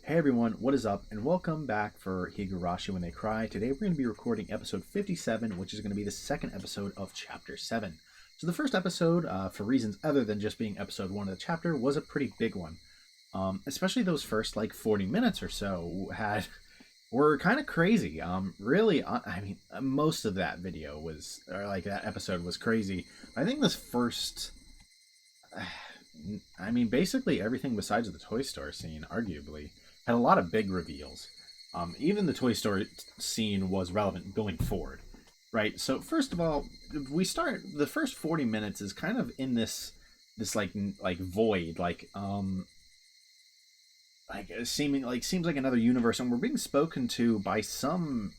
Hey everyone, what is up? And welcome back for Higurashi When They Cry. Today we're going to be recording episode 57, which is going to be the second episode of chapter 7. So the first episode, for reasons other than just being episode 1 of the chapter, was a pretty big one. Especially those first 40 minutes or so were kind of crazy. Really, most of that video was, or that episode was crazy. I think this first, basically everything besides the toy store scene, arguably, had a lot of big reveals. Even the Toy Story scene was relevant going forward, right? So first of all, we start the first 40 minutes is kind of in this void, seems like another universe, and we're being spoken to by some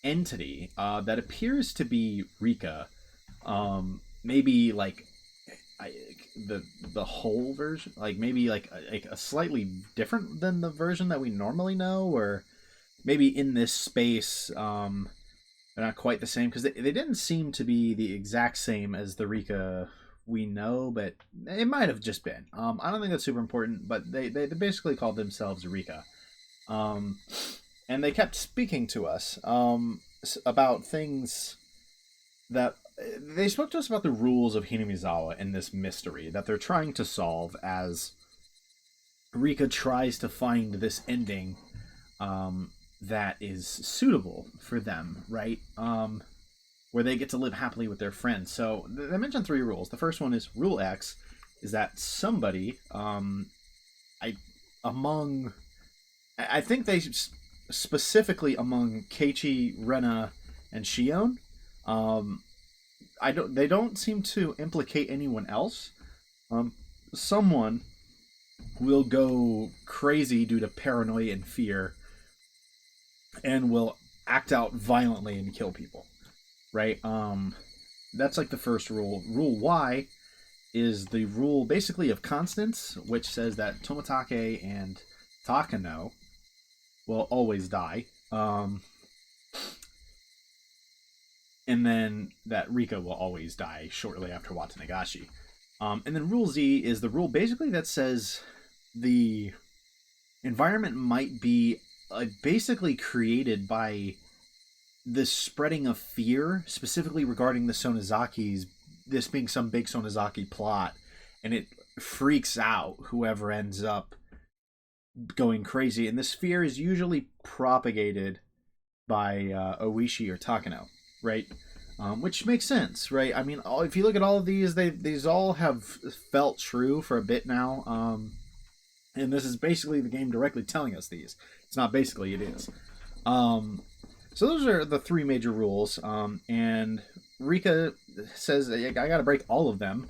entity that appears to be Rika. Maybe the whole version, maybe a slightly different than the version that we normally know, or maybe in this space they're not quite the same, because they didn't seem to be the exact same as the Rika we know, but it might have just been. I don't think that's super important, but they basically called themselves Rika, and they kept speaking to us about things that they spoke to us about the rules of Hinamizawa and this mystery that they're trying to solve as Rika tries to find this ending that is suitable for them, right? Where they get to live happily with their friends. So they mentioned 3 rules. The first one is Rule X, is that somebody, I think they specifically among Keiichi, Rena, and Shion, they don't seem to implicate anyone else. Someone will go crazy due to paranoia and fear and will act out violently and kill people, right? That's the first rule. Rule Y is the rule basically of constants, which says that Tomitake and Takano will always die. And then that Rika will always die shortly after Watanagashi. And then Rule Z is the rule basically that says the environment might be basically created by the spreading of fear, specifically regarding the Sonozakis, this being some big Sonozaki plot, and it freaks out whoever ends up going crazy. And this fear is usually propagated by Oishi or Takano, right? Which makes sense, right? I mean, if you look at all of these all have felt true for a bit now. And this is basically the game directly telling us these. It's not basically, it is. So those are the 3 major rules. And Rika says, I gotta break all of them.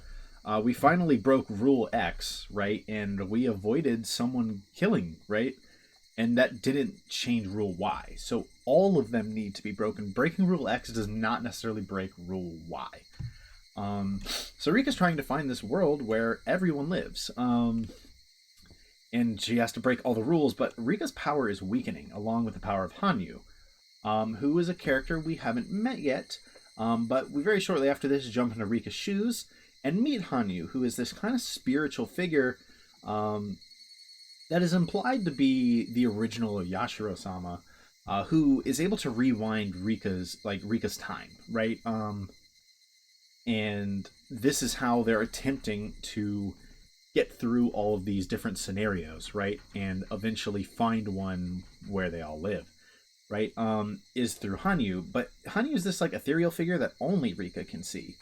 We finally broke Rule X, right? And we avoided someone killing, right? And that didn't change Rule Y. So all of them need to be broken. Breaking Rule X does not necessarily break Rule Y. So Rika's trying to find this world where everyone lives. And she has to break all the rules, but Rika's power is weakening, along with the power of Hanyu, who is a character we haven't met yet, but we very shortly after this jump into Rika's shoes and meet Hanyu, who is this kind of spiritual figure that is implied to be the original Yashiro-sama, who is able to rewind Rika's time, right? And this is how they're attempting to get through all of these different scenarios, right? And eventually find one where they all live, right? Is through Hanyu. But Hanyu is this ethereal figure that only Rika can see,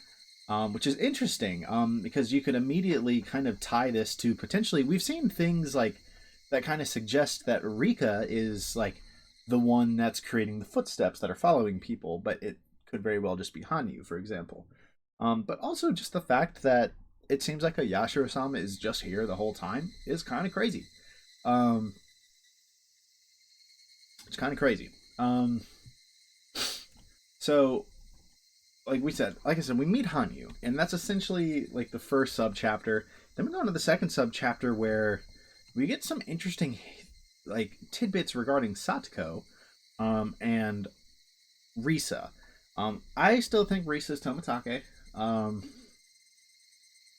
which is interesting, because you could immediately kind of tie this to potentially, we've seen things that kind of suggest that Rika is the one that's creating the footsteps that are following people, but it could very well just be Hanyu, for example. But also just the fact that it seems like a Yashiro-sama is just here the whole time is kind of crazy. It's kind of crazy. So, like I said, we meet Hanyu, and that's essentially the first sub-chapter. Then we go into the second sub-chapter where we get some interesting tidbits regarding Satoko and Risa. I still think Risa's Tomitake.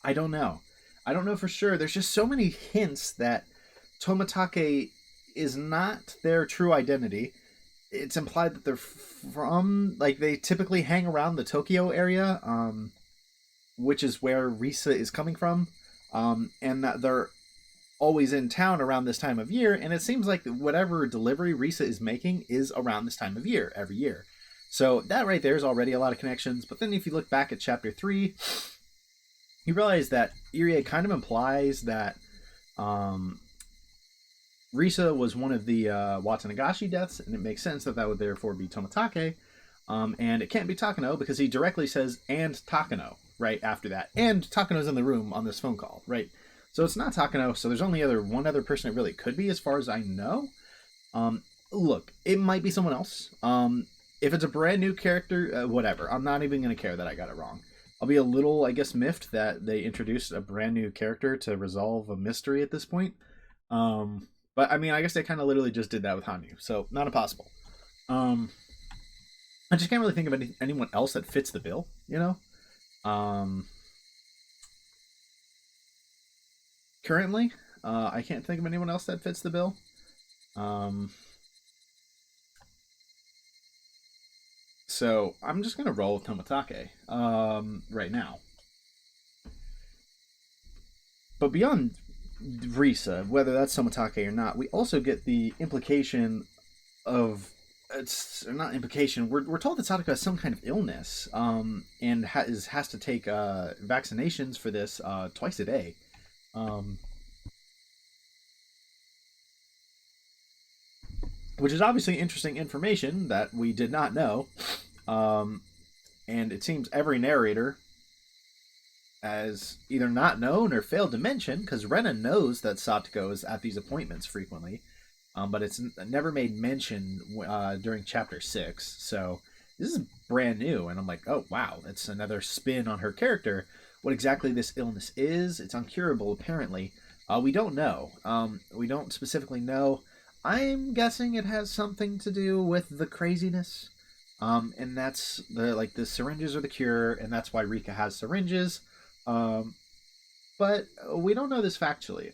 I don't know. I don't know for sure. There's just so many hints that Tomitake is not their true identity. It's implied that they're from, like, they typically hang around the Tokyo area, which is where Risa is coming from, and that they're always in town around this time of year, and it seems like whatever delivery Risa is making is around this time of year, every year. So that right there is already a lot of connections, but then if you look back at Chapter 3, you realize that Irie kind of implies that Risa was one of the Watanagashi deaths, and it makes sense that that would therefore be Tomitake, and it can't be Takano because he directly says, and Takano, right after that. And Takano's in the room on this phone call, right? So it's not Takano, so there's only one other person it really could be, as far as I know. Look, it might be someone else. If it's a brand new character, whatever. I'm not even going to care that I got it wrong. I'll be a little, I guess, miffed that they introduced a brand new character to resolve a mystery at this point. But, I mean, I guess they kind of literally just did that with Hanyu, so not impossible. I just can't really think of anyone else that fits the bill, you know? Currently, I can't think of anyone else that fits the bill. So I'm just gonna roll with Tomitake right now. But beyond Risa, whether that's Tomitake or not, we also get the implication of, it's not implication, we're told that Sadako has some kind of illness, and has to take vaccinations for this twice a day. Which is obviously interesting information that we did not know. And it seems every narrator has either not known or failed to mention, because Rena knows that Satoko is at these appointments frequently, but it's never made mention during Chapter 6. So this is brand new, and I'm like, oh, wow, it's another spin on her character. What exactly this illness is, it's uncurable, apparently. We don't know. We don't specifically know. I'm guessing it has something to do with the craziness. And that's the syringes are the cure, and that's why Rika has syringes. But we don't know this factually.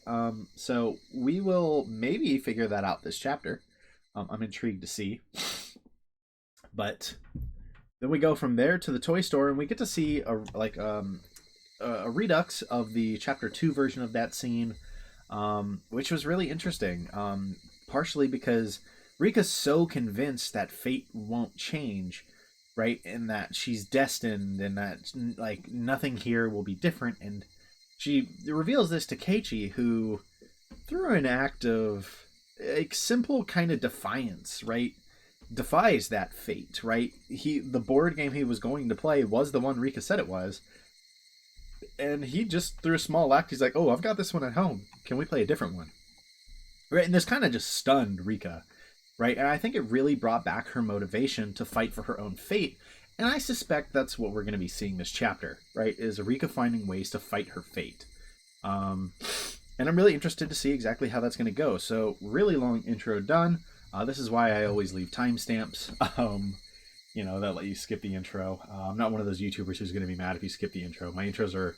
So we will maybe figure that out this chapter. I'm intrigued to see. But then we go from there to the toy store, and we get to see a redux of the Chapter 2 version of that scene, which was really interesting. Partially because Rika's so convinced that fate won't change, right? And that she's destined, and that like nothing here will be different. And she reveals this to Keiichi, who, through an act of like simple kind of defiance, right, defies that fate, right? The board game he was going to play was the one Rika said it was, and he just, through a small act, he's like, oh, I've got this one at home, can we play a different one? Right, and this kind of just stunned Rika, right? And I think it really brought back her motivation to fight for her own fate. And I suspect that's what we're going to be seeing this chapter, right? Is Rika finding ways to fight her fate. And I'm really interested to see exactly how that's going to go. So, really long intro done. This is why I always leave timestamps, that let you skip the intro. I'm not one of those YouTubers who's going to be mad if you skip the intro. My intros are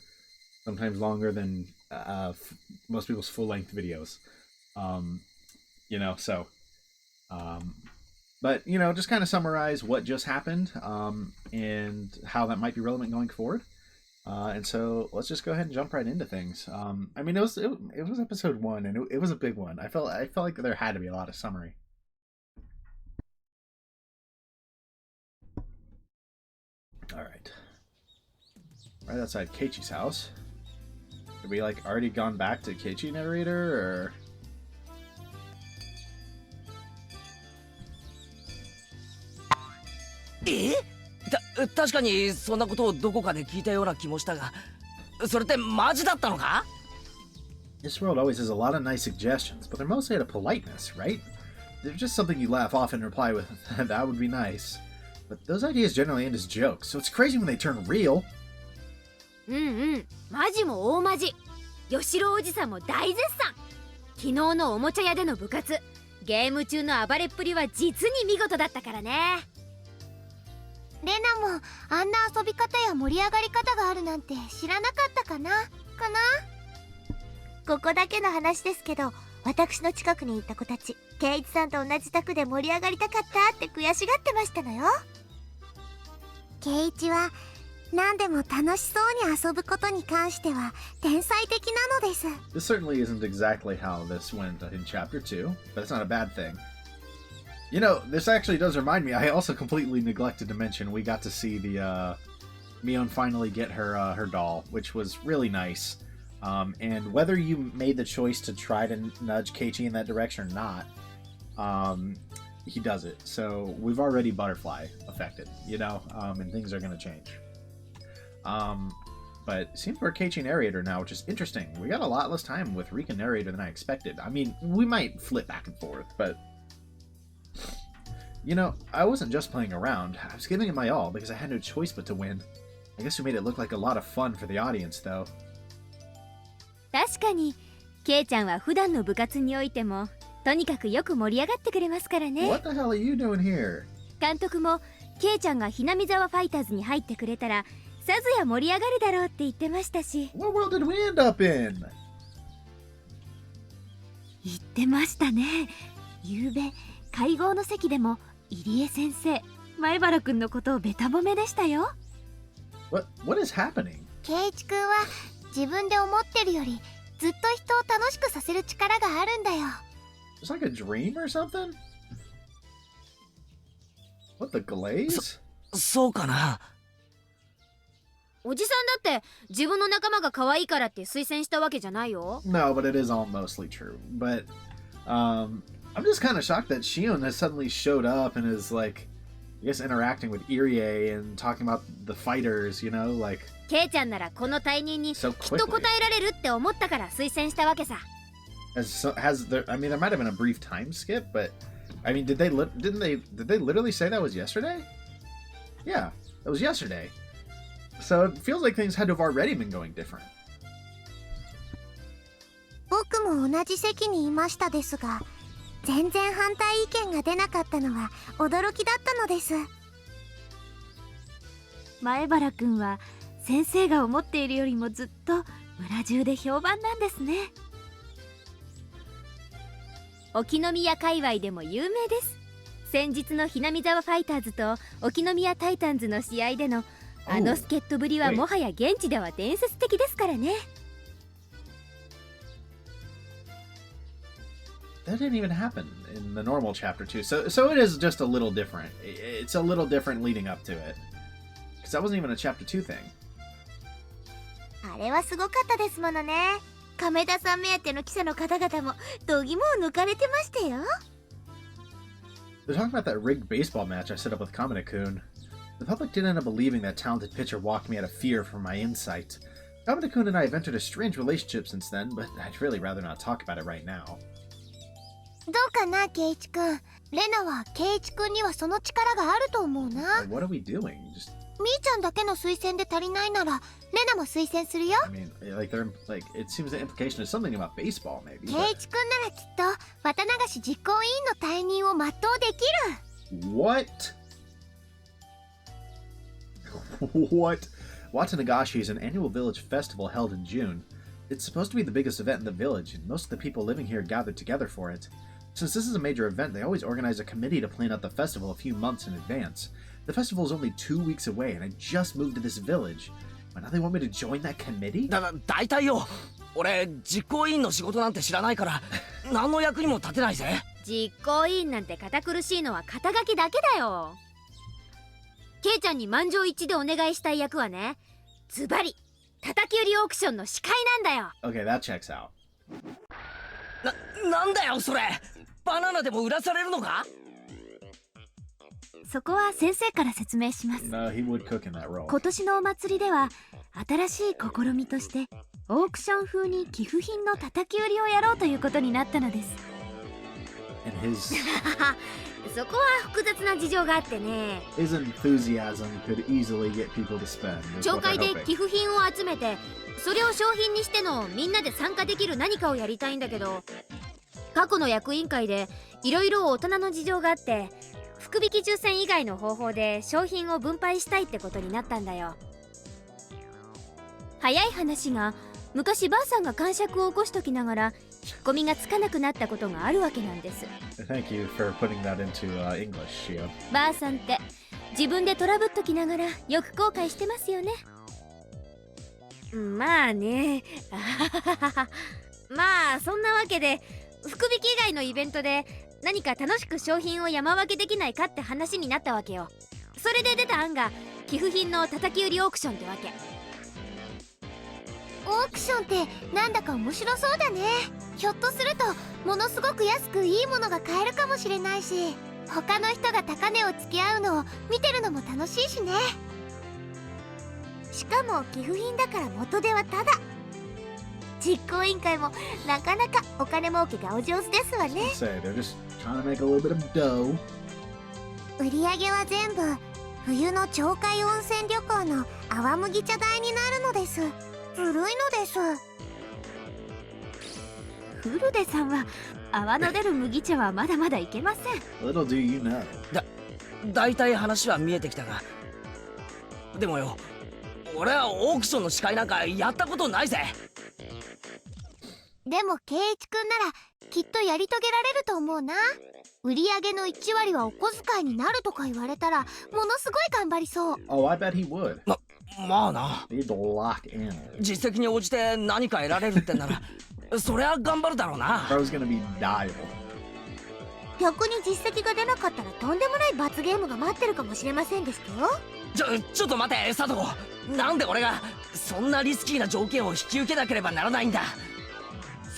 sometimes longer than most people's full-length videos. But, just kind of summarize what just happened, and how that might be relevant going forward. And so let's just go ahead and jump right into things. It was episode 1, and it was a big one. I felt like there had to be a lot of summary. All right. Right outside Keiichi's house. Have we already gone back to Keiichi narrator, or? This world always has a lot of nice suggestions, but they're mostly out of politeness, right? They're just something you laugh off and reply with, that would be nice. But those ideas generally end as jokes, so it's crazy when they turn real. マジも大マジ。吉郎おじさんも大絶賛。昨日のおもちゃ屋での部活、ゲーム中の暴れっぷりは実に見事だったからね。レナもあんな遊び方や盛り上がり方があるなんて知らなかったかな。ここだけの話ですけど、私の近くにいた子たち、ケイイチさんと同じ宅で盛り上がりたかったって悔しがってましたのよ。ケイイチは何でも楽しそうに遊ぶことに関しては天才的なのです。 This certainly isn't exactly how this went in Chapter 2, but it's not a bad thing. You know, this actually does remind me, I also completely neglected to mention we got to see the, Mion finally get her doll, which was really nice. And whether you made the choice to try to nudge Keiichi in that direction or not, he does it. So we've already butterfly affected, you know, and things are going to change. But it seems we're Keiichi narrator now, which is interesting. We got a lot less time with Rika narrator than I expected. I mean, we might flip back and forth, but... You know, I wasn't just playing around. I was giving it my all because I had no choice but to win. I guess we made it look like a lot of fun for the audience, though. 確かにケイちゃんは普段の部活においてもとにかくよく盛り上がってくれますからね。 What the hell are you doing here? 監督もケイちゃんがひなみざわファイターズに入ってくれたらさぞや盛り上がるだろうって言ってましたし。 What world did we end up in? 言ってましたね。ゆうべ会合の席でも入江先生前原くんのことをベタ褒めでしたよ。 What is happening? ケイイチくんは自分で思ってるよりずっと人を楽しくさせる力があるんだよ。 It's like a dream or something? What, the glaze? そうかな。おじさんだって自分の仲間が可愛いからって推薦したわけじゃないよ。 No, but it is all mostly true. But, I'm just kind of shocked that Shion has suddenly showed up and is like, I guess interacting with Irie and talking about the fighters, you know, like... ケイちゃんならこの退任にき So っと答えられるって思ったから推薦したわけさ。 I mean, there might have been a brief time skip, but I mean, did they literally say that was yesterday? Yeah, that was yesterday. So it feels like things had to have already been going different. 僕も同じ席にいましたですが、全然反対意見が出なかったのは驚きだったのです。前原くんは先生が思っているよりもずっと村中で評判なんですね。沖宮界隈でも有名です。先日のひなみざわファイターズと沖宮タイタンズの試合でのあの助っ人ぶりはもはや現地では伝説的ですからね。 That didn't even happen in the normal chapter 2. So it is just a little different. It's a little different leading up to it. Because that wasn't even a chapter 2 thing. あれはすごかったですものね。亀田さん目当ての記者の方々も度肝を抜かれてましたよ。 They're talking about that rigged baseball match I set up with Kamina-kun. The public did end up believing that talented pitcher walked me out of fear for my insight. Kamina-kun and I have entered a strange relationship since then, but I'd really rather not talk about it right now. どうかな、ケイイチくん。レナはケイイチくんにはその力があると思うな。 What are we doing? Just, みーちゃんだけの推薦で足りないなら、レナも推薦するよ。I mean, it seems the implication is something about baseball, maybe. ケイイチくんならきっと綿流し実行委員の退任を全うできる。 What? What? Watanagashi is an annual village festival held in June. It's supposed to be the biggest event in the village, and most of the people living here gathered together for it. Since this is a major event, they always organize a committee to plan out the festival a few months in advance. The festival is only 2 weeks away, and I just moved to this village. But now they want me to join that committee? だいたいよ、俺実行委員の仕事なんて知らないから何の役にも立てないぜ。実行委員なんて堅苦しいのは肩書きだけだよ。ケイちゃんに満場一致でお願いしたい役はね、ズバリ叩き売りオークションの司会なんだよ。 Okay, that checks out. なんだよそれ。バナナでも売らされるのか。そこは先生から説明します。 No, he would cook in that role. 今年のお祭りでは新しい試みとしてオークション風に寄付品の叩き売りをやろうということになったのです。 And his そこは複雑な事情があってね。 enthusiasm could easily get people to spend. is 町 what 会 they're で hoping. 寄付品を集めてそれを商品にしてのみんなで参加できる何かをやりたいんだけど、過去の役員会でいろいろ大人の事情があって福引き抽選以外の方法で商品を分配したいってことになったんだよ。早い話が昔ばあさんが癇癪を起こしときながらツッコミがつかなくなったことがあるわけなんです。 Thank you for putting that into English, Shio. ばあさんって自分でトラブっときながらよく後悔してますよね。まあねあはははまあそんなわけで福引き以外のイベントで何か楽しく商品を山分けできないかって話になったわけよ。それで出た案が寄付品の叩き売りオークションってわけ。オークションってなんだか面白そうだね。ひょっとするとものすごく安くいいものが買えるかもしれないし、他の人が高値をつけ合うのを見てるのも楽しいしね。しかも寄付品だから元手はタダ。実行委員会もなかなかお金儲けがお上手ですわね。 Say they're just trying to make a little bit of dough. 売り上げは全部冬の鳥海温泉旅行の泡麦茶代になるのです。ずるいのです。フルデさんは泡の出る麦茶はまだまだいけません。 Little do you know. だいたい話は見えてきたが、でもよ、俺はオークションの司会なんかやったことないぜ。でも圭一くんならきっとやり遂げられると思うな。売り上げの1割はお小遣いになるとか言われたらものすごい頑張りそう。 Oh, I bet he would. まあな、 He'd lock in. 実績に応じて何か得られるってんならそりゃ頑張るだろうな。 Bro's gonna be dial. 逆に実績が出なかったらとんでもない罰ゲームが待ってるかもしれませんでしたよ。ちょっと待て佐藤、なんで俺がそんなリスキーな条件を引き受けなければならないんだ。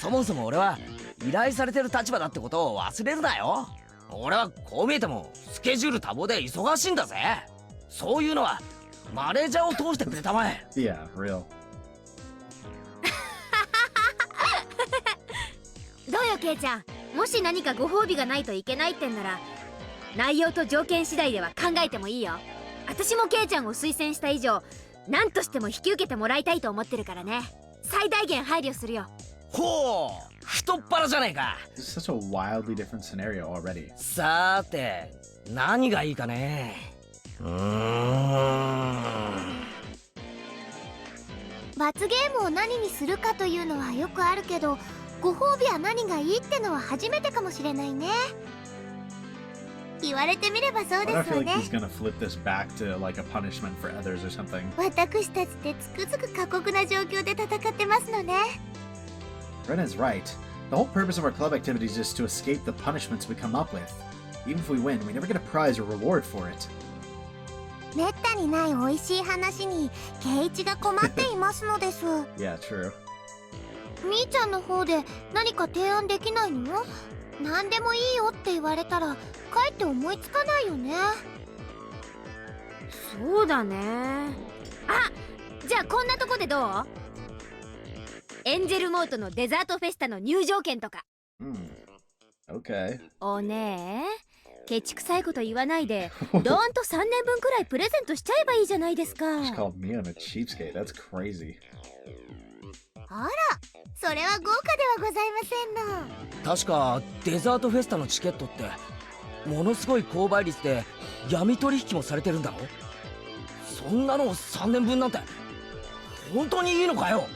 そもそも俺は依頼されてる立場だってことを忘れるなよ。俺はこう見えてもスケジュール多忙で忙しいんだぜ。そういうのはマネージャーを通してくれたまえ。 Yeah, real. どうよケイちゃん、もし何かご褒美がないといけないってんなら内容と条件次第では考えてもいいよ。私もケイちゃんを推薦した以上何としても引き受けてもらいたいと思ってるからね。最大限配慮するよ。ほう、太っ腹じゃねえか。 This is such a wildly different scenario already. さーて何がいいかね。罰ゲームを何にするかというのはよくあるけど、ご褒美は何がいいってのは初めてかもしれないね。言われてみればそう But で I す feel わ like ね。 he's gonna flip this back to like a punishment for others or something. 私たちってつくづく過酷な状況で戦ってますのね。Rena's right. The whole purpose of our club activities is to escape the punishments we come up with. Even if we win, we never get a prize or reward for it. めったにない美味しい話に圭一が困っていますのです。 Yeah, true. みーちゃんの方で何か提案できないの？何でもいいよって言われたらかえって思いつかないよね。そうだね。あ、じゃあこんなとこでどう？エンジェルモートのデザートフェスタの入場券とか。Okay. おねえ、ケチくさいこと言わないでドーンと3年分くらいプレゼントしちゃえばいいじゃないですか。 She called me on a cheapskate. That's crazy. あら、それは豪華ではございませんの。確かデザートフェスタのチケットってものすごい購買率で闇取引もされてるんだろ。そんなの3年分なんて本当にいいのかよ。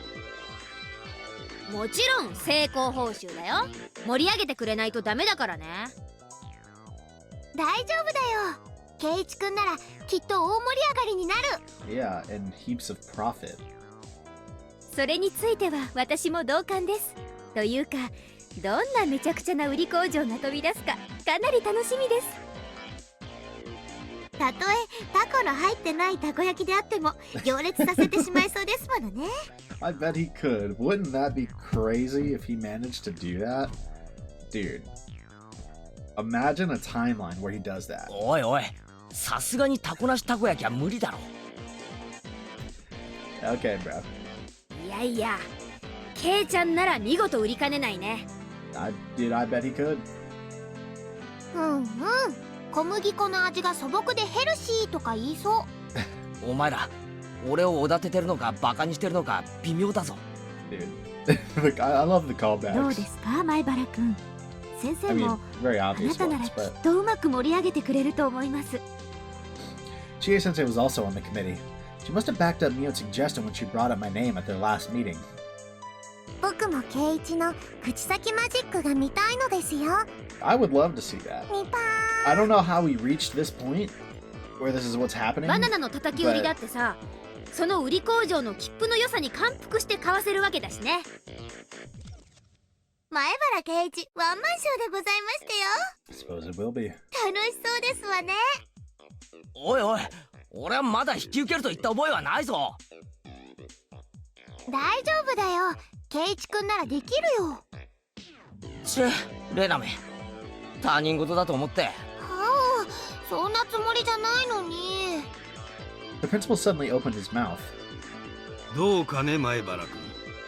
もちろん成功報酬だよ。盛り上げてくれないとダメだからね。大丈夫だよ。圭一くんならきっと大盛り上がりになる。 Yeah, and heaps of profit. それについては私も同感です。というかどんなめちゃくちゃな売り工場が飛び出すかかなり楽しみです。たとえタコの入ってないたこ焼きであっても行列させてしまいそうですものね。I bet he could. Wouldn't that be crazy if he managed to do that? Dude, imagine a timeline where he does that. おいおい、さすがにタコなしたこ焼きは無理だろ。 Okay, bro. いやいや、ケイちゃんなら見事売りかねないね。Dude, I bet he could. うんうん。小麦粉の味が素朴でヘルシーとか言いそう。お前ら俺をおだててるのかバカにしてるのか微妙だぞ。 Dude. Look, I love the どう callbacks. ですか前原くん。先 I 生 mean, も very あな obvious たなら ones, き but っとうまく盛り上げてくれると思います。 Chie Sensei was also on the committee. She must have backed up Mio's suggestion when she brought up my name at their last meeting. 僕も圭一の口先マジックが見たいのですよ。 I would love to see that. 見た I don't know how we reached this point where this is what's happening. バナナの叩き売りだってさ、その売り工場の切符の良さに感服して買わせるわけだしね。前原圭一ワンマンショーでございましたよ。 I suppose it will be. 楽しそうですわね。おいおい、俺はまだ引き受けると言った覚えはないぞ。大丈夫だよ、圭一くんならできるよ。チェ、レナめ、他人事だと思って。はあ、そんなつもりじゃないのに。 The principal suddenly opened his mouth. どうかね前原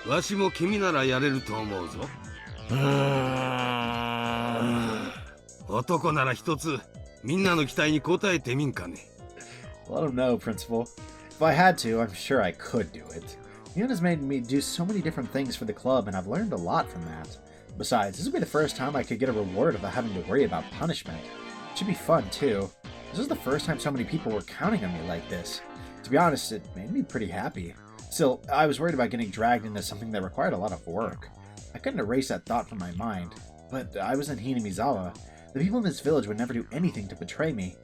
君、わしも君ならやれると思うぞ。男なら一つみんなの期待に応えてみんかね。 Well, I don't know, principal. If I had to, I'm sure I could do it. Mion has made me do so many different things for the club, and I've learned a lot from that. Besides, this will be the first time I could get a reward without having to worry about punishment. It should be fun, too. This is the first time so many people were counting on me like this. To be honest, it made me pretty happy. Still, I was worried about getting dragged into something that required a lot of work. I couldn't erase that thought from my mind, but I was in Hinamizawa. The people in this village would never do anything to betray me.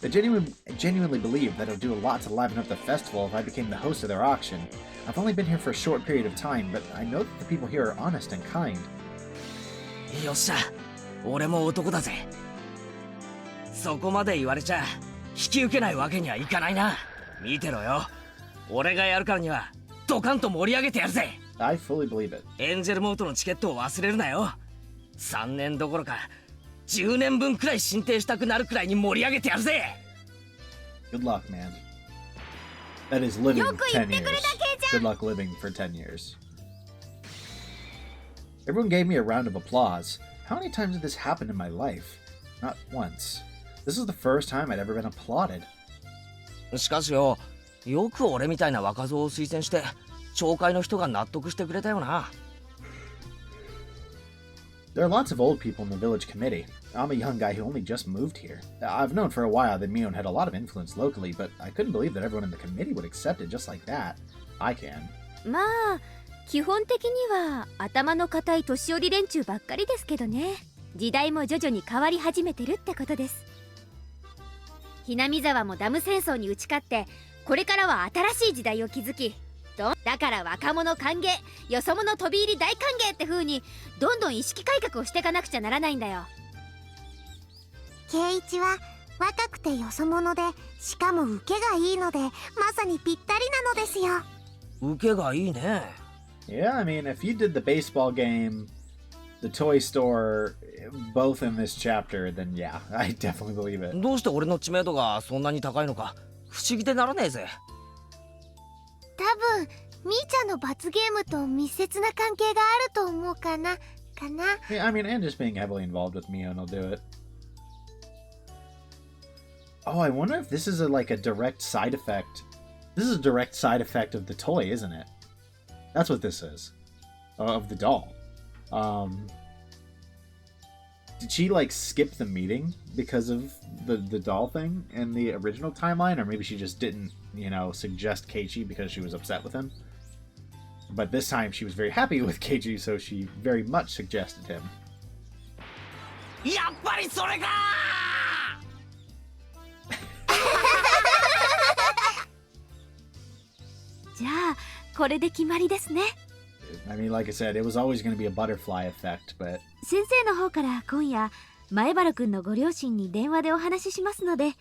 They genuinely believe that it'll do a lot to liven up the festival if I became the host of their auction. I've only been here for a short period of time, but I know that the people here are honest and kind. よっしゃ、俺も男だぜ。そこまで言われちゃ引き受けないわけにはいかないな。見てろよ、俺がやるからにはドカンと盛り上げてやるぜ。 I fully believe it. エンジェルモートのチケットを忘れるなよ。3年どころか10年分くらい進呈したくなるくらいに盛り上げてやるぜ。 Good luck, man. That is living よく言っ 10て years. くれたケイちゃん。 Good luck living for 10 years. Everyone gave me a round of applause. How many times did this happen in my life? Not once. This is the first time I'd ever been applauded. しかしよ、よく俺みたいな若造を推薦して町会の人が納得してくれたよな。There are lots of old people in the village committee. I'm a young guy who only just moved here. I've known for a while that Mion had a lot of influence locally, but I couldn't believe that everyone in the committee would accept it just like that. I can. まあ基本的には頭の固い年寄り連中ばっかりですけどね。時代も徐々に変わり始めてるってことです。ひなみざわもダム戦争に打ち勝って、これからは新しい時代を築き、だから若者歓迎、よそ者飛び入り大歓迎って風にどんどん意識改革をしていかなくちゃならないんだよ。圭一は若くてよそ者で、しかも受けがいいので、まさにぴったりなのですよ。受けがいいね。Yeah, I mean, if you did the baseball game, the toy store, both in this chapter, then yeah, I definitely believe it. どうして俺の知名度がそんなに高いのか不思議でならねえぜ。多分みーちゃんの罰ゲームと密接な関係があると思うかな。Yeah, I mean, and just being heavily involved with Mion will do it. Oh, I wonder if this is like a direct side effect. This is a direct side effect of the toy, isn't it? That's what this is. Of the doll. Did she like skip the meeting because of the doll thing in the original timeline? Or maybe she just didn't, suggest Keiichi because she was upset with him? But this time she was very happy with Keiichi, so she very much suggested him. やっぱりそれか。じゃあこれで決まりですね。I mean, like I said, it was always going to be a butterfly effect, but... 先生の方から今夜前原くんのご両親に電話でお話ししますので、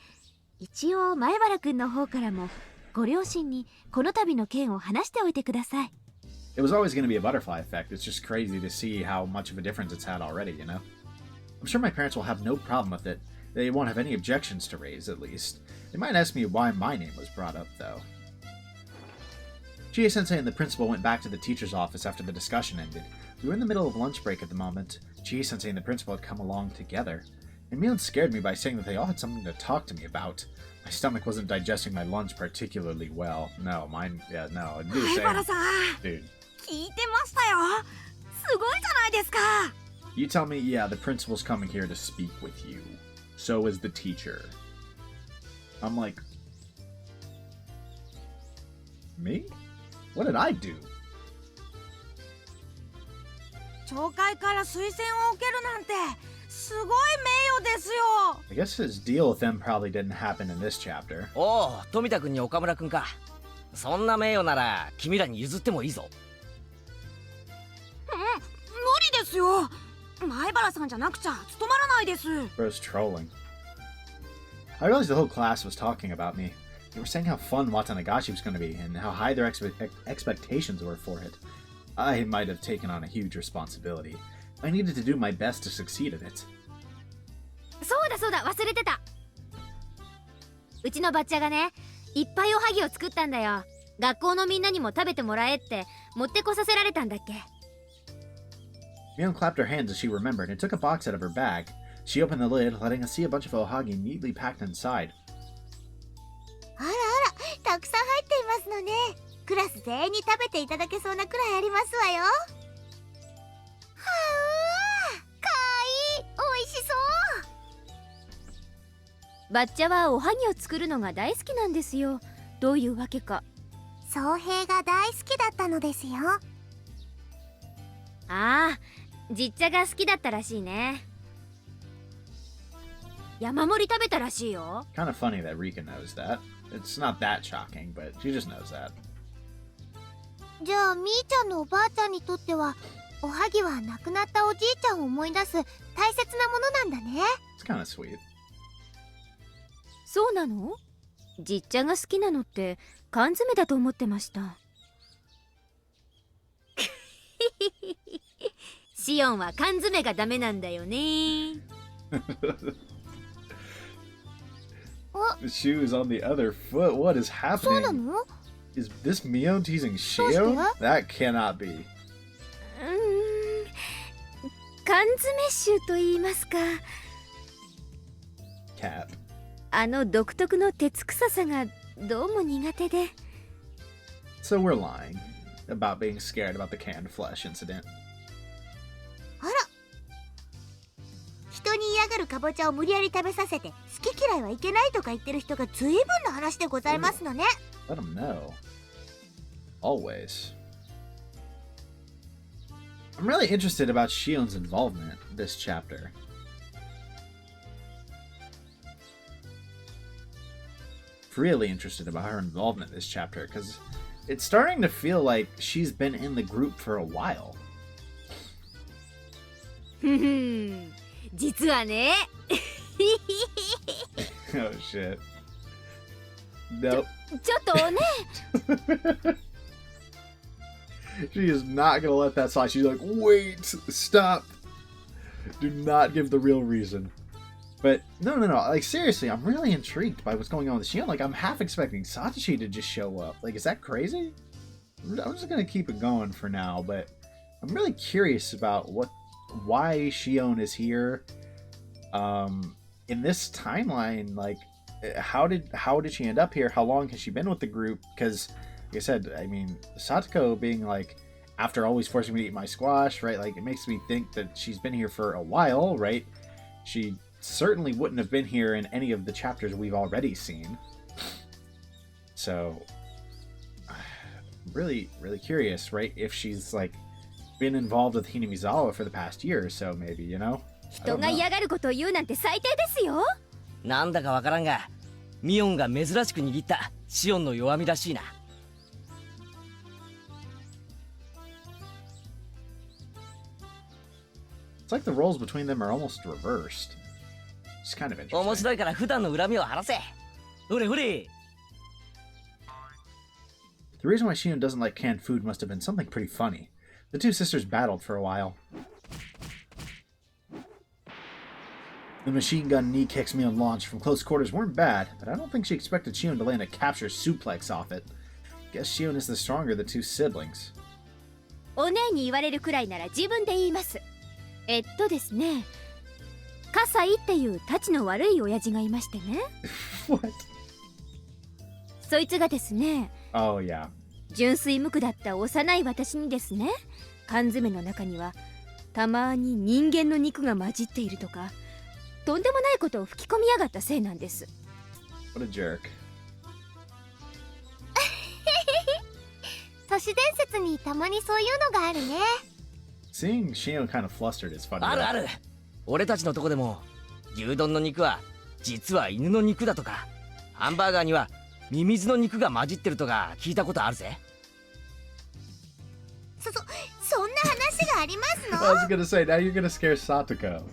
一応前原くんの方からもご両親にこの度の件を話しておいてください。It was always going to be a butterfly effect. It's just crazy to see how much of a difference it's had already, I'm sure my parents will have no problem with it. They won't have any objections to raise, at least. They might ask me why my name was brought up, though. Chie-sensei and the principal went back to the teacher's office after the discussion ended. We were in the middle of lunch break at the moment. Chie-sensei and the principal had come along together. And Mion scared me by saying that they all had something to talk to me about. My stomach wasn't digesting my lunch particularly well. No, mine, yeah, no, I'd do the same. さん、 Dude. 聞いてましたよ。すごいじゃないですか。You tell me, yeah, the principal's coming here to speak with you. So is the teacher. I'm like... Me? What did I do? 懲戒から推薦を受けるなんてすごい名誉ですよ。 I guess his deal with them probably didn't happen in this chapter. おお、富田君に岡村君か。そんな名誉なら君らに譲ってもいいぞ。無理ですよ。前原さんじゃなくちゃ務まらないです。 Bro's trolling. I realized the whole class was talking about me. They were saying how fun Watanagashi was going to be and how high their expectations were for it. I might have taken on a huge responsibility. I needed to do my best to succeed at it. そうだそうだ、忘れてた。うちのバッチャがね、いっぱいおはぎを作ったんだよ。学校のみんなにも食べてもらえって持ってこさせられたんだっけ。Mion clapped her hands as she remembered and took a box out of her bag. She opened the lid, letting us see a bunch of ohagi neatly packed inside. あらあら、たくさん入っていますのね。クラス全員に食べていただけそうなくらいありますわよ。はうわ、かわいい、おいしそう。バッチャはおはぎを作るのが大好きなんですよ。どういうわけか。宗平が大好きだったのですよ。ああ、実茶が好きだったらしいね。山盛り食べたらしいよ。Kind of funny that Rika knows that. It's not that shocking, but she just knows that. じゃあみーちゃんのおばあちゃんにとってはおはぎは亡くなったおじいちゃんを思い出す大切なものなんだね。 It's kind of sweet. そうなの？実茶が好きなのって缶詰だと思ってました。シオンは缶詰がダメなんだよね。The shoe is on the other foot. What is そうな happening? の？ Is this Mion teasing Shio? That cannot be. 缶詰臭と言いますか。Cat. あの独特の鉄臭さがどうも苦手で。So we're lying about being scared about the canned flesh incident. あら、人に嫌がるかぼちゃを無理やり食べさせて好き嫌いはいけないとか言ってる人が随分な話でございますのね。Let them know. Always. I'm really interested about Shion's involvement this chapter. Really interested about her involvement this chapter because it's starting to feel like she's been in the group for a while. 実はね。Oh shit. Nope. ちょっとね。She is not gonna let that slide. She's like, wait, stop. Do not give the real reason. But no. Like seriously, I'm really intrigued by what's going on with Shion. Like I'm half expecting Satoshi to just show up. Like, is that crazy? I'm just gonna keep it going for now, but I'm really curious about why Shion is here. In this timeline, like how did she end up here? How long has she been with the group? Because like I said, I mean, Satoko being like, after always forcing me to eat my squash, right? Like it makes me think that she's been here for a while, right? She certainly wouldn't have been here in any of the chapters we've already seen. So, really curious, right? If she's like been involved with Hinamizawa for the past year or so, maybe, you know? 人が嫌がることを言うなんて最低ですよ。なんだかわからんが、ミオンが珍しく握ったシオンの弱みらしいな。It's like the roles between them are almost reversed. It's kind of 面 interesting. 白いから普段の恨みを晴らせ。ほれほれ。The reason why Shion doesn't like canned food must have been something pretty funny. The two sisters battled for a while. The machine gun knee kicks Mion launched from close quarters weren't bad, but I don't think she expected Shion to land a capture suplex off it. Guess Shion is the stronger of the two siblings. お姉に言われるくらいなら自分で言います。ですね、葛西っていうたちの悪い親父がいましてね。What? そいつがですね、 Oh, yeah. 純粋無垢だった幼い私にですね、缶詰の中にはたまに人間の肉が混じっているとか、とんでもないことを吹き込みやがったせいなんです。 What a jerk. 都市伝説にたまにそういうのがあるね。Seeing Shino kind of flustered is funny. あるある。俺たちのとこでも牛丼の肉は実は犬の肉だとか、ハンバーガーにはミミズの肉が混じってるとか聞いたことあるぜ。そんな話がありますの？ I was gonna say, now you're gonna scare Satoko.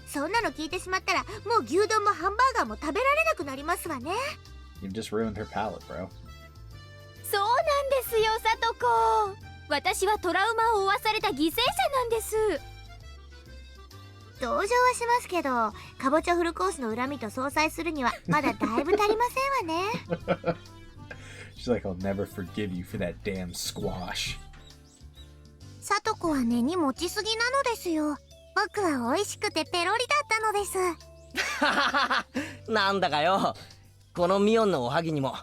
そんなの聞いてしまったら、もう牛丼もハンバーガーも食べられなくなりますわね。You've just ruined her palate, bro. そうなんですよ、さとこ。私はトラウマを負わされた犠牲者なんです。同情はしますけど、かぼちゃフルコースの恨みと相殺するにはまだだいぶ足りませんわね。She's like, I'll never forgive you for that damn squash. さとこは根に持ちすぎなのですよ。僕は美味しくてペロリだったのです。なんだかよ、このミオンのおはぎにも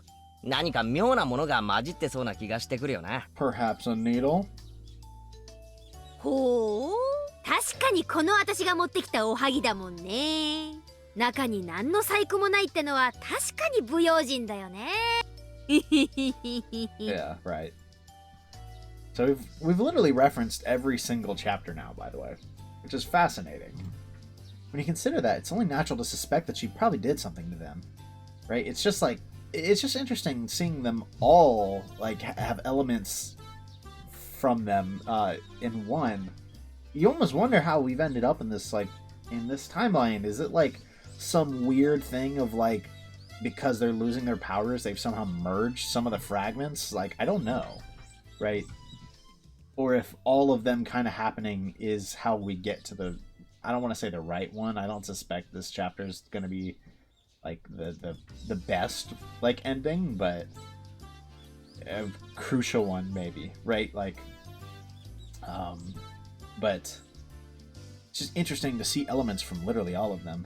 何か妙なものが混じってそうな気がしてくるよな。 Perhaps a needle? ほう、確かにこの私が持ってきたおはぎだもんね。中に何の細工もないってのは確かに不用心だよね。Yeah, right. So we've literally referenced every single chapter now, by the way, which is fascinating. When you consider that, it's only natural to suspect that she probably did something to them, right? It's just interesting seeing them all like have elements from them in one. You almost wonder how we've ended up in this timeline. Is it like some weird thing of like, because they're losing their powers, they've somehow merged some of the fragments? Like, I don't know, right? Or if all of them kind of happening is how we get to the, I don't want to say the right one. I don't suspect this chapter is going to be like the best like ending, but a crucial one maybe, right? Like, but it's just interesting to see elements from literally all of them.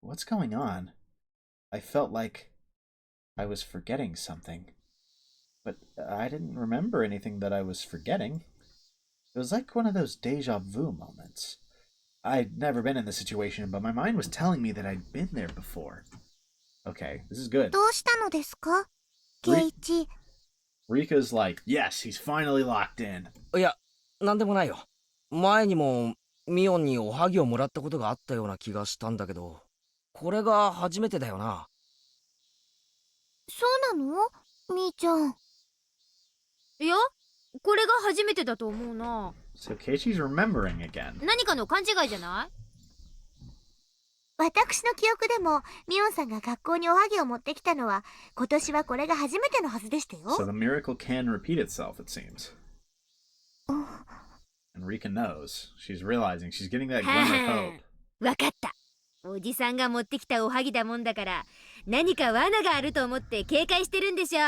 What's going on? I felt like I was forgetting something, but I didn't remember anything that I was forgetting. It was like one of those deja vu moments. I'd never been in this situation, but my mind was telling me that I'd been there before. Okay, this is good. どうしたのですか、ケイチ。Rika's like, yes, he's finally locked in. いや、なんでもないよ。前にもミオンにおはぎをもらったことがあったような気がしたんだけど、これが初めてだよな。そうなの？みーちゃん。いや、これが初めてだと思うな。So Keiichi's remembering again. 何かの勘違いじゃない？私の記憶でもミオンさんが学校におはぎを持ってきたのは今年はこれが初めてのはずでしたよ。 So the miracle can repeat itself, it seems. And Rika knows. She's realizing she's getting that glimmer of hope. わかった。おじさんが持ってきたおはぎだもんだから何か罠があると思って警戒してるんでしょう。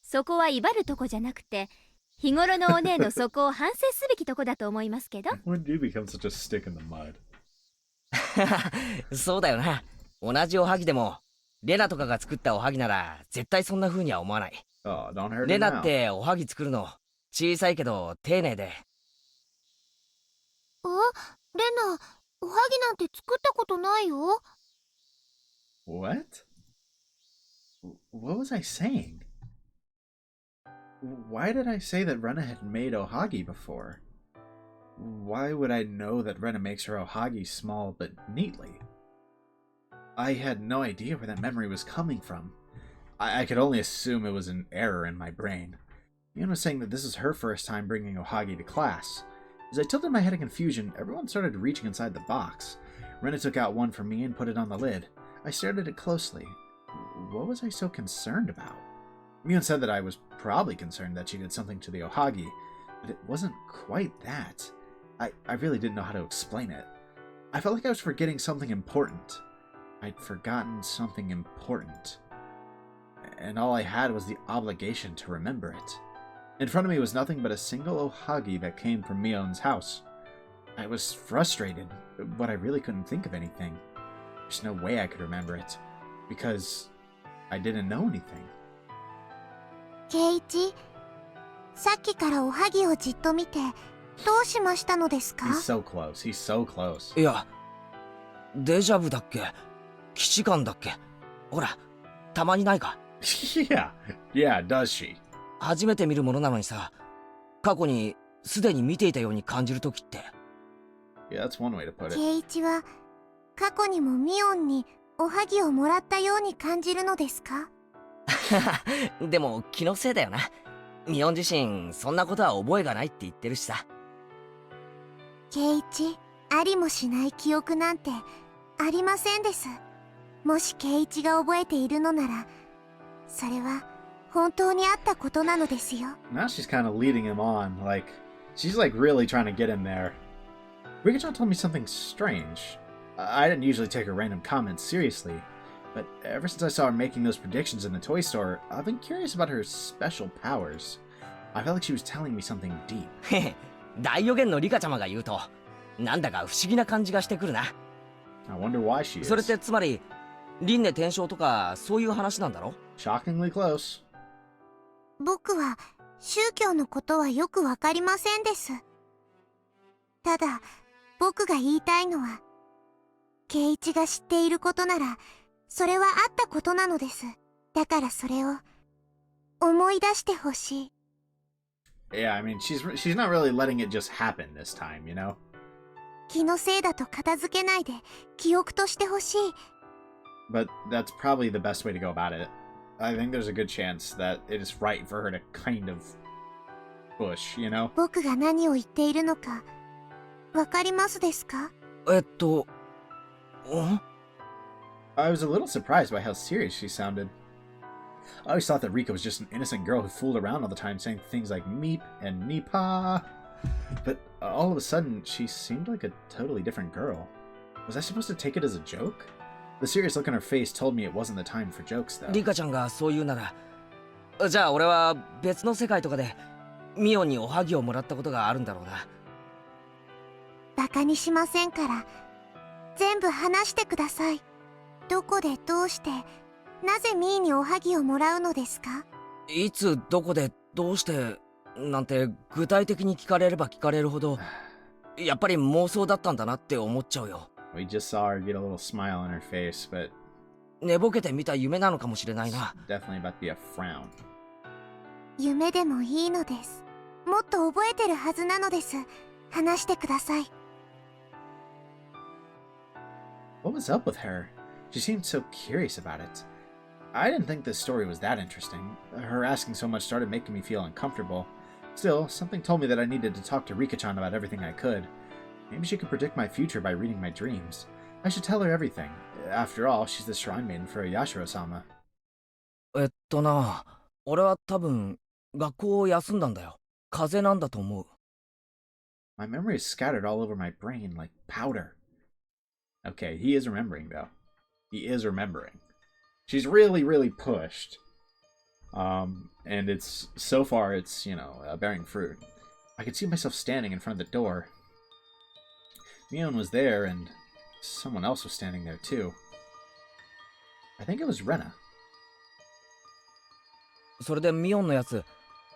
そこは威張るとこじゃなくて日頃のお姉のそこを反省すべきとこだと思いますけど。When do you become such a stick in the mud? そうだよな。同じおはぎでもレナとかが作ったおはぎなら絶対そんな風には思わない。 Oh, don't hurt レ him ナ now. っておはぎ作るの小さいけど丁寧で。レナ、おはぎなんて作ったことないよ。 What? What was I saying? Why did I say that Rena had made ohagi before? Why would I know that Rena makes her ohagi small but neatly? I had no idea where that memory was coming from. I could only assume it was an error in my brain. Mion was saying that this is her first time bringing ohagi to class. As I tilted my head in confusion, everyone started reaching inside the box. Rena took out one for me and put it on the lid. I stared at it closely. What was I so concerned about? Mion said that I was probably concerned that she did something to the ohagi, but it wasn't quite that. I really didn't know how to explain it. I felt like I was forgetting something important. I'd forgotten something important. And all I had was the obligation to remember it. In front of me was nothing but a single ohagi that came from Mion's house. I was frustrated, but I really couldn't think of anything. There's no way I could remember it, because I didn't know anything. ケイチ、さっきからおはぎをじっと見て、どうしましたのですか？ He's so close. He's so close. いや、デジャブだっけ、既視感だっけ、ほらたまにないか。Yeah, does she? 初めて見るものなのにさ、過去にすでに見ていたように感じるときって。Yeah, that's one way to put it. 圭一は過去にもミオンにおはぎをもらったように感じるのですか？でも気のせいだよな。ミオン自身そんなことは覚えがないって言ってるしさ。圭一、ありもしない記憶なんてありませんです。もし圭一が覚えているのなら、それは本当にあったことなのですよ。Now she's kind of leading him on, like, she's like really trying to get him there. Rika-chan told me something strange. I didn't usually take her random comments seriously, but ever since I saw her making those predictions in the toy store, I've been curious about her special powers. I felt like she was telling me something deep. へへ、大予言のリカちゃまが言うと、なんだか不思議な感じがしてくるな。I wonder why she is. それってつまり、輪廻転生とかそういう話なんだろ？ Shockingly close. 僕は宗教のことはよくわかりませんです。ただ、僕が言いたいのは、圭一が知っていることなら、それはあったことなのです。だからそれを思い出してほしい。Yeah, I mean, she's not really letting it just happen this time, you know? 気のせいだと片付けないで記憶としてほしい。But that's probably the best way to go about it. I think there's a good chance that it is right for her to kind of push, you know? 僕が何を言っているのか、わかりますですか？ん？ I was a little surprised by how serious she sounded. I always thought that Rika was just an innocent girl who fooled around all the time saying things like meep and nipa. But all of a sudden, she seemed like a totally different girl. Was I supposed to take it as a joke? The serious look on her face told me it wasn't the time for jokes, though. リカちゃんがそう言うなら、じゃあ俺は別の世界とかでミオンにおはぎをもらったことがあるんだろうな。バカにしませんから、全部話してください。どこでどうして、なぜミーにおはぎをもらうのですか？いつどこでどうしてなんて具体的に聞かれれば聞かれるほど、やっぱり妄想だったんだなって思っちゃうよ。We just saw her get a little smile on her face, but 寝ぼけて見た夢なのかもしれないな。 definitely about to be a frown. 夢でもいいのです。もっと覚えてるはずなのです。話してください。What was up with her? She seemed so curious about it. I didn't think this story was that interesting. Her asking so much started making me feel uncomfortable. Still, something told me that I needed to talk to Rika-chan about everything I could. Maybe she could predict my future by reading my dreams. I should tell her everything. After all, she's the shrine maiden for Yashiro-sama. 俺は多分学校を休んだんだよ。風邪なんだと思う。 My memory is scattered all over my brain like powder. Okay, he is remembering, though. He is remembering. She's really, really pushed. And it's, so far, it's, bearing fruit. I could see myself standing in front of the door. Mion was there, and someone else was standing there, too. I think it was Rena. それでミオンのやつ、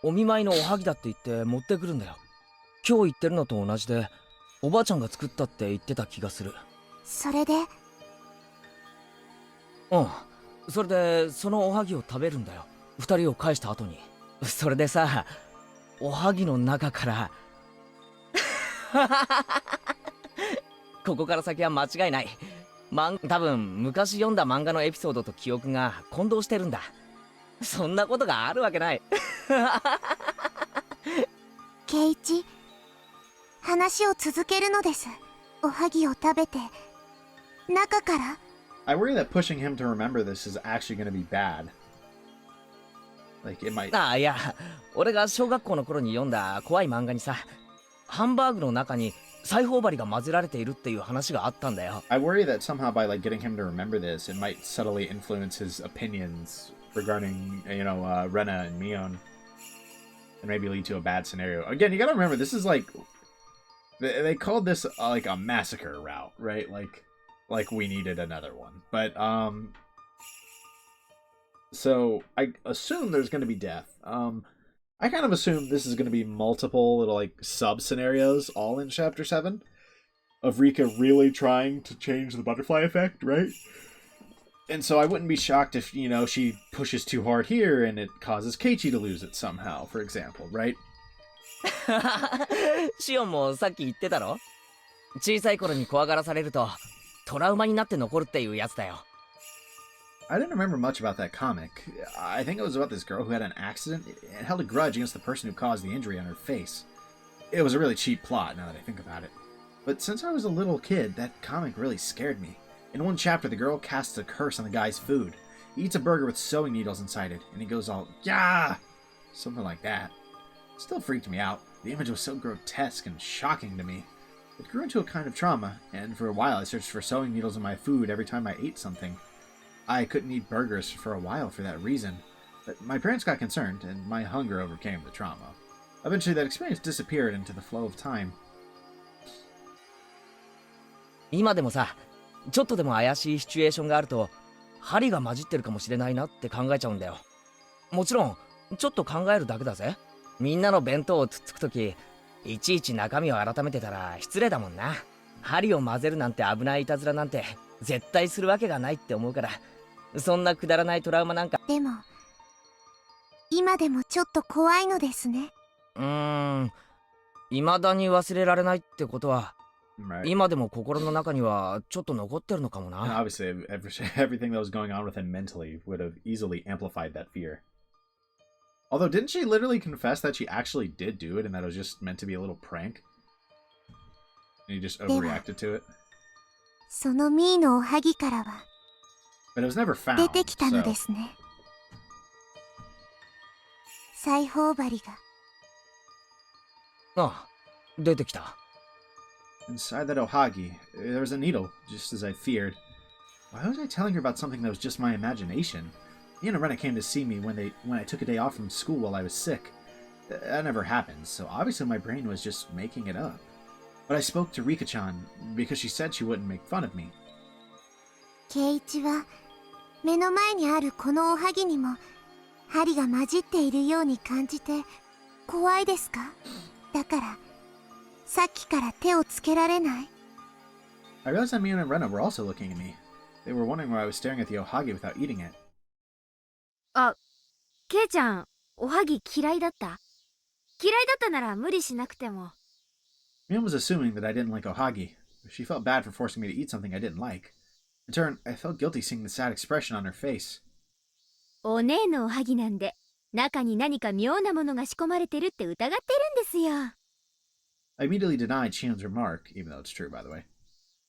お見舞いのおはぎだって言って持ってくるんだよ。今日言ってるのと同じで、おばあちゃんが作ったって言ってた気がする。それで？うん。それでそのおはぎを食べるんだよ。二人を返した後に。それでさ、おはぎの中からここから先は間違いない。多分昔読んだ漫画のエピソードと記憶が混同してるんだ。そんなことがあるわけない。圭一、話を続けるのです。おはぎを食べて、中から。I worry that pushing him to remember this is actually going to be bad. Like, it might... いや、俺が小学校の頃に読んだ怖い漫画にさ、ハンバーグの中に裁縫針が混ぜられているっていう話があったんだよ。I worry that somehow by like getting him to remember this, it might subtly influence his opinions regarding, Rena and Mion, and maybe lead to a bad scenario. Again, you gotta remember, this is like... They called this, like, a massacre route, right? Like we needed another one. But, so, I assume there's gonna be death. I kind of assume this is gonna be multiple little, like, sub-scenarios all in Chapter 7. Of Rika really trying to change the butterfly effect, right? And so I wouldn't be shocked if, she pushes too hard here and it causes Keiichi to lose it somehow, for example, right? シオンもさっき言ってたろ。小さい頃に怖がらされるとトラウマになって残るっていうやつだよ。I didn't remember much about that comic. I think it was about this girl who had an accident and held a grudge against the person who caused the injury on her face. It was a really cheap plot, now that I think about it. But since I was a little kid, that comic really scared me. In one chapter, the girl casts a curse on the guy's food. He eats a burger with sewing needles inside it, and he goes all, "Yeah!" Something like that. It still freaked me out. The image was so grotesque and shocking to me. It grew into a kind of trauma, and for a while I searched for sewing needles in my food every time I ate something. I couldn't eat burgers for a while for that reason, but my parents got concerned, and my hunger overcame the trauma. Eventually, that experience disappeared into the flow of time. 今でもさ、ちょっとでも怪しいシチュエーションがあると針が混じってるかもしれないなって考えちゃうんだよ。もちろんちょっと考えるだけだぜ。みんなの弁当をつっつくときいちいち中身を改めてたら失礼だもんな。針を混ぜるなんて危ないいたずらなんて絶対するわけがないって思うから、そんなくだらないトラウマなんか。でも今でもちょっと怖いのですね。未だに忘れられないってことは、Right. 今でも心の中にはちょっと残ってるのかも And な。 obviously, everything that was going on with him mentally would have easily amplified that fear. Although, didn't she literally confess that she actually did do it and that it was just meant to be a little prank? And he just overreacted to it? そのミーのおはぎからは But it was never found. 出てきたの So. ですね。裁縫針が。ああ、出てきた。Inside that ohagi, there was a needle, just as I feared. Why was I telling her about something that was just my imagination? Me and Arena came to see me when I took a day off from school while I was sick. That never happened, so obviously my brain was just making it up. But I spoke to Rika-chan because she said she wouldn't make fun of me. 圭一は目の前にあるこのおはぎにも針が混じっているように感じて怖いですか？だからさっきから手をつけられない。 I realized that Mio and Rena were also looking at me. They were wondering why I was staring at the ohagi without eating it. あ、ケイちゃん、おはぎ嫌いだった？嫌いだったなら無理しなくても。Mio was assuming that I didn't like ohagi. She felt bad for forcing me to eat something I didn't like. In turn, I felt guilty seeing the sad expression on her face. お姉のおはぎなんで、中に何か妙なものが仕込まれてるって疑ってるんですよ。I immediately denied Shion's remark, even though it's true, by the way.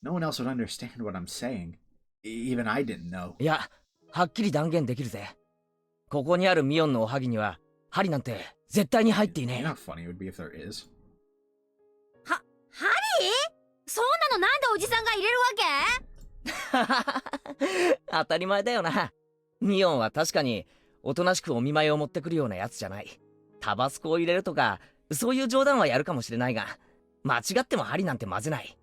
No one else would understand what I'm saying. Even I didn't know. いや、はっきり断言できるぜ。ここにあるミオンのおはぎには針なんて絶対に入ってい You ね know how funny it would be if there is? 針？そんなのなんでおじさんが入れるわけ？え。当たり前だよな。ミオンは確かにおとなしくお見舞いを持ってくるようなやつじゃない。タバスコを入れるとかそういう冗談はやるかもしれないが、間違っても針なんて混ぜない。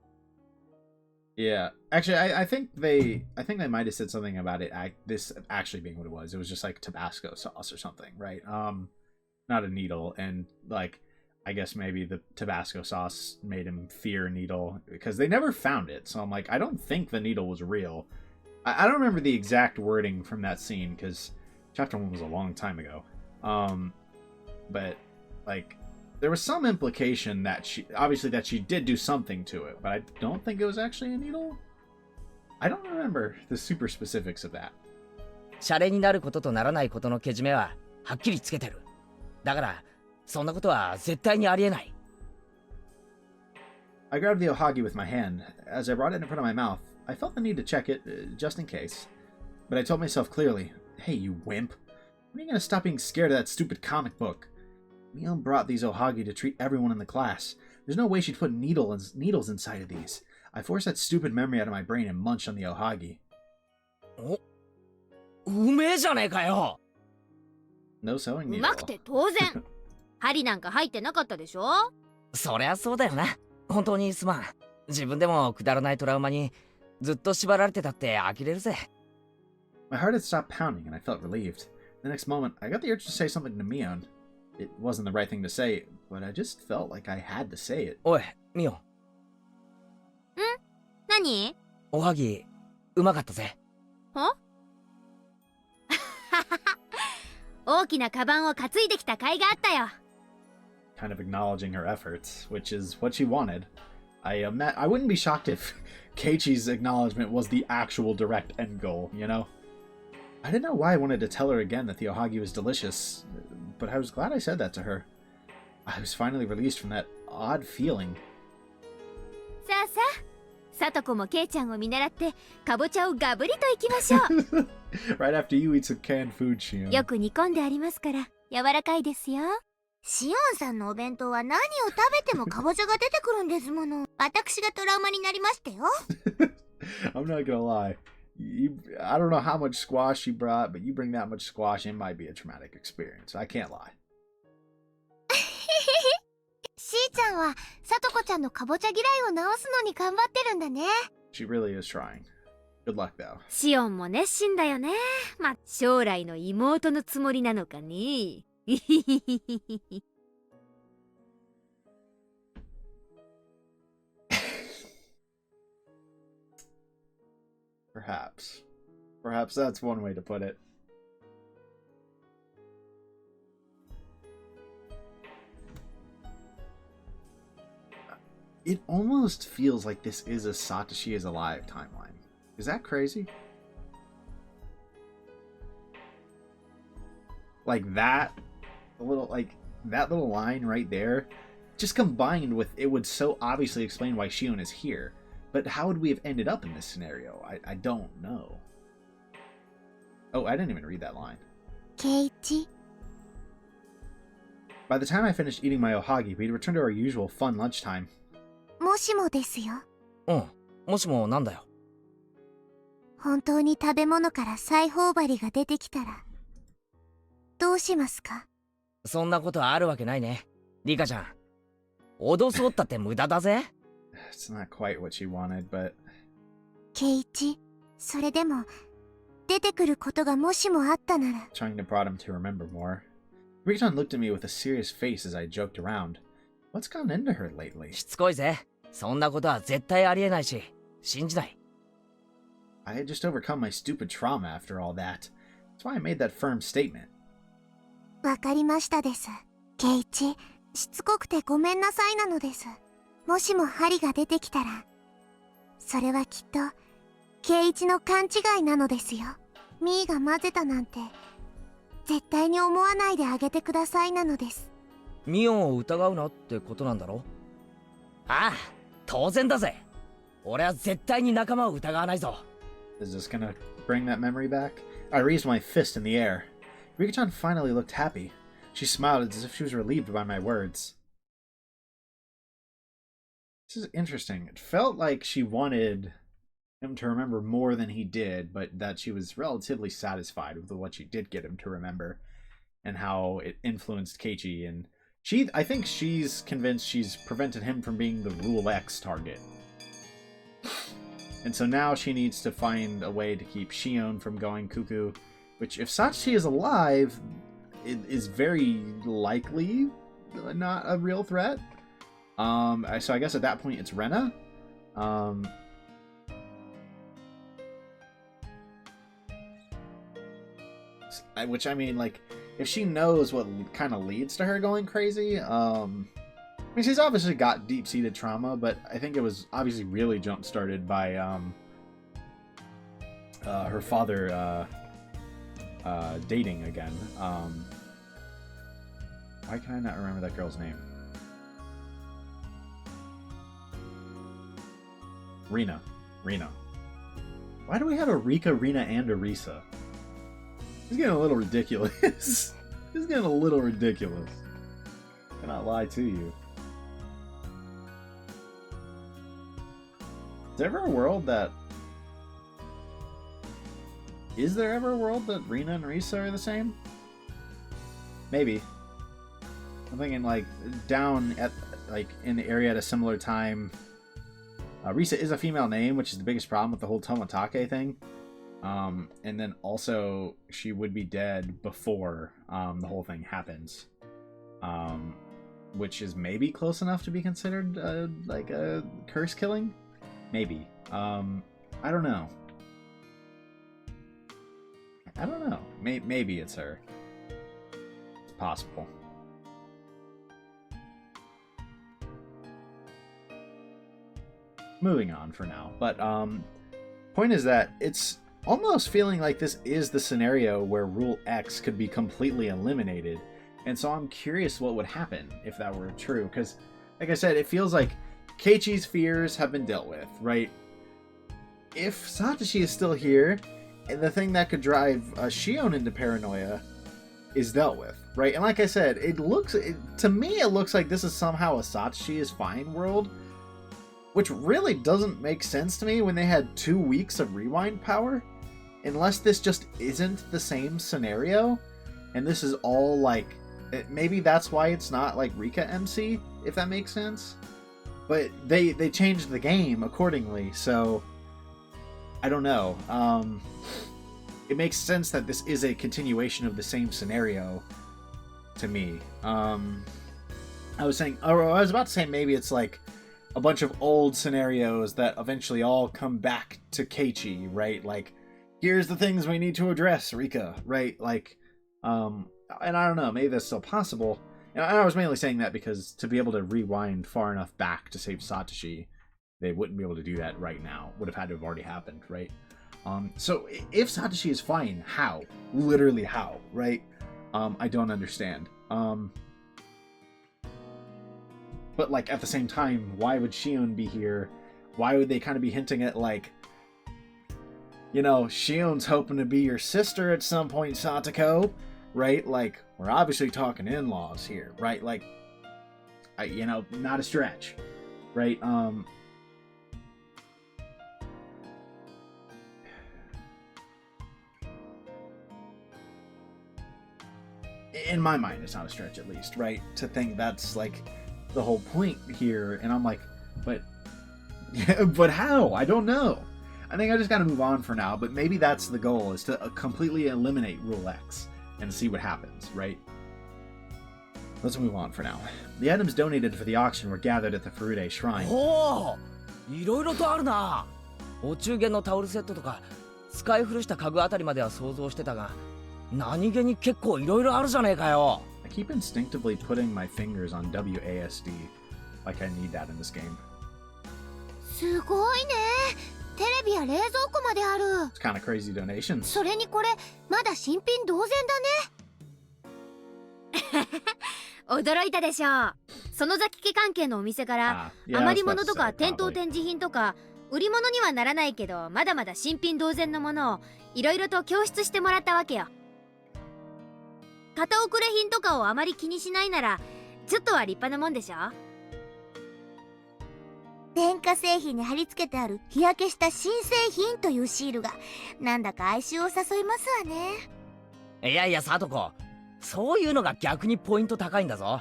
Yeah, actually, I think they might have said something about it. This actually being what it was. It was just like Tabasco sauce or something, right? Not a needle, and like I guess maybe the Tabasco sauce made him fear a needle because they never found it. So I'm like, I don't think the needle was real. I don't remember the exact wording from that scene because chapter 1 was a long time ago. But like. There was some implication that she did do something to it, but I don't think it was actually a needle. I don't remember the super specifics of that. シャレになることとならないことのけじめははっきりつけてる。だからそんなことは絶対にありえない。I grabbed the ohagi with my hand. As I brought it in front of my mouth, I felt the need to check it, just in case. But I told myself clearly, "Hey, you wimp. When are you gonna stop being scared of that stupid comic book? Mion brought these ohagi to treat everyone in the class. There's no way she'd put needles inside of these. I forced that stupid memory out of my brain and munched on the ohagi." お、うめえじゃねえかよ。No sewing う needle. まくて当然。針なんか入ってなかったでしょ？そりゃそうだよな。本当にすまん。自分でもくだらないトラウマにずっと縛られてたって呆れるぜ。My heart had stopped pounding and I felt relieved. The next moment, I got the urge to say something to Mion. It wasn't the right thing to say, but I just felt like I had to say it. おい、ミオン。何？おはぎうまかったぜ。は？大きなカバンを担いできた甲斐があったよ。Kind of acknowledging her efforts, which is what she wanted. I wouldn't be shocked if Keiichi's acknowledgement was the actual direct end goal, you know? I didn't know why I wanted to tell her again that the ohagi was delicious, but I was glad I said that to her. I was finally released from that odd feeling. さあさあ、さとこもケイちゃんを見習ってかぼちゃをガブリといきましょう。Right after you eat some canned food, Shion. よく煮込んでありますから柔らかいですよ。シオンさんのお弁当は何を食べてもかぼちゃが出てくるんですもの。私がトラウマになりましたよ。I'm not gonna lie. I don't know how much squash you brought, but you bring that much squash, it might be a traumatic experience. I can't lie. しーちゃんはさとこちゃんのかぼちゃ嫌いを直すのに頑張ってるんだね。She really is trying. Good luck, though. シオンも熱心だよね。まあ将来の妹のつもりなのかね。Perhaps. Perhaps that's one way to put it. It almost feels like this is a Satoshi is alive timeline. Is that crazy? Like that little line right there, just combined with it would so obviously explain why Shion is here. But how would we have ended up in this scenario? I don't know. Oh, I didn't even read that line. Keiichi. By the time I finished eating my ohagi, we'd returned to our usual fun lunchtime. もしもですよ。もしもなんだよ。本当に食べ物から裁縫針が出てきたらどうしますか？そんなことあるわけないね。リカちゃん。脅そうったって無駄だぜ。It's not quite what she wanted, but... ケイチ、それでも出てくることがもしもあったなら。Trying to prod him to remember more. Rika-chan looked at me with a serious face as I joked around. What's gone into her lately? しつこいぜ。そんなことは絶対ありえないし、信じない。I had just overcome my stupid trauma after all that. That's why I made that firm statement. わかりましたです。ケイチ、しつこくてごめんなさいなのです。もしも針が出てきたら、それはきっとケイチの勘違いなのですよ。ミーが混ぜたなんて絶対に思わないであげてくださいなのです。ミオンを疑うなってことなんだろ？ああ、当然だぜ。俺は絶対に仲間を疑わないぞ。Is this gonna bring that memory back? I raised my fist in the air. Rika-chan finally looked happy. She smiled as if she was relieved by my words. This is interesting. It felt like she wanted him to remember more than he did, but that she was relatively satisfied with what she did get him to remember and how it influenced Keiichi. And I think she's convinced she's prevented him from being the Rule X target. And so now she needs to find a way to keep Shion from going cuckoo, which, if Satoshi is alive, it is very likely not a real threat. So I guess at that point it's Rena. Which, I mean, like, if she knows what kind of leads to her going crazy, I mean, she's obviously got deep-seated trauma, but I think it was obviously really jump-started by her father dating again. Why can I not remember that girl's name? Rina. Why do we have a Rika, Rina, and a Risa? It's getting a little ridiculous. It's getting a little ridiculous. I cannot lie to you. Is there ever a world that... Is there ever a world that Rina and Risa are the same? Maybe. I'm thinking, like, down at, like, in the area at a similar time... Risa is a female name, which is the biggest problem with the whole Toмотake thing. And then also, she would be dead before the whole thing happens. Which is maybe close enough to be considered, like, a curse killing? Maybe. I don't know. I don't know. Maybe it's her. It's possible. Moving on for now. But point is that it's almost feeling like this is the scenario where Rule X could be completely eliminated. And so I'm curious what would happen if that were true. Because, like I said, it feels like Keiichi's fears have been dealt with, right? If Satoshi is still here, and the thing that could drive Shion into paranoia is dealt with, right? And like I said, to me it looks like this is somehow a Satoshi is fine world, which really doesn't make sense to me when they had 2 weeks of rewind power, unless this just isn't the same scenario, and this is all like, maybe that's why it's not like Rika MC, if that makes sense. But they changed the game accordingly, so I don't know. It makes sense that this is a continuation of the same scenario to me. I was about to say maybe it's like a bunch of old scenarios that eventually all come back to Keiichi, right? Like, here's the things we need to address, Rika, right? Like, and I don't know, maybe that's still possible. And I was mainly saying that because to be able to rewind far enough back to save Satoshi, they wouldn't be able to do that right now. Would have had to have already happened, right? So if Satoshi is fine, how? Literally how, right? I don't understand. But like at the same time, why would Shion be here? Why would they kind of be hinting at like, you know, Shion's hoping to be your sister at some point, Satoko, right? Like, we're obviously talking in-laws here, right? Like, you know, not a stretch, right? In my mind, it's not a stretch, at least, right? To think that's like the whole point here, and I'm like, but how? I don't know. I think I just gotta move on for now, but maybe that's the goal, is to completely eliminate Rule X and see what happens, right? Let's move on for now. The items donated for the auction were gathered at the Furude Shrine. おお、いろいろとあるな。お中元のタオルセットとか使い古した家具あたりまでは想像してたが、何気に結構いろいろあるじゃねえかよ。I keep instinctively putting my fingers on WASD, like I need that in this game. すごいね。テレビや冷蔵庫まである。 It's kind of crazy donations. それにこれまだ新品同然だね。驚いたでしょう。その雑機器関係のお店から余り物とか店頭展示品とか売り物にはならないけどまだまだ新品同然のものをいろいろと供出してもらったわけよ。片遅れ品とかをあまり気にしないならちょっとは立派なもんでしょ。電化製品に貼り付けてある日焼けした新製品というシールがなんだか哀愁を誘いますわね。いやいや、サトコ、そういうのが逆にポイント高いんだぞ。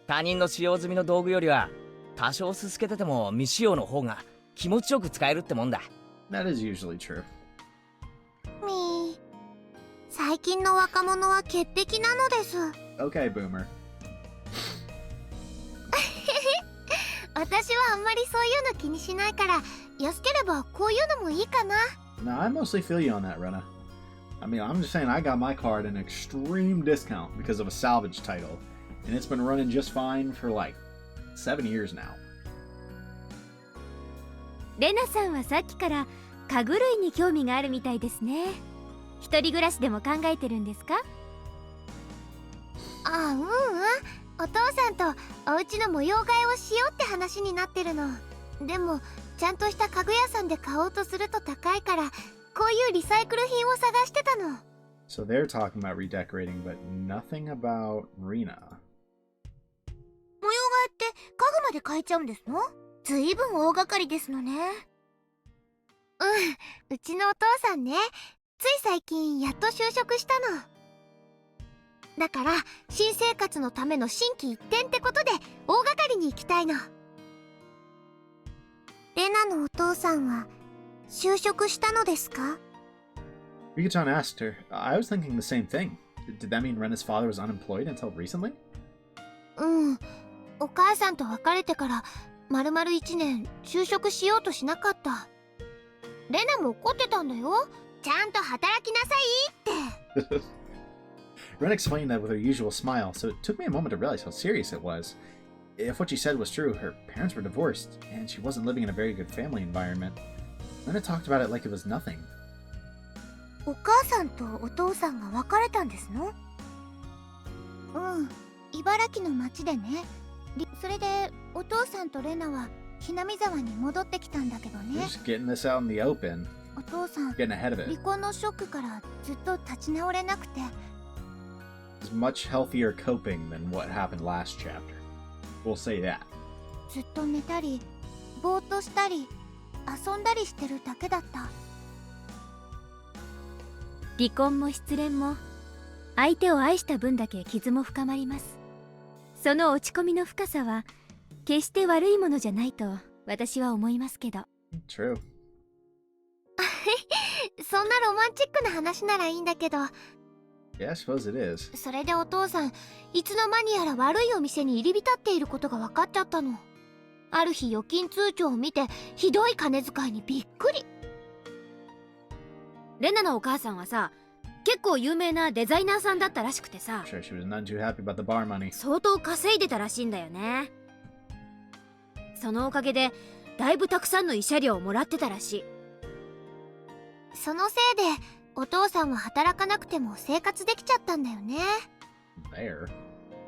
他人の使用済みの道具よりは多少すすけてても未使用の方が気持ちよく使えるってもんだ。 That is usually true. みー、最近の若者は潔癖なのです。 Okay, boomer. 私はあんまりそういうの気にしないから安ければこういうのもいいかな。 No, I mostly feel you on that, Rena. I mean, I'm just saying I got my card at an extreme discount because of a salvage title, and it's been running just fine for like 7 years now. レナさんはさっきから家具類に興味があるみたいですね。一人暮らしでも考えてるんですか？あ、うんうん。お父さんとお家の模様替えをしようって話になってるの。でもちゃんとした家具屋さんで買おうとすると高いからこういうリサイクル品を探してたの。 So they're talking about redecorating, but nothing about Rena. 模様替えって家具まで変えちゃうんですの？ずいぶん大掛かりですのね。うちのお父さんね、つい最近やっと就職したの。だから新生活のための心機一転ってことで大掛かりに行きたいの。レナのお父さんは就職したのですか？ Rika-chan asked her. I was thinking the same thing. Did that mean Rena's father was unemployed until recently? うん。お母さんと別れてから丸々1年就職しようとしなかった。レナも怒ってたんだよ。ちゃんと働きなさいって。 Ren explained that with her usual smile, so it took me a moment to realize how serious it was. If what she said was true, her parents were divorced, and she wasn't living in a very good family environment. Lena talked about it like it was nothing. お母さんとお父さんが別れたんですの？うん、茨城の町でね。それでお父さんとレナは南沢に戻ってきたんだけど We're ね。 just getting this out in the open, お父さん getting ahead of 離 it. 婚のショックからずっと立ち直れなくて、 It's much healthier coping than what happened last chapter. We'll say that. ずっと寝たりぼーっとしたり遊んだりしてるだけだった。離婚も失恋も相手を愛した分だけ傷も深まります。その落ち込みの深さは決して悪いものじゃないと私は思いますけど。 True. そんなロマンチックな話ならいいんだけど、 Yeah, I suppose it is. それでお父さんいつの間にやら悪いお店に入り浸っていることが分かっちゃったの。ある日預金通帳を見てひどい金遣いにびっくり。レナのお母さんはさ、結構有名なデザイナーさんだったらしくてさ、 I'm sure she was none too happy about the bar money. 相当稼いでたらしいんだよね。そのおかげでだいぶたくさんの慰謝料をもらってたらしい。そのせいでお父さんは働かなくても生活できちゃったんだよね。 There.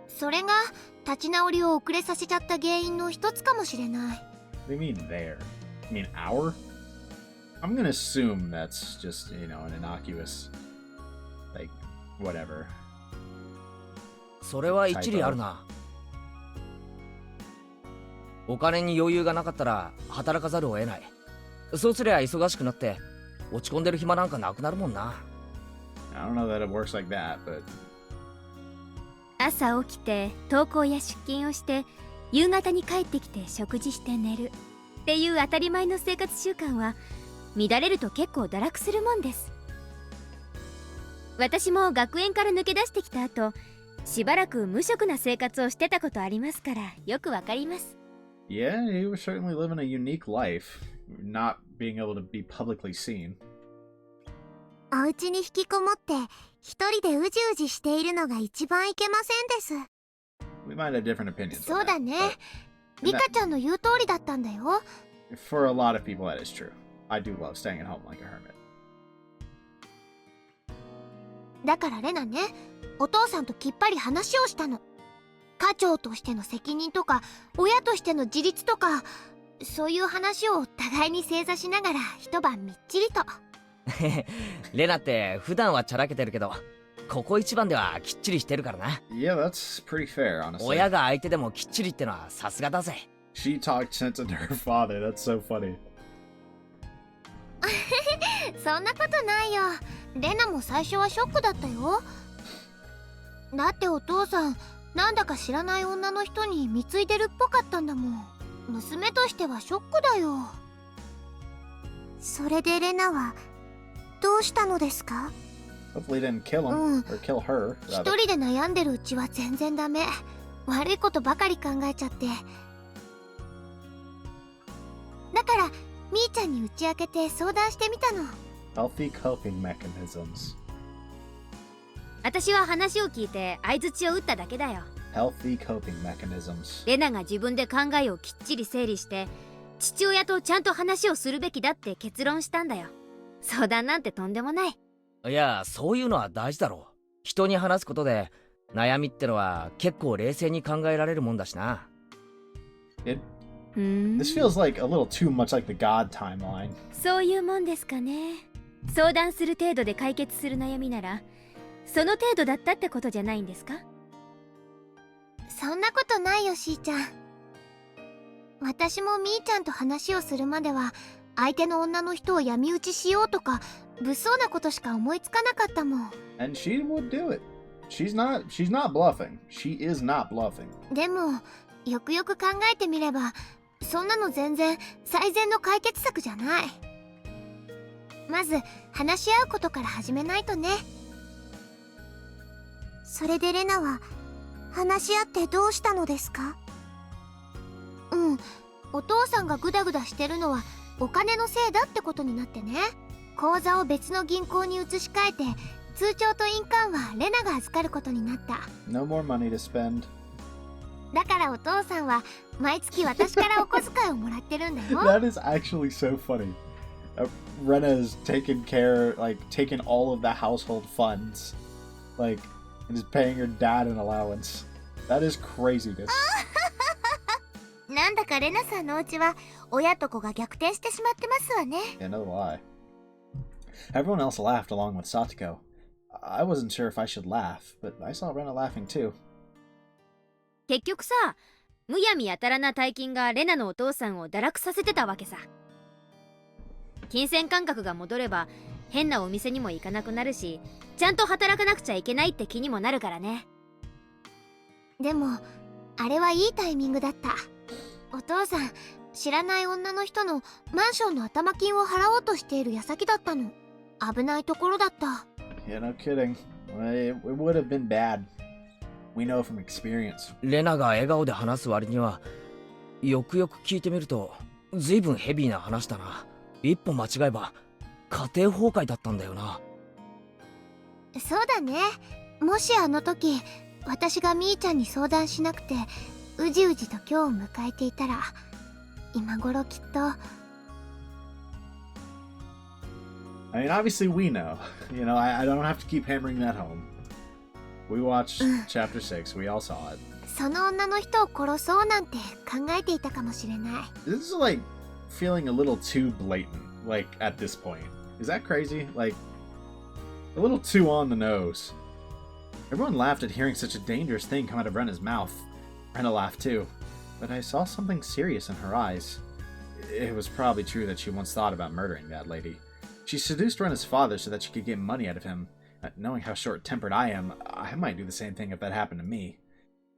それが立ち直りを遅れさせちゃった原因の一つかもしれない。 What do you mean there? You mean our? I'm gonna assume that's just, an innocuous, like, whatever. それは一理あるな。お金に余裕がなかったら働かざるを得ない。そうすりゃ忙しくなって落ち込んでる暇なんかなくなるもんな。 I don't know that it works like that, but 朝起きて登校や出勤をして夕方に帰ってきて食事して寝るっていう当たり前の生活習慣は乱れると結構堕落するもんです。私も学園から抜け出してきた後、しばらく無職な生活をしてたことありますからよくわかります。 yeah, you were certainly living a unique life, not being able to be publicly seen. お家に引きこもって一人でうじうじしているのが一番いけませんです。 We might have different opinions. そう on だ that, ね。 but リカちゃんの言う通りだったんだよ。 for a lot of people, that is true. I do love staying at home like a hermit. だからレナね、お父さんときっぱり話をしたの。家長としての責任とか親としての自立とか、そういう話を互いに正座しながら一晩みっちりと。レナって普段はチャラけてるけど、ここ一番ではきっちりしてるからな。 Yeah, that's pretty fair, honestly. 親が相手でもきっちりってのはさすがだぜ。 She talked sense into her father. That's so funny. そんなことないよ。レナも最初はショックだったよ。だってお父さんなんだか知らない女の人に貢いでるっぽかったんだもん。娘としてはショックだよ。それでレナはどうしたのですか？ Hopefully, didn't kill him or kill her. 一 rather. 人で悩んでるうちは全然ダメ。悪いことばかり考えちゃって。だからみーちゃんに打ち明けて相談してみたの。 Healthy coping mechanisms. 私は話を聞いて相槌を打っただけだよ。 Healthy coping mechanisms. レナが自分で考えをきっちり整理して父親とちゃんと話をするべきだって結論したんだよ。相談なんてとんでもない。いや、そういうのは大事だろう。人に話すことで悩みってのは結構冷静に考えられるもんだしな。 It ふーん、 This feels like a little too much like the God timeline. そういうもんですかね。相談する程度で解決する悩みならその程度だったってことじゃないんですか？そんなことないよしーちゃん。私もみーちゃんと話をするまでは相手の女の人を闇討ちしようとか物騒なことしか思いつかなかったもん。 And she would do it. She's not bluffing. She is not bluffing. でもよくよく考えてみればそんなの全然最善の解決策じゃない。まず話し合うことから始めないとね。それでレナは話し合ってどうしたのですか？うん、お父さんがグダグダしてるのはお金のせいだってことになってね。口座を別の銀行に移し替えて、通帳と印鑑はレナが預かることになった。 No more money to spend. だからお父さんは毎月私からお小遣いをもらってるんだよ。That is actually so funny. Rena's taken care, like, taken all of the household funds, like, and is paying her dad an allowance. That is craziness. なんだかレナさんのお家は親と子が逆転してしまってますわね。Yeah, no lie. Everyone else laughed along with Satoko. I wasn't sure if I should laugh, but I saw Rena laughing too. 結局さ、むやみやたらな大金がレナのお父さんを堕落させてたわけさ。金銭感覚が戻れば変なお店にも行かなくなるし、ちゃんと働かなくちゃいけないって気にもなるからね。でもあれはいいタイミングだった。お父さん、知らない女の人のマンションの頭金を払おうとしている矢先だったの。危ないところだった。Yeah, no kidding. It would have been bad. We know from experience. レナが笑顔で話す割には、よくよく聞いてみるとずいぶんヘビーな話だな。一歩間違えば家庭崩壊だったんだよな。そうだね。もしあの時私がみーちゃんに相談しなくてうじうじと今日を迎えていたら、今頃きっと。 I mean, obviously we know. You know, I don't have to keep hammering that home. We watched chapter 6. We all saw it. その女の人を殺そうなんて考えていたかもしれない。 This is like feeling a little too blatant, like, at this point. Is that crazy? Like, a little too on the nose. Everyone laughed at hearing such a dangerous thing come out of Rena's mouth. Rena laughed too, but I saw something serious in her eyes. It was probably true that she once thought about murdering that lady. She seduced Rena's father so that she could get money out of him. Knowing how short-tempered I am, I might do the same thing if that happened to me.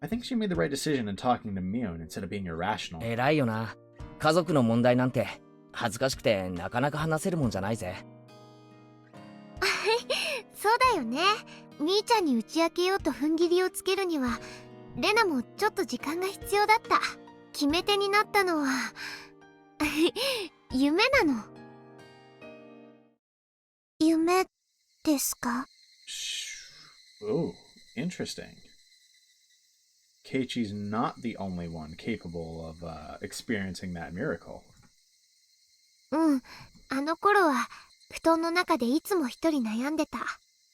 I think she made the right decision in talking to Mion instead of being irrational. 偉いよな。家族の問題なんて恥ずかしくてなかなか話せるもんじゃないぜ。そうだよね。みーちゃんに打ち明けようと踏ん切りをつけるにはレナもちょっと時間が必要だった。決め手になったのは夢なの。夢ですか？ Oh, interesting. Keiichi's not the only one capable of experiencing that miracle. うん、あの頃は布団の中でいつも一人悩んでた。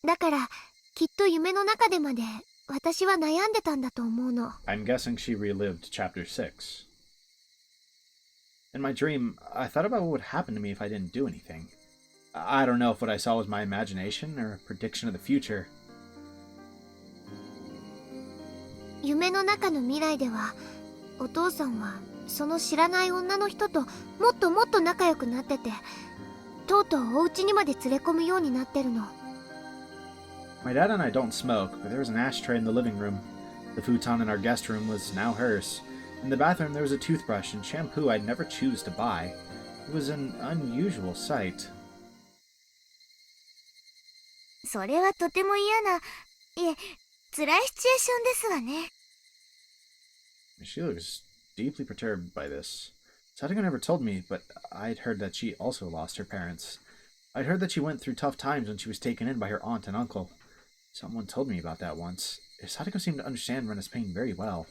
だからきっと夢の中でまで私は悩んでたんだと思うの。 I'm guessing she relived chapter 6. In my dream, I thought about what would happen to me if I didn't do anything. I don't know if what I saw was my imagination or a prediction of the future. 夢の中の未来ではお父さんはその知らない女の人ともっともっと仲良くなってて、とうとうお家にまで連れ込むようになってるの。 My dad and I don't smoke, but there was an ashtray in the living room. The futon in our guest room was now hers. In the bathroom there was a toothbrush and shampoo I'd never choose to buy. It was an unusual sight. それはとても嫌な、いえ、辛いシチュエーションですわね。 She looks deeply perturbed by this. Sadako never told me, but I'd heard that she also lost her parents. I'd heard that she went through tough times when she was taken in by her aunt and uncle. Someone told me about that once. Sadako seemed to understand Rena's pain very well.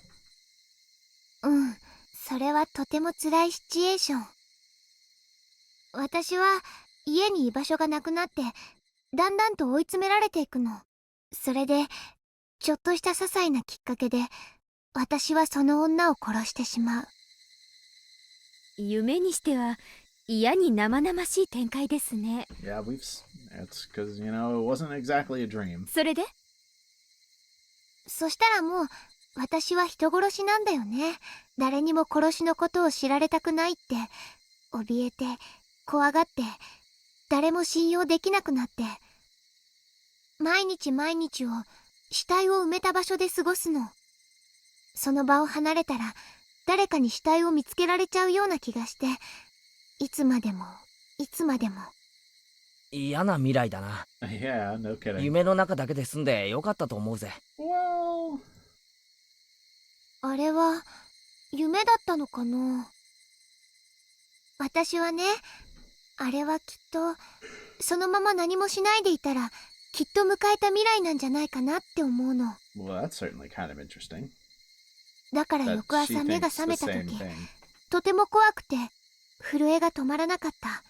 うん、それはとても辛いシチュエーション。私は家に居場所がなくなってだんだんと追い詰められていくの。それでちょっとした些細なきっかけで私はその女を殺してしまう。夢にしては嫌に生々しい展開ですね。 Yeah, it's because, you know, it wasn't exactly a dream. それでそしたらもう私は人殺しなんだよね。誰にも殺しのことを知られたくないって怯えて怖がって誰も信用できなくなって、毎日毎日を死体を埋めた場所で過ごすの。その場を離れたら誰かに死体を見つけられちゃうような気がして、いつまでもいつまでも。嫌な未来だな。Yeah, no kidding. 夢の中だけで済んでよかったと思うぜ。Well... あれは夢だったのかな。私はね、あれはきっとそのまま何もしないでいたらきっと迎えた未来なんじゃないかなって思うの。 Well, that's certainly kind of interesting. だから That 翌 she 朝目が thinks 覚 the めた same 時 thing. とても怖くて震えが止まらなかった。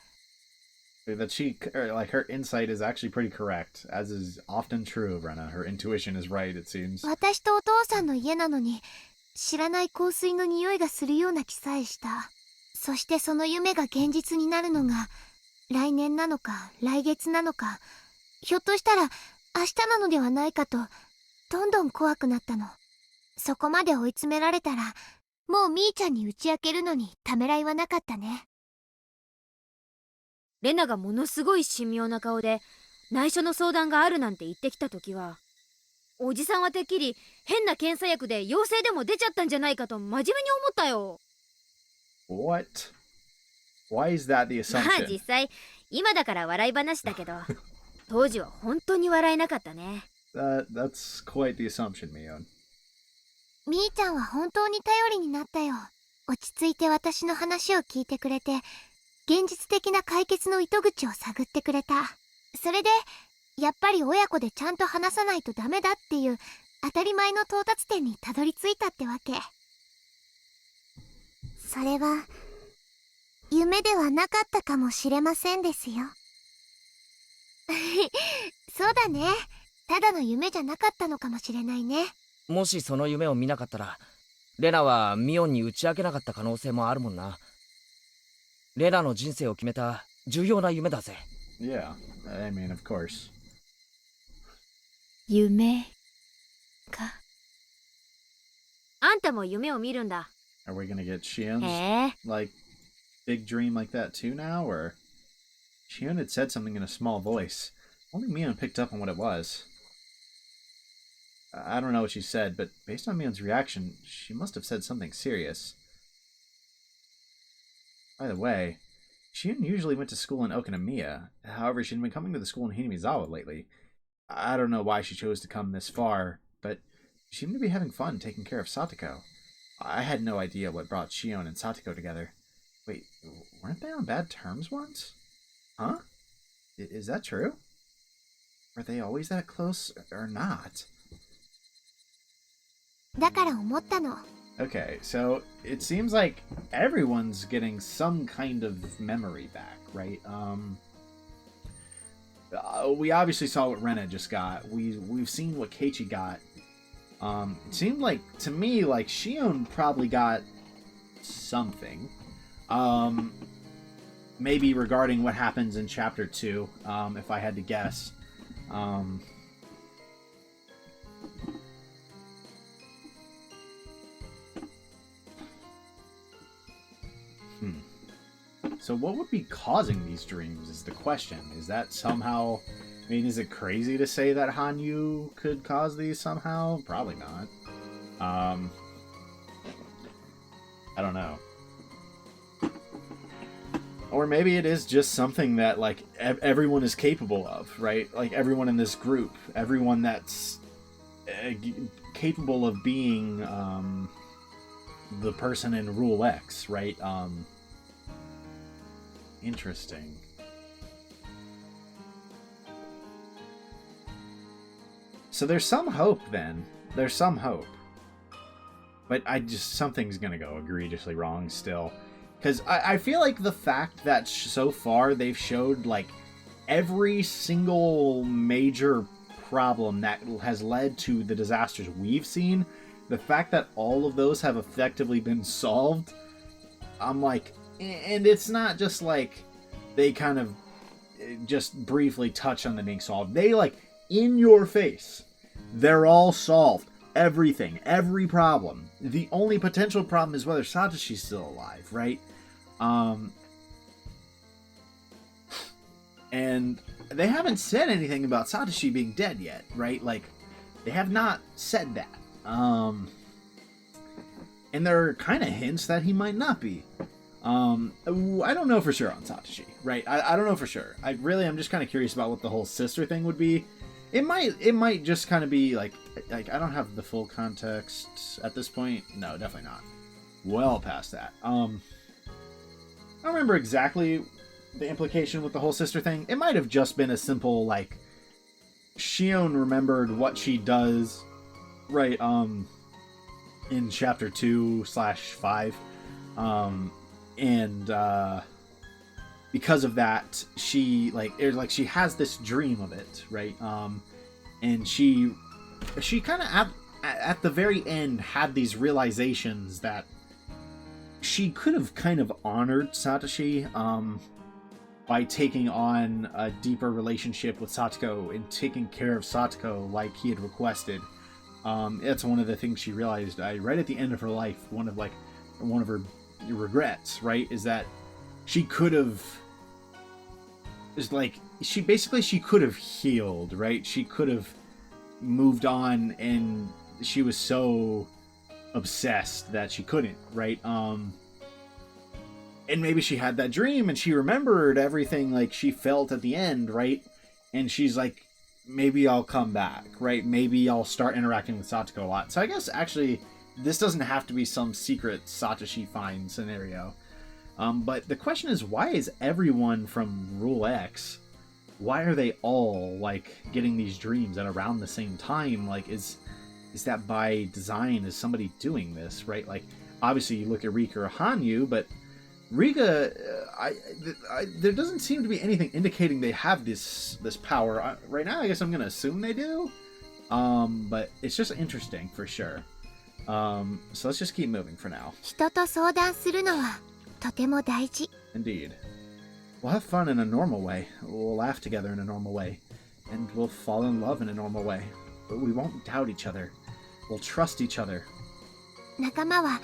That she, like, her insight is actually pretty correct, as is often true of Rena. Her intuition is right, it seems. 私とお父さんの家なのに知らない香水の匂いがするような気さえした。そしてその夢が現実になるのが来年なのか来月なのか、ひょっとしたら明日なのではないかとどんどん怖くなったの。そこまで追い詰められたらもうみーちゃんに打ち明けるのにためらいはなかったね。レナがものすごい神妙な顔で内緒の相談があるなんて言ってきた時は、おじさんはてっきり変な検査薬で陽性でも出ちゃったんじゃないかと真面目に思ったよ。What? Why is that the まあ assumption? 実際今だから笑い話だけど当時は本当に笑えなかったね。That's quite the assumption, Mion. みーちゃんは本当に頼りになったよ。落ち着いて私の話を聞いてくれて現実的な解決の糸口を探ってくれた。それでやっぱり親子でちゃんと話さないとダメだっていう当たり前の到達点にたどり着いたってわけ。それは夢ではなかったかもしれませんですよ。そうだね。ただの夢じゃなかったのかもしれないね。もしその夢を見なかったらレナはミオンに打ち明けなかった可能性もあるもんな。レナの人生を決めた重要な夢だぜ。 Yeah, I mean, of course. 夢か。あんたも夢を見るんだ。 Are we gonna get Shion's, へえ。 like, big dream like that too now, or? Shion had said something in a small voice. Only Mion picked up on what it was. I don't know what she said, but based on Mion's reaction, she must have said something serious. By the way, Shion usually went to school in Okinamiya. However, she'd been coming to the school in Hinamizawa lately. I don't know why she chose to come this far, but she seemed to be having fun taking care of Satoko. I had no idea what brought Shion and Satoko together. Wait, weren't they on bad terms once? Huh? Is that true? Were they always that close, or not? だから思ったの。 Okay, so it seems like everyone's getting some kind of memory back, right? We obviously saw what Rena just got. We've seen what Keiichi got. It seemed like, to me, like Shion probably got something. Maybe regarding what happens in Chapter 2, if I had to guess. So what would be causing these dreams is the question. Is that somehow... I mean, is it crazy to say that Hanyu could cause these somehow? Probably not. I don't know. Or maybe it is just something that, like, everyone is capable of, right? Like, everyone in this group. Everyone that's capable of being the person in Rule X, right? Interesting. So there's some hope then. There's some hope. But something's gonna go egregiously wrong still. Because I feel like the fact that so far they've showed, like, every single major problem that has led to the disasters we've seen, the fact that all of those have effectively been solved, I'm like, and it's not just like they kind of just briefly touch on them being solved. They, like, in your face, they're all solved. Everything, every problem. The only potential problem is whether Satoshi's still alive, right? And they haven't said anything about Satoshi being dead yet, right? Like, they have not said that. And there are kind of hints that he might not be. I don't know for sure on Satoshi, right? I don't know for sure. I'm just kind of curious about what the whole sister thing would be. It might just kind of be like I don't have the full context at this point. No, definitely not. Well past that. I don't remember exactly the implication with the whole sister thing. It might have just been a simple, like, Shion remembered what she does, right, in chapter 2/5. And because of that, she, she has this dream of it, right? And she kind of, at the very end, had these realizations that she could have kind of honored Satoshi, by taking on a deeper relationship with Satoko and taking care of Satoko like he had requested. That's one of the things she realized right at the end of her life. One of her regrets, right, is that she could have, she could have healed, right? She could have moved on, and she was so obsessed that she couldn't, right? And maybe she had that dream and she remembered everything like she felt at the end, right? And she's like, maybe I'll come back, right? Maybe I'll start interacting with Satoko a lot. So I guess actually this doesn't have to be some secret Satoshi find scenario. But the question is, why is everyone from Rule X, why are they all like getting these dreams at around the same time? Like, is that by design? Is somebody doing this, right? Like, obviously you look at Rika or Hanyu, but Rika, there doesn't seem to be anything indicating they have this power. Right now, I guess I'm going to assume they do. But it's just interesting for sure. So let's just keep moving for now. 人と相談するのはとても大事。 Indeed. We'll have fun in a normal way. We'll laugh together in a normal way. And we'll fall in love in a normal way. But we won't doubt each other. We'll trust each other. 仲間は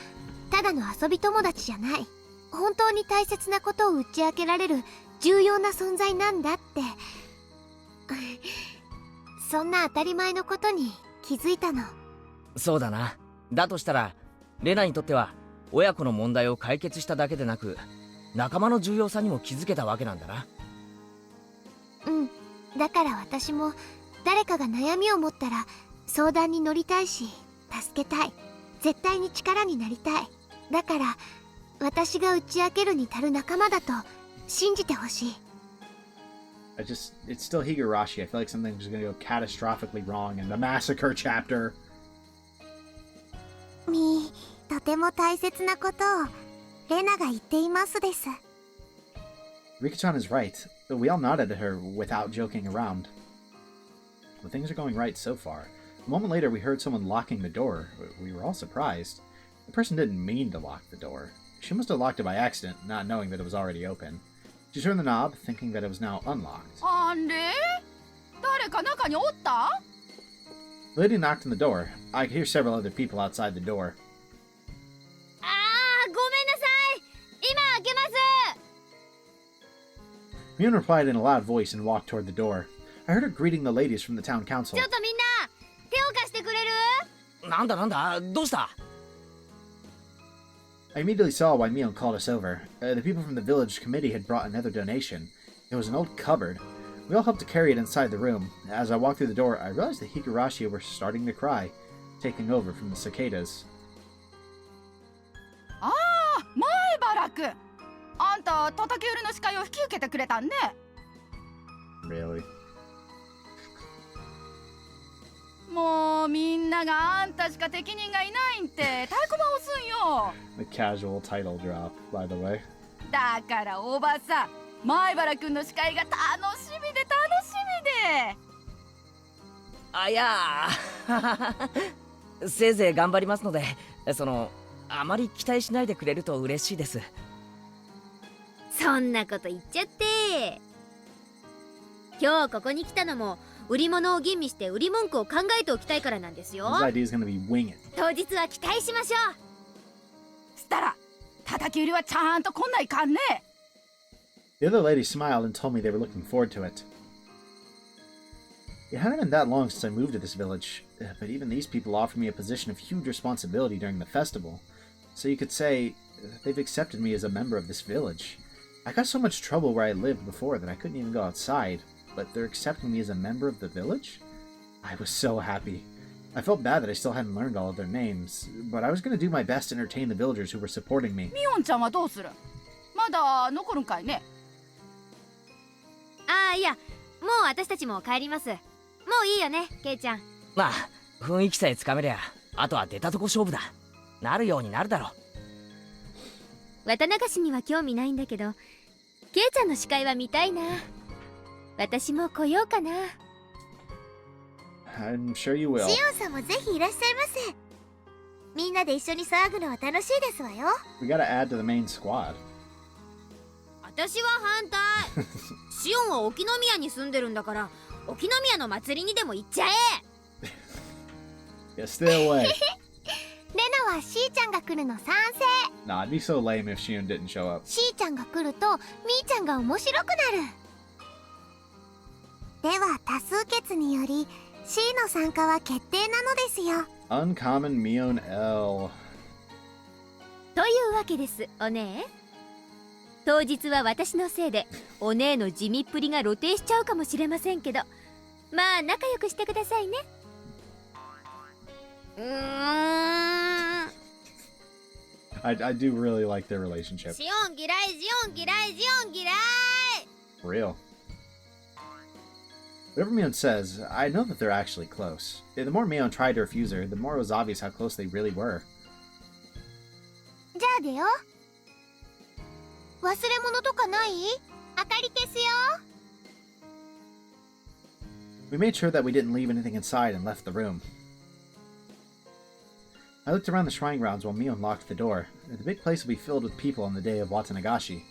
ただの遊び友達じゃない。本当に大切なことを打ち明けられる重要な存在なんだって。そんな当たり前のことに気づいたの。そうだな。だとしたらレナにとっては親子の問題を解決しただけでなく、仲間の重要さにも気づけたわけなんだな。うん。だから私も誰かが悩みを持ったら相談に乗りたいし、助けたい。絶対に力になりたい。だから私が打ち明けるに足る仲間だと信じてほしい。It's still Higurashi. I feel like something's going to go catastrophically wrong in the massacre chapter. とても大切なことをレナが言っていますです。Rika-chan is right. We all nodded at her without joking around. Well, things are going right so far. A moment later, we heard someone locking the door. We were all surprised. The person didn't mean to lock the door. She must have locked it by accident, not knowing that it was already open. She turned the knob, thinking that it was now unlocked. あれ？誰か中におった？ The lady knocked on the door. I could hear several other people outside the door. あー、ごめんなさい。今開けます。 Mion replied in a loud voice and walked toward the door. I heard her greeting the ladies from the town council. ちょっとみんな、手を貸してくれる？なんだなんだ、どうした？ I immediately saw why Mion called us over. The people from the village committee had brought another donation. It was an old cupboard. We all helped to carry it inside the room. As I walked through the door, I realized the Higurashi were starting to cry, taking over from the cicadas. ああ、前原くん。あんた叩き売りの司会を引き受けてくれたんね。Really? もうみんながあんたしか適任がいないんって太鼓判押すんよ。 A casual title drop, by the way. だからおばさん、前原くんの司会が楽しみで楽しみで。あ、いやせいぜい頑張りますので、あまり期待しないでくれると嬉しいです。そんなこと言っちゃって。今日ここに来たのも売り物を吟味して売り文句を考えておきたいからなんですよ。 His idea is going to be wing it. 当日は期待しましょう。したら叩き売りはちゃんと来ないかんね。 The other lady smiled and told me they were looking forward to it. It hadn't been that long since I moved to this village, but even these people offered me a position of huge responsibility during the festival. So you could say they've accepted me as a member of this village. I got so much trouble where I lived before that I couldn't even go outside, but they're accepting me as a member of the village? I was so happy. I felt bad that I still hadn't learned all of their names, but I was going to do my best to entertain the villagers who were supporting me. ミオンちゃんはどうする？まだ残るんかいね。ああ、いや、もう私たちも帰ります。もういいよね、ケイちゃん。まあ雰囲気さえつかめりゃあとは出たとこ勝負だ。なるようになるだろ。綿流しには興味ないんだけど、ケイちゃんの司会は見たいな。私も来ようかな。I'm sure you will. シオンさんもぜひいらっしゃいませ。みんなで一緒に騒ぐのは楽しいですわよ。 We gotta add to the main squad. 私は反対。シオンは沖宮に住んでるんだから、沖宮の祭りにでも行っちゃえ。Yeah, stay away. レナはシーちゃんが来るの賛成。 Nah, it'd be so lame if Shion didn't show up. シーちゃんが来るとミーちゃんが面白くなる。では多数決により C の参加は決定なのですよ。 Uncommon Mion L. というわけです、お姉。当日は私のせいでお姉の地味っぷりが露呈しちゃうかもしれませんけど、まあ仲良くしてくださいね。I do really like their relationship. シオン嫌い、シオン嫌い、シオン嫌い。 For real. Whatever Mion says, I know that they're actually close. The more Mion tried to refuse her, the more it was obvious how close they really were. じゃあでよ。忘れ物とかない？明かり消すよ。 We made sure that we didn't leave anything inside and left the room. I looked around the shrine grounds while Mion locked the door. The big place will be filled with people on the day of Watanagashi.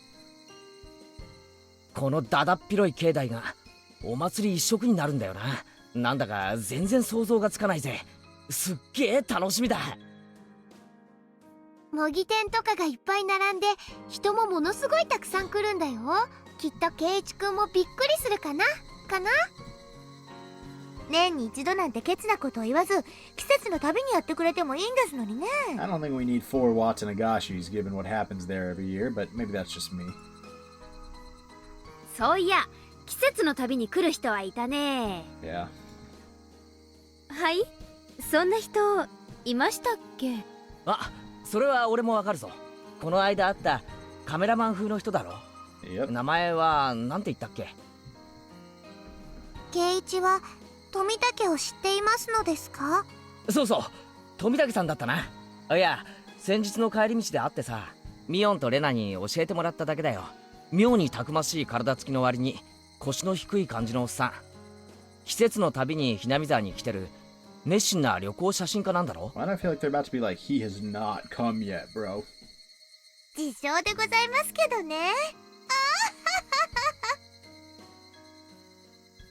このだだっ広い境内がお祭り一色になるんだよな。なんだか全然想像がつかないぜ。すっげえ楽しみだ。模擬店とかがいっぱい並んで人もものすごいたくさん来るんだよ。きっと圭一くんもびっくりするかな。年に一度なんてケチなことを言わず季節のたびにやってくれてもいいんですのにね。 I don't think we need 4 Watanagashis given what happens there every year, but maybe that's just me. そういや、季節の旅に来る人はいたね。 Yeah. はい、そんな人いましたっけ？あ、それは俺もわかるぞ。この間会ったカメラマン風の人だろ。 Yep. 名前はなんて言ったっけ？圭一は富武を知っていますのですか？そうそう、富武さんだったな。いや、先日の帰り道で会ってさ、ミオンとレナに教えてもらっただけだよ。妙にたくましい体つきの割に腰の低い感じのおっさん。季節の旅にひなみ沢に来てる熱心な旅行写真家なんだろ。 Why do I feel like they're about to be like, he has not come yet, bro? 自称でございますけどね。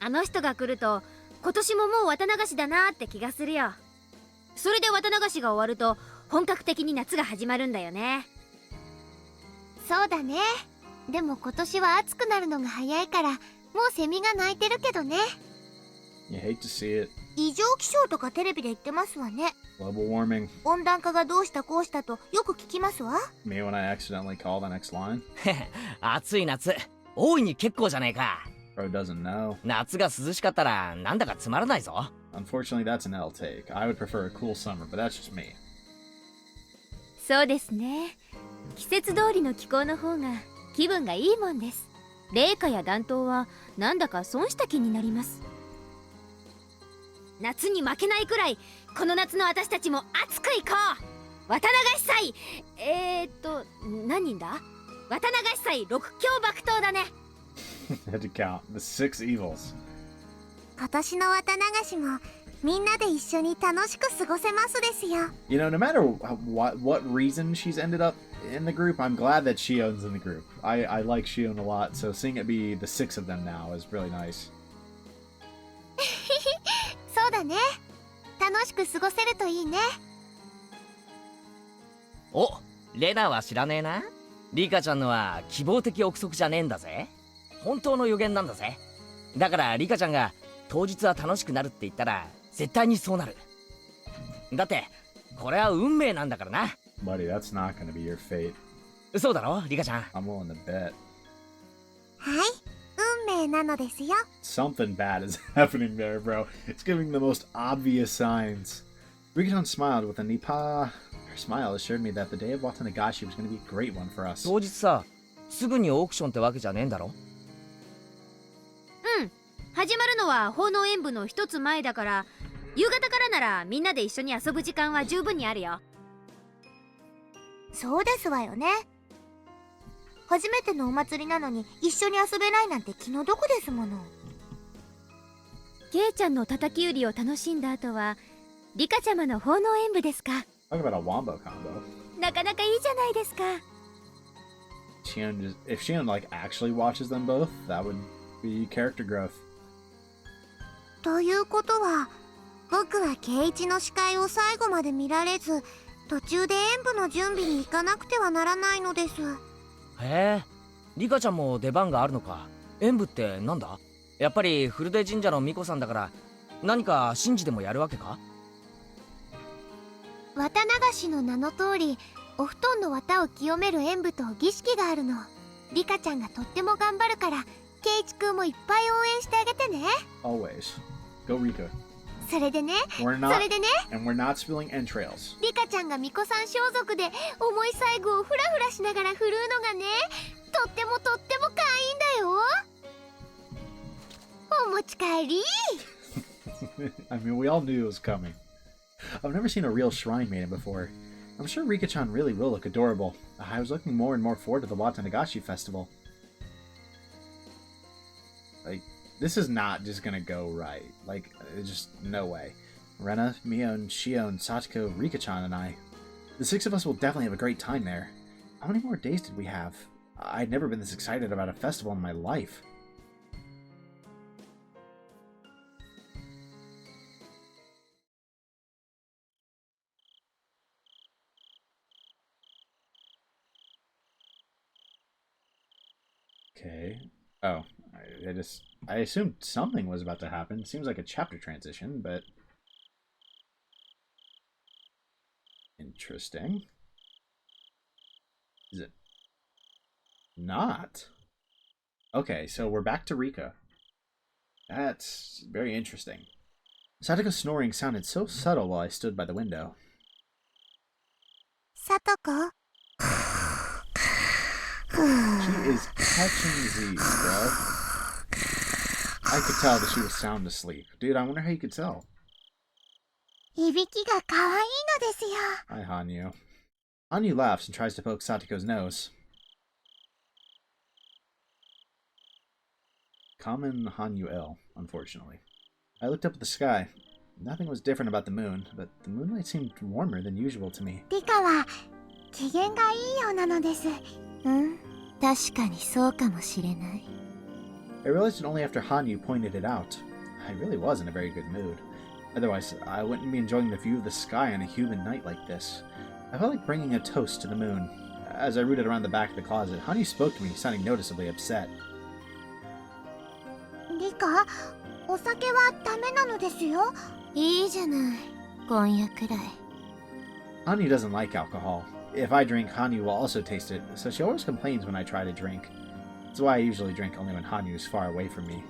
あの人が来ると今年ももう綿流しだなって気がするよ。それで綿流しが終わると本格的に夏が始まるんだよね。そうだね。でも今年は暑くなるのが早いからもうセミが鳴いてるけどね。 You hate to see it. 異常気象とかテレビで言ってますわね。 Global warming. 温暖化がどうしたこうしたとよく聞きますわ。 Me when I accidentally call the next line. 暑い夏、大いに結構じゃねえか。 Bro doesn't know. 夏が涼しかったらなんだかつまらないぞ。 Unfortunately, that's an L take. I would prefer a cool summer, but that's just me. そうですね。季節通りの気候の方が気分がいいもんです。冷夏や暖冬はなんだか損した気になります。夏に負けないくらいこの夏の私たちも熱くいこう。綿流し祭、何人だ？綿流し祭6強爆闘だね。Had to count the 6 evils. 今年の綿流しもみんなで一緒に楽しく過ごせますですよ。 You know, no matter what reason she's ended up in the group, I'm glad that Shion's in the group. I like Shion a lot, so seeing it be the 6 of them now is really nice. そうだね。楽しく過ごせるといいね。お、レナは知らねえな。リカちゃんのは希望的憶測じゃねえんだぜ。本当の予言なんだぜ。だからリカちゃんが当日は楽しくなるって言ったら絶対にそうなる。だってこれは運命なんだからな。 Buddy, that's not gonna be your fate. そうだろリカちゃん。 I'm willing to bet. はい、運命なのですよ。 Something bad is happening there, bro. It's giving the most obvious signs. Rika-chan smiled with a nipa. Her smile assured me that the day of Watanagashi was going to be a great one for us. 当日さ、すぐにオークションってわけじゃねえんだろ。始まるのは奉納演舞の一つ前だから、夕方からならみんなで一緒に遊ぶ時間は十分にあるよ。そうですわよね。初めてのお祭りなのに一緒に遊べないなんて気の毒ですもの。ケイちゃんの叩き売りを楽しんだ後はリカちゃまの奉納演舞ですか。 Talk about a wombo combo. なかなかいいじゃないですか。 If Shion like actually watches them both, that would be character growth. ということは、僕は圭一の司会を最後まで見られず、途中で演舞の準備に行かなくてはならないのです。へえ、リカちゃんも出番があるのか。演舞ってなんだ？やっぱり古出神社の巫女さんだから何か神事でもやるわけか？綿流しの名の通り、お布団の綿を清める演舞と儀式があるの。リカちゃんがとっても頑張るから、圭一くんもいっぱい応援してあげてね。 Always. Go Rika. それでね、 We're そ not, れでね、 and we're not spilling entrails. リカちゃんが巫女さん装束で重い細工をフラフラしながら振るうのがね、とっても可愛いんだよ。お持ち帰り。 I mean, we all knew it was coming. I've never seen a real shrine maiden before. I'm sure Rika-chan really will look adorable. I was looking more and more forward to the Watanagashi festival. Like, this is not just gonna go right. Like, just no way. Rena, Mio, Shion, Sachiko, Rika-chan, and I. The six of us will definitely have a great time there. How many more days did we have? I'd never been this excited about a festival in my life. Okay. Oh, I assumed something was about to happen. Seems like a chapter transition, but interesting. Is it not? Okay, so we're back to Rika. That's very interesting. Satoko's snoring sounded so subtle while I stood by the window. さとこ She is catching Z's, bro. I could tell that she was sound asleep. Dude, I wonder how you could tell. いびきが可愛いのですよ。 Hi, Hanyu. Hanyu laughs and tries to poke Satoko's nose. Common Hanyu ill, unfortunately. I looked up at the sky. Nothing was different about the moon, but the moonlight seemed warmer than usual to me. リカは機嫌がいいようなのです。うん、確かにそうかもしれない。 I realized it only after Hanyu pointed it out. I really was in a very good mood. Otherwise, I wouldn't be enjoying the view of the sky on a humid night like this. I felt like bringing a toast to the moon. As I rooted around the back of the closet, Hanyu spoke to me, sounding noticeably upset. リカ、お酒はダメなのですよ。いいじゃない、今夜くらい。 Hanyu doesn't like alcohol. If I drink, Hanyu will also taste it, so she always complains when I try to drink. That's why I usually drink only when Hanyu is far away from me.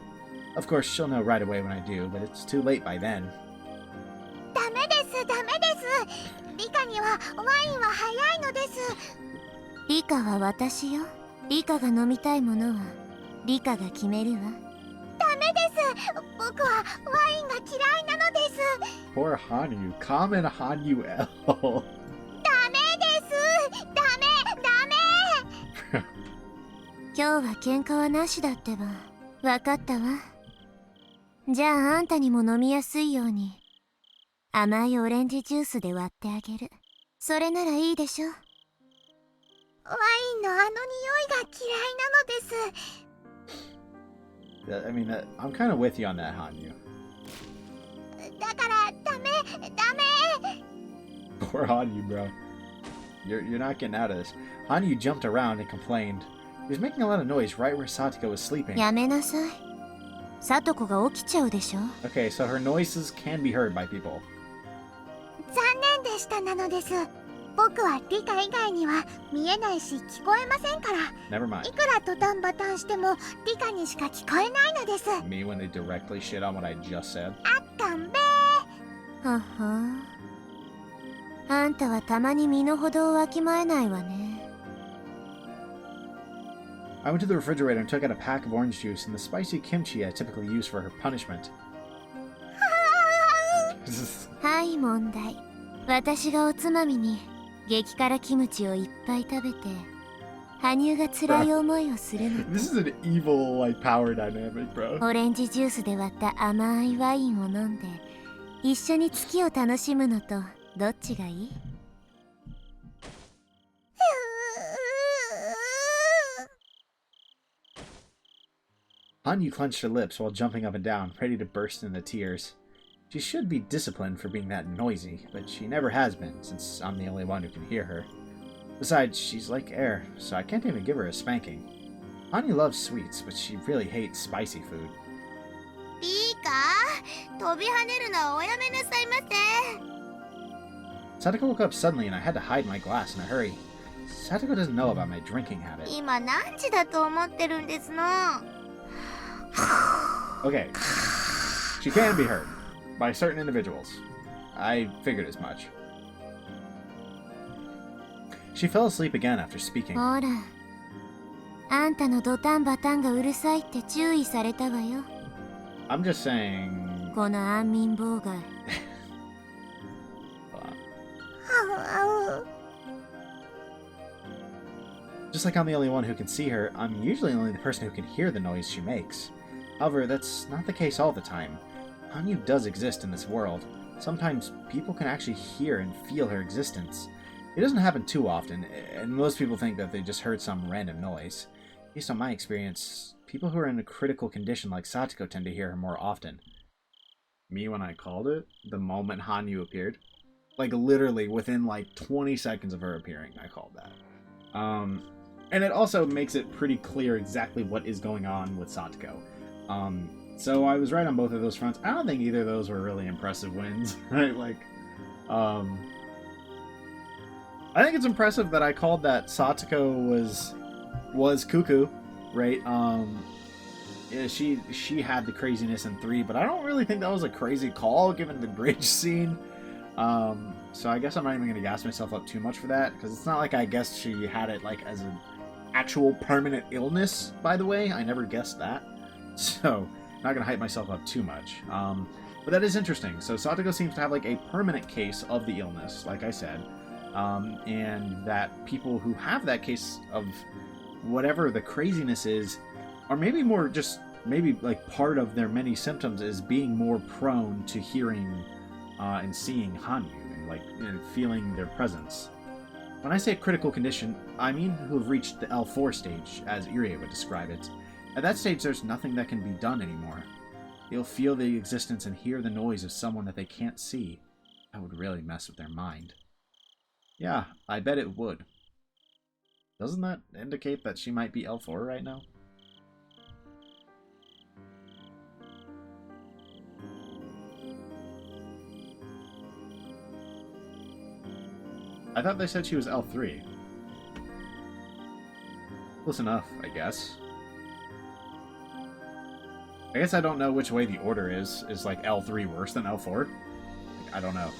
Of course, she'll know right away when I do, but it's too late by then. ダメです、ダメです。リカにはワインは早いのです。リカは私よ。リカが飲みたいものはリカが決めるわ。ダメです。僕はワインが嫌いなのです。 Poor Hanyu. Common Hanyu L. ダメです。ダメ、ダメ。今日は喧嘩はなしだってば。わかったわ。じゃああんたにも飲みやすいように甘いオレンジジュースで割ってあげる。それならいいでしょ。ワインのあの匂いが嫌いなのです。 I mean, I'm kind of with you on that, Hanyu. だからダメ、ダメ。 Poor Hanyu, bro. You're not getting out of this. Hanyu jumped around and complained. He was making a lot of noise right where Satoko was sleeping. やめなさい。サトコが起きちゃうでしょ。 Okay, so her noises can be heard by people. 残念でしたなのです。僕はリカ以外には見えないし聞こえませんから。 Never mind. いくらトタンバタンしてもリカにしか聞こえないのです。 Me when they directly shit on what I just said. あったんべー。はは。あんたはたまに身の程をわきまえないわね。I went to the refrigerator and took out a pack of orange juice and the spicy kimchi I typically use for her punishment. はい、問題。私がおつまみに激辛キムチをいっぱい食べて、羽生が辛い思いをするのと、 This is an evil, like, power dynamic, bro. オレンジジュースで割った甘いワインを飲んで、一緒に月を楽しむのと、どっちがいい？ Hanyu clenched her lips while jumping up and down, ready to burst into tears. She should be disciplined for being that noisy, but she never has been, since I'm the only one who can hear her. Besides, she's like air, so I can't even give her a spanking. Hanyu loves sweets, but she really hates spicy food. リカ、飛び跳ねるのはおやめなさいませ。 Satoko woke up suddenly and I had to hide my glass in a hurry. Satoko doesn't know about my drinking habit. 今何時だと思ってるんですの。 Okay. She can be heard by certain individuals. I figured as much. She fell asleep again after speaking. ほら、あんたのドタンバタンがうるさいって注意されたわよ。 I'm just saying... この安眠妨害。Just like I'm the only one who can see her, I'm usually only the person who can hear the noise she makes. However, that's not the case all the time. Hanyu does exist in this world. Sometimes people can actually hear and feel her existence. It doesn't happen too often, and most people think that they just heard some random noise. Based on my experience, people who are in a critical condition like Satoko tend to hear her more often. Me when I called it, the moment Hanyu appeared. Like literally within like 20 seconds of her appearing, I called that. And it also makes it pretty clear exactly what is going on with Satoko. So I was right on both of those fronts. I don't think either of those were really impressive wins, right? Like, I think it's impressive that I called that Satoko was cuckoo, right? Yeah, she had the craziness in 3, but I don't really think that was a crazy call given the bridge scene. So I guess I'm not even gonna gas myself up too much for that, because it's not like I guessed she had it like as an actual permanent illness, by the way. I never guessed that. So, not gonna hype myself up too much. But that is interesting. So Satoko seems to have like a permanent case of the illness, like I said. And that people who have that case of whatever the craziness is, or maybe more just, maybe like part of their many symptoms is being more prone to hearing and seeing Hanyu and like and feeling their presence. When I say critical condition, I mean who have reached the L4 stage, as Irie would describe it. At that stage, there's nothing that can be done anymore. They'll feel the existence and hear the noise of someone that they can't see. That would really mess with their mind. Yeah, I bet it would. Doesn't that indicate that she might be L4 right now? I thought they said she was L3. Close enough, I guess. I guess I don't know which way the order is. Is like L3 worse than L4? Like, I don't know.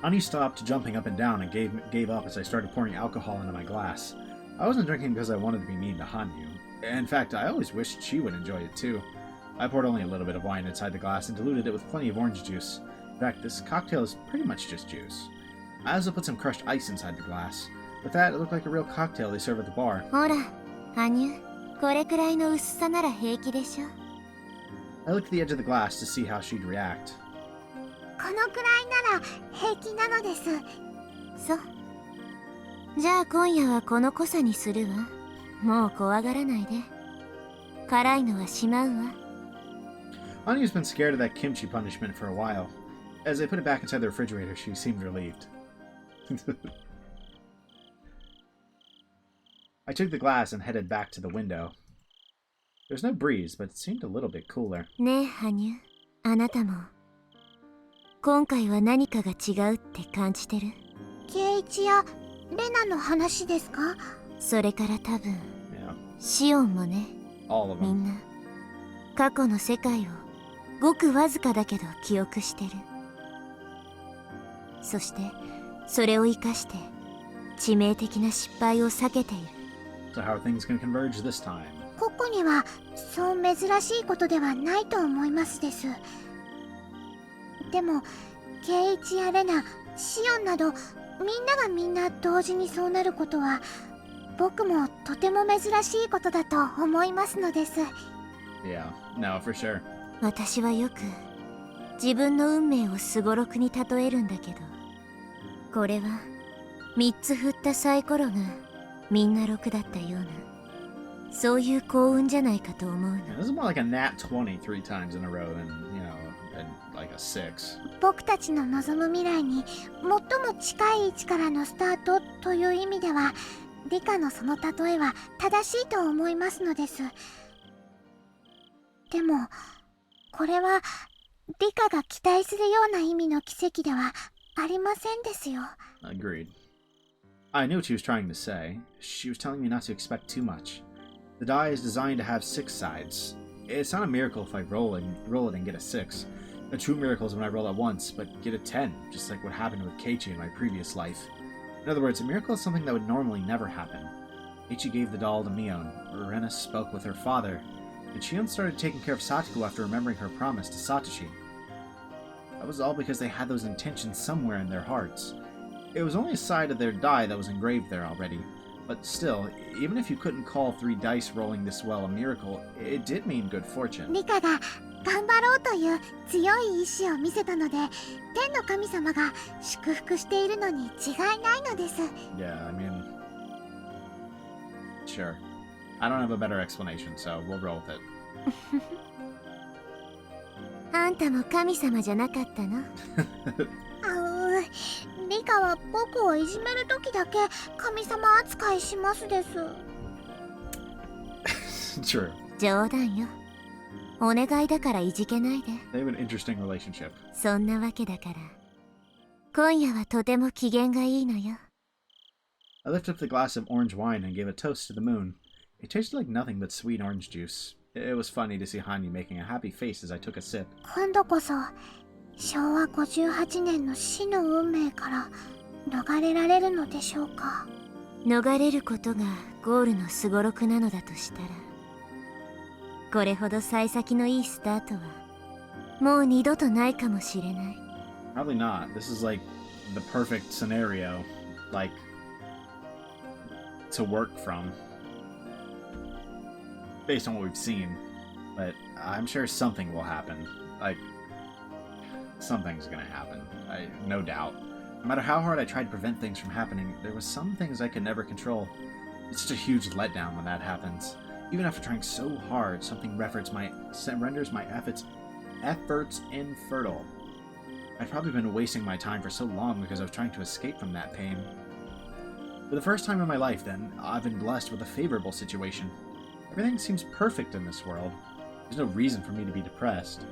Ani stopped jumping up and down and gave up as I started pouring alcohol into my glass. I wasn't drinking because I wanted to be mean to Hanyu. In fact, I always wished she would enjoy it too. I poured only a little bit of wine inside the glass and diluted it with plenty of orange juice. In fact, this cocktail is pretty much just juice. I also put some crushed ice inside the glass. With that, it looked like a real cocktail they serve at the bar. ほら、羽生、これくらいの薄さなら平気でしょ。 I looked at the edge of the glass to see how she'd react. このくらいなら平気なのです。そう。じゃあ今夜はこの濃さにするわ。もう怖がらないで。辛いのはしまうわ。Anyu's been scared of that kimchi punishment for a while. As I put it back inside the refrigerator, she seemed relieved. I took the glass and headed back to the window. There was no breeze, but it seemed a little bit cooler. ねえ、羽生。あなたも。今回は何かが違うって感じてる？圭一やレナの話ですか？それから多分、シオンもね。All of them. みんな過去の世界をごくわずかだけど記憶してる。そしてそれを生かして致命的な失敗を避けている。So how are things going to converge this time? ここにはそう珍しいことではないと思いますです。でもケイチやレナ、シオンなどみんながみんな同時にそうなることは僕もとても珍しいことだと思いますのです。 Yeah, no, for sure. 私はよく自分の運命をすごろくに例えるんだけど、これは3つ振ったサイコロがみんな6だったような、そういう幸運じゃないかと思うの。 Yeah, this is more like a nat 20 3 times in a row than, and like a 6. 僕たちの望む未来に最も近い位置からのスタートという意味では、リカのその例えは正しいと思いますのです。でもこれはリカが期待するような意味の奇跡ではありませんですよ。 Agreed. I knew what she was trying to say. She was telling me not to expect too much. The die is designed to have 6 sides. It's not a miracle if I roll it and get a 6. A true miracle is when I roll it once, but get a 10, just like what happened with Keiichi in my previous life. In other words, a miracle is something that would normally never happen. Keiichi gave the doll to Mion, Rena spoke with her father, and Shion started taking care of Satoko after remembering her promise to Satoshi. That was all because they had those intentions somewhere in their hearts. It was only a side of their die that was engraved there already, but still, even if you couldn't call 3 dice rolling this well a miracle, it did mean good fortune. リカが頑張ろうという強い意志を見せたので、天の神様が祝福しているのに違いないのです。 Yeah, I mean... Sure. I don't have a better explanation, so we'll roll with it. あんたも神様じゃなかったの？リカは僕をいじめるときだけ神様扱いしますです。 True. 冗談よ。お願いだからいじけないで。 They have an interesting relationship. そんなわけだから、今夜はとても機嫌がいいのよ。 I lifted up the glass of orange wine and gave a toast to the moon. It tasted like nothing but sweet orange juice. It was funny to see Hanyu making a happy face as I took a sip. 今度こそ昭和58年の死の運命から逃れられるのでしょうか。逃れることがゴールのすごろくなのだとしたら、これほど幸先のいいスタートはもう二度とないかもしれない。 Probably not. This is like the perfect scenario, like, to work from. Based on what we've seen. But I'm sure something will happen. Like, something's gonna happen. No doubt. No matter how hard I tried to prevent things from happening, there was some things I could never control. It's such a huge letdown when that happens. Even after trying so hard, something renders my efforts infertile. I've probably been wasting my time for so long because I was trying to escape from that pain. For the first time in my life, then, I've been blessed with a favorable situation. Everything seems perfect in this world. There's no reason for me to be depressed.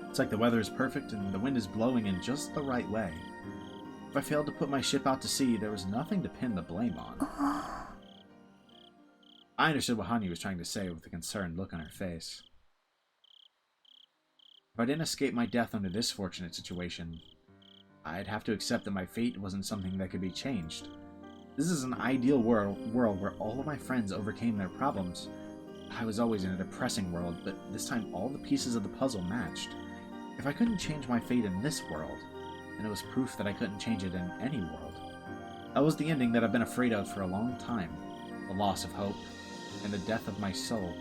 It's like the weather is perfect and the wind is blowing in just the right way. If I failed to put my ship out to sea, there was nothing to pin the blame on. I understood what Hanyu was trying to say with a concerned look on her face. If I didn't escape my death under this fortunate situation, I'd have to accept that my fate wasn't something that could be changed. This is an ideal world where all of my friends overcame their problems. I was always in a depressing world, but this time all the pieces of the puzzle matched. If I couldn't change my fate in this world, then it was proof that I couldn't change it in any world. That was the ending that I've been afraid of for a long time. The loss of hope, and the death of my soul.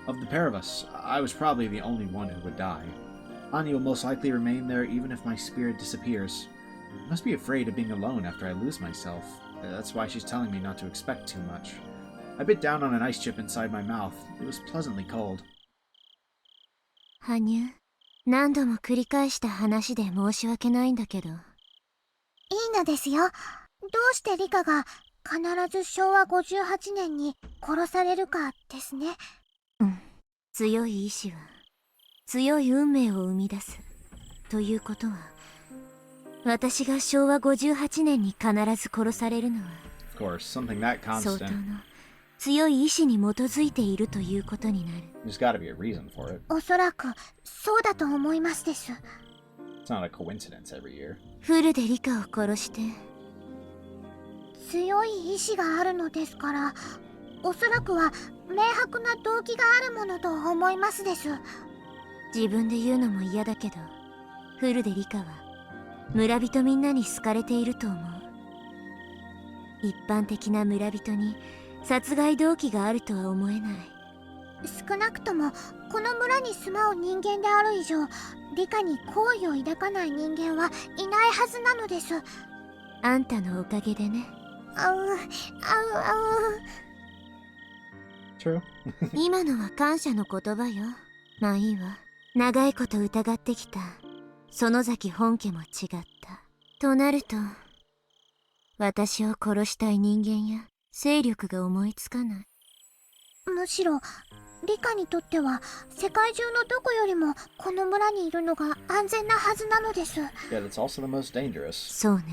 Of the pair of us, I was probably the only one who would die. Ani will most likely remain there even if my spirit disappears. I must be afraid of being alone after I lose myself. That's why she's telling me not to expect too much. I bit down on an ice chip inside my mouth. It was pleasantly cold. 羽生、何度も繰り返した話で申し訳ないんだけど。いいのですよ。どうしてリカが必ず昭和58年に殺されるかですね。うん。強い意志は強い運命を生み出す。ということは、私が昭和58年に必ず殺されるのは、Of course, something that 相当 constant. の強い意志に基づいているということになる。There's gotta be a reason for it. おそらくそうだと思いますです。It's not a coincidence every year. フルでリカを殺して強い意志があるのですから、おそらくは明白な動機があるものと思いますです。自分で言うのも嫌だけど、フルでリカは村人みんなに好かれていると思う。一般的な村人に殺害動機があるとは思えない。少なくともこの村に住まう人間である以上、リカに好意を抱かない人間はいないはずなのです。あんたのおかげでね。True. 今のは感謝の言葉よ。まあいいわ。長いこと疑ってきた園崎本家も違った。となると、私を殺したい人間や勢力が思いつかない。むしろリカにとっては世界中のどこよりもこの村にいるのが安全なはずなのです。Yet it's also the most dangerous. そうね。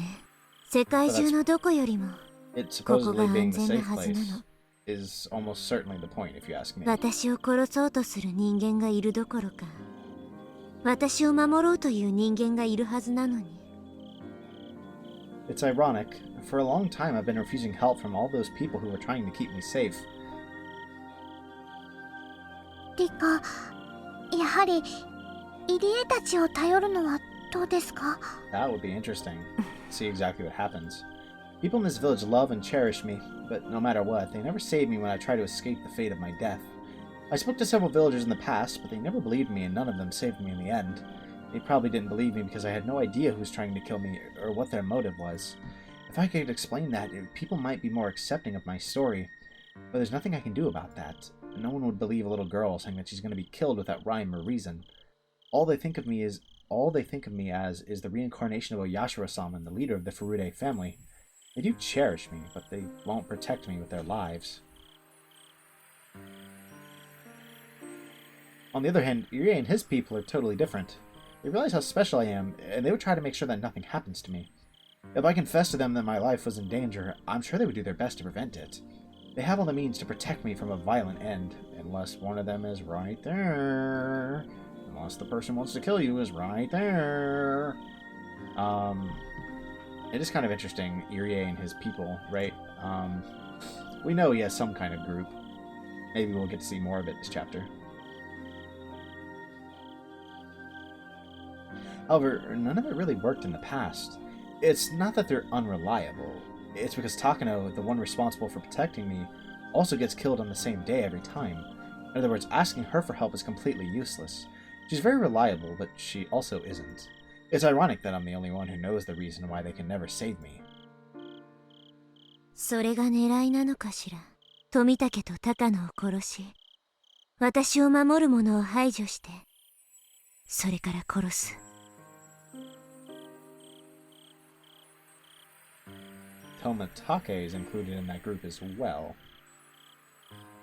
世界中のどこよりも It ここ supposedly が being 安 the 全な safe はずな place の。is almost certainly the point, if you ask me. 私を殺そうとする人間がいるどころか、私を守ろうという人間がいるはずなのに。It's ironic. For a long time, I've been refusing help from all those people who were trying to keep me safe. リカ、やはり入江たちを頼るのはどうですか？ That would be interesting. See exactly what happens. People in this village love and cherish me, but no matter what, they never save me when I try to escape the fate of my death. I spoke to several villagers in the past, but they never believed me and none of them saved me in the end. They probably didn't believe me because I had no idea who was trying to kill me or what their motive was. If I could explain that, people might be more accepting of my story. But there's nothing I can do about that. No one would believe a little girl saying that she's going to be killed without rhyme or reason. All they think of me as is the reincarnation of Oyashiro-sama, the leader of the Furude family. They do cherish me, but they won't protect me with their lives. On the other hand, Irie and his people are totally different. They realize how special I am, and they would try to make sure that nothing happens to me. If I confessed to them that my life was in danger, I'm sure they would do their best to prevent it. They have all the means to protect me from a violent end, unless one of them is right there. Unless the person wants to kill you is right there. It is kind of interesting, Irie and his people, right? We know he has some kind of group. Maybe we'll get to see more of it this chapter. However, none of it really worked in the past. It's not that they're unreliable. It's because Takano, the one responsible for protecting me, also gets killed on the same day every time. In other words, asking her for help is completely useless. She's very reliable, but she also isn't. It's ironic that I'm the only one who knows the reason why they can never save me. それが狙いなのかしら。富武と高野を殺し、私を守る者を排除して、それから殺す。Tomatake is included in that group as well.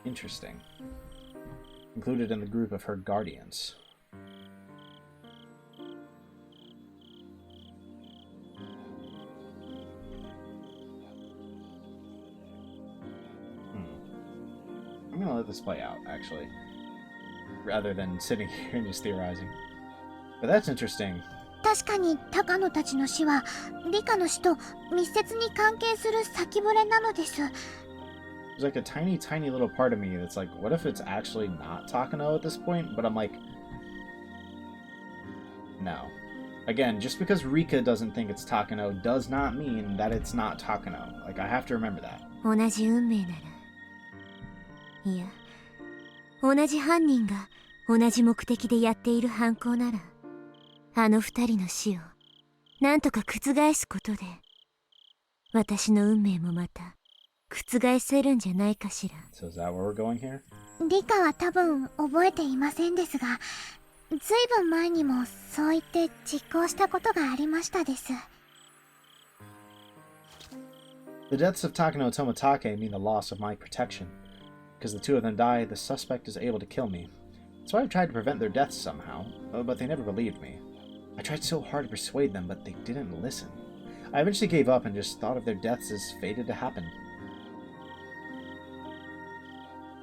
Interesting. Included in the group of her guardians. I'm gonna let this play out, actually, rather than sitting here and just theorizing. But that's interesting. 確かに高野たちの死はリカの死と密接に関係する先触れなのです。There's like a tiny little part of me that's like, what if it's actually not Takano at this point? But I'm like, no. Again, just because Rika doesn't think it's Takano does not mean that it's not Takano. Like, I have to remember that. 同じ運命なら、いや、同じ犯人が同じ目的でやっている犯行なら、あの二人の死をなんとか覆すことで、私の運命もまた覆せるんじゃないかしら。So is that where we're going here? リカは多分覚えていませんですが、ずいぶん前にもそう言って実行したことがありましたです。The deaths of Takano and Tomatake mean the loss of my protection. Because the two of them die, the suspect is able to kill me. So I've tried to prevent their deaths somehow, but they never believed me. I tried so hard to persuade them, but they didn't listen. I eventually gave up and just thought of their deaths as fated to happen.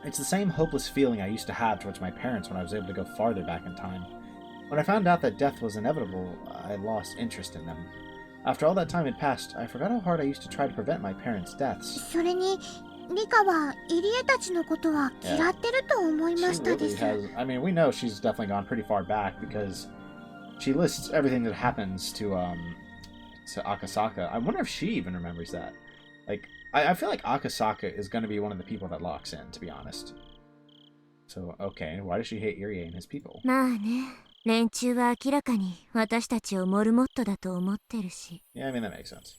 It's the same hopeless feeling I used to have towards my parents when I was able to go farther back in time. When I found out that death was inevitable, I lost interest in them. After all that time had passed, I forgot how hard I used to try to prevent my parents' deaths. それにリカは入江たちのことは嫌ってると思いま She したで really す。 has. I mean, we know she's definitely gone pretty far back because she lists everything that happens to Akasaka. I wonder if she even remembers that. Like, I feel like Akasaka is going to be one of the people that locks in, to be honest. So, okay, why does she hate Irie and his people? まあね、連中は明らかに私たちをモルモットだと思ってるし。 Yeah, I mean, that makes sense.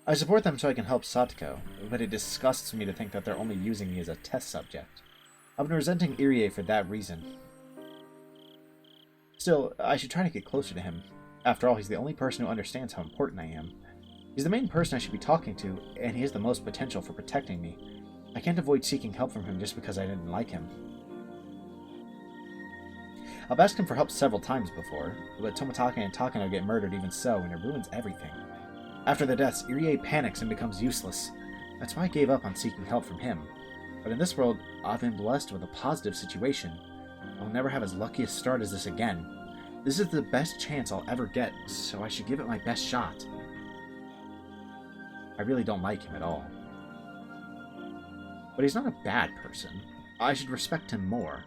I support them so I can help Satoko, but it disgusts me to think that they're only using me as a test subject. I've been resenting Irie for that reason. Still, I should try to get closer to him. After all, he's the only person who understands how important I am. He's the main person I should be talking to, and he has the most potential for protecting me. I can't avoid seeking help from him just because I didn't like him. I've asked him for help several times before, but Toмотake and Takano get murdered even so, and it ruins everything. After the deaths, Irie panics and becomes useless. That's why I gave up on seeking help from him. But in this world, I've been blessed with a positive situation. I'll never have as lucky a start as this again. This is the best chance I'll ever get, so I should give it my best shot. I really don't like him at all. But he's not a bad person. I should respect him more.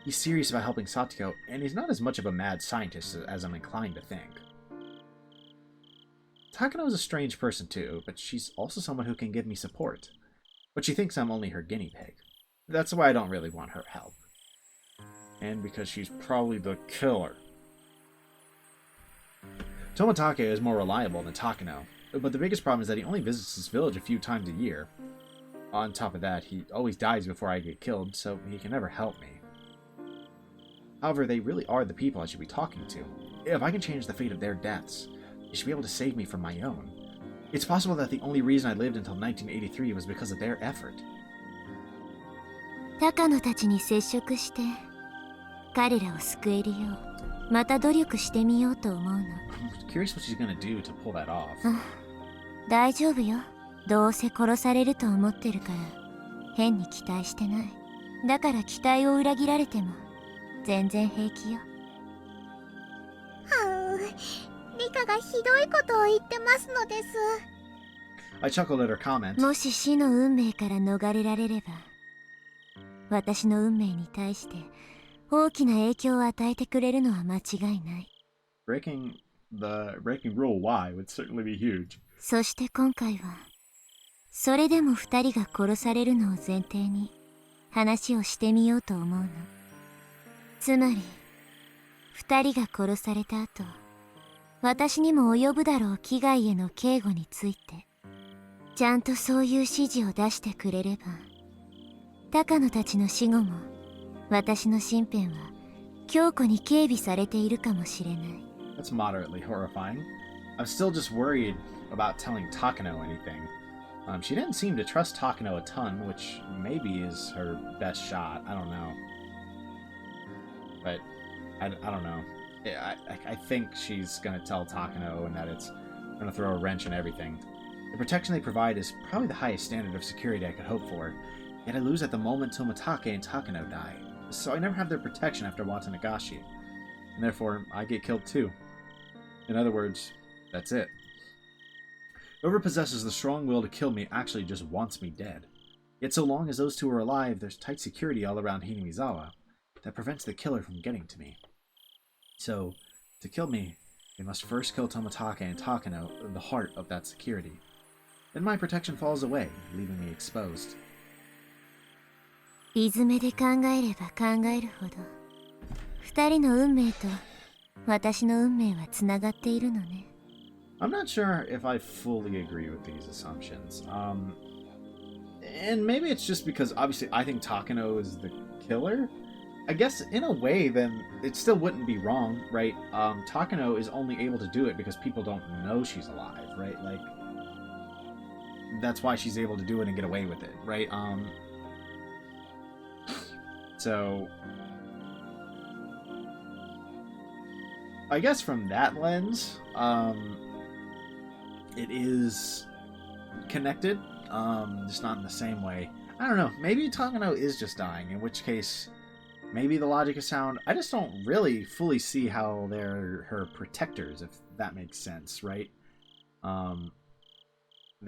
He's serious about helping Satoko, and he's not as much of a mad scientist as I'm inclined to think. Takano is a strange person too, but she's also someone who can give me support. But she thinks I'm only her guinea pig. That's why I don't really want her help. And because she's probably the killer. Toмотake is more reliable than Takano, but the biggest problem is that he only visits his village a few times a year. On top of that, he always dies before I get killed, so he can never help me. However, they really are the people I should be talking to. If I can change the fate of their deaths, they should be able to save me from my own. It's possible that the only reason I lived until 1983 was because of their effort. 高野たちに接触して彼らを救えるようまた努力してみようと思うの。 I'm curious what she's gonna do to pull that off. 大丈夫よ。どうせ殺されると思ってるから変に期待してない。だから期待を裏切られても全然平気よ。リカがひどいことを言ってますのです。 I chuckled at her comment. もし死の運命から逃れられれば私の運命に対して大きな影響を与えてくれるのは間違いない。 Breaking rule Y would certainly be huge. そして今回はそれでも二人が殺されるのを前提に話をしてみようと思うの。つまり二人が殺された後私にも及ぶだろう危害への警護についてちゃんとそういう指示を出してくれれば高野たちの死後も私の身辺は強固に警備されているかもしれない。 That's moderately horrifying. I'm still just worried about telling Takano anything. She didn't seem to trust Takano a ton, which maybe is her best shot. I don't know. But I don't know. I think she's gonna tell Takano and that it's gonna throw a wrench in everything. The protection they provide is probably the highest standard of security I could hope for, yet I lose at the moment Toмотake and Takano die, so I never have their protection after Watanagashi, and therefore I get killed too. In other words, that's it. Whoever possesses the strong will to kill me actually just wants me dead. Yet so long as those two are alive, there's tight security all around Hinamizawa that prevents the killer from getting to me. So, to kill me, they must first kill Toмотake and Takano, the heart of that security. Then my protection falls away, leaving me exposed. リズムで考えれば考えるほど二人の運命と私の運命はつながっているのね。 I'm not sure if I fully agree with these assumptions. And maybe it's just because obviously I think Takano is the killer. I guess in a way, then it still wouldn't be wrong, right? Takano is only able to do it because people don't know she's alive, right? Like, that's why she's able to do it and get away with it, right? So I guess from that lens, it is connected, just not in the same way. I don't know, maybe Takano is just dying, in which case maybe the logic is sound. I just don't really fully see how they're her protectors, if that makes sense, right?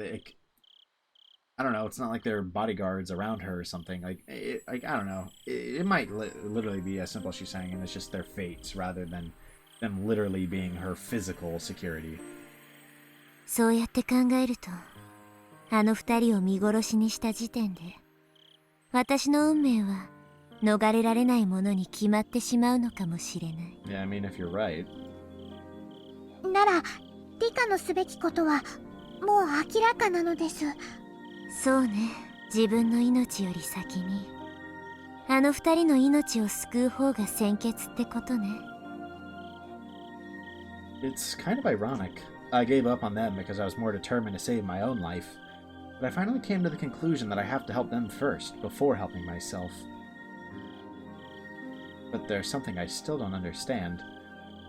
I don't know. It's not like they're bodyguards around her or something. I don't know. It might literally be as simple as she's saying, and it's just their fates rather than them literally being her physical security. そうやって考えると、あの二人を見殺しにした時点で、私の運命は逃れられないものに決まってしまうのかもしれない。Yeah, I mean, if you're right. ならリカのすべきことはもう明らかなのです。そうね、自分の命より先にあの二人の命を救う方が先決ってことね。It's kind of ironic. I gave up on them because I was more determined to save my own life, but I finally came to the conclusion that I have to help them first before helping myself. But there's something I still don't understand.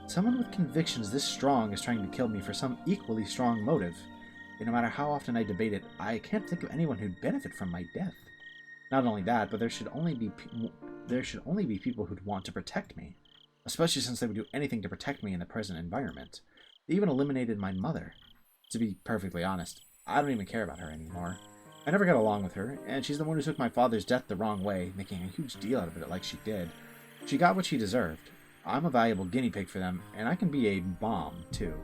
Someone with convictions this strong is trying to kill me for some equally strong motive. And no matter how often I debate it, I can't think of anyone who'd benefit from my death. Not only that, but there should only be people who'd want to protect me, especially since they would do anything to protect me in the present environment. They even eliminated my mother. To be perfectly honest, I don't even care about her anymore. I never got along with her, and she's the one who took my father's death the wrong way, making a huge deal out of it like she did. She got what she deserved. I'm a valuable guinea pig for them, and I can be a bomb, too.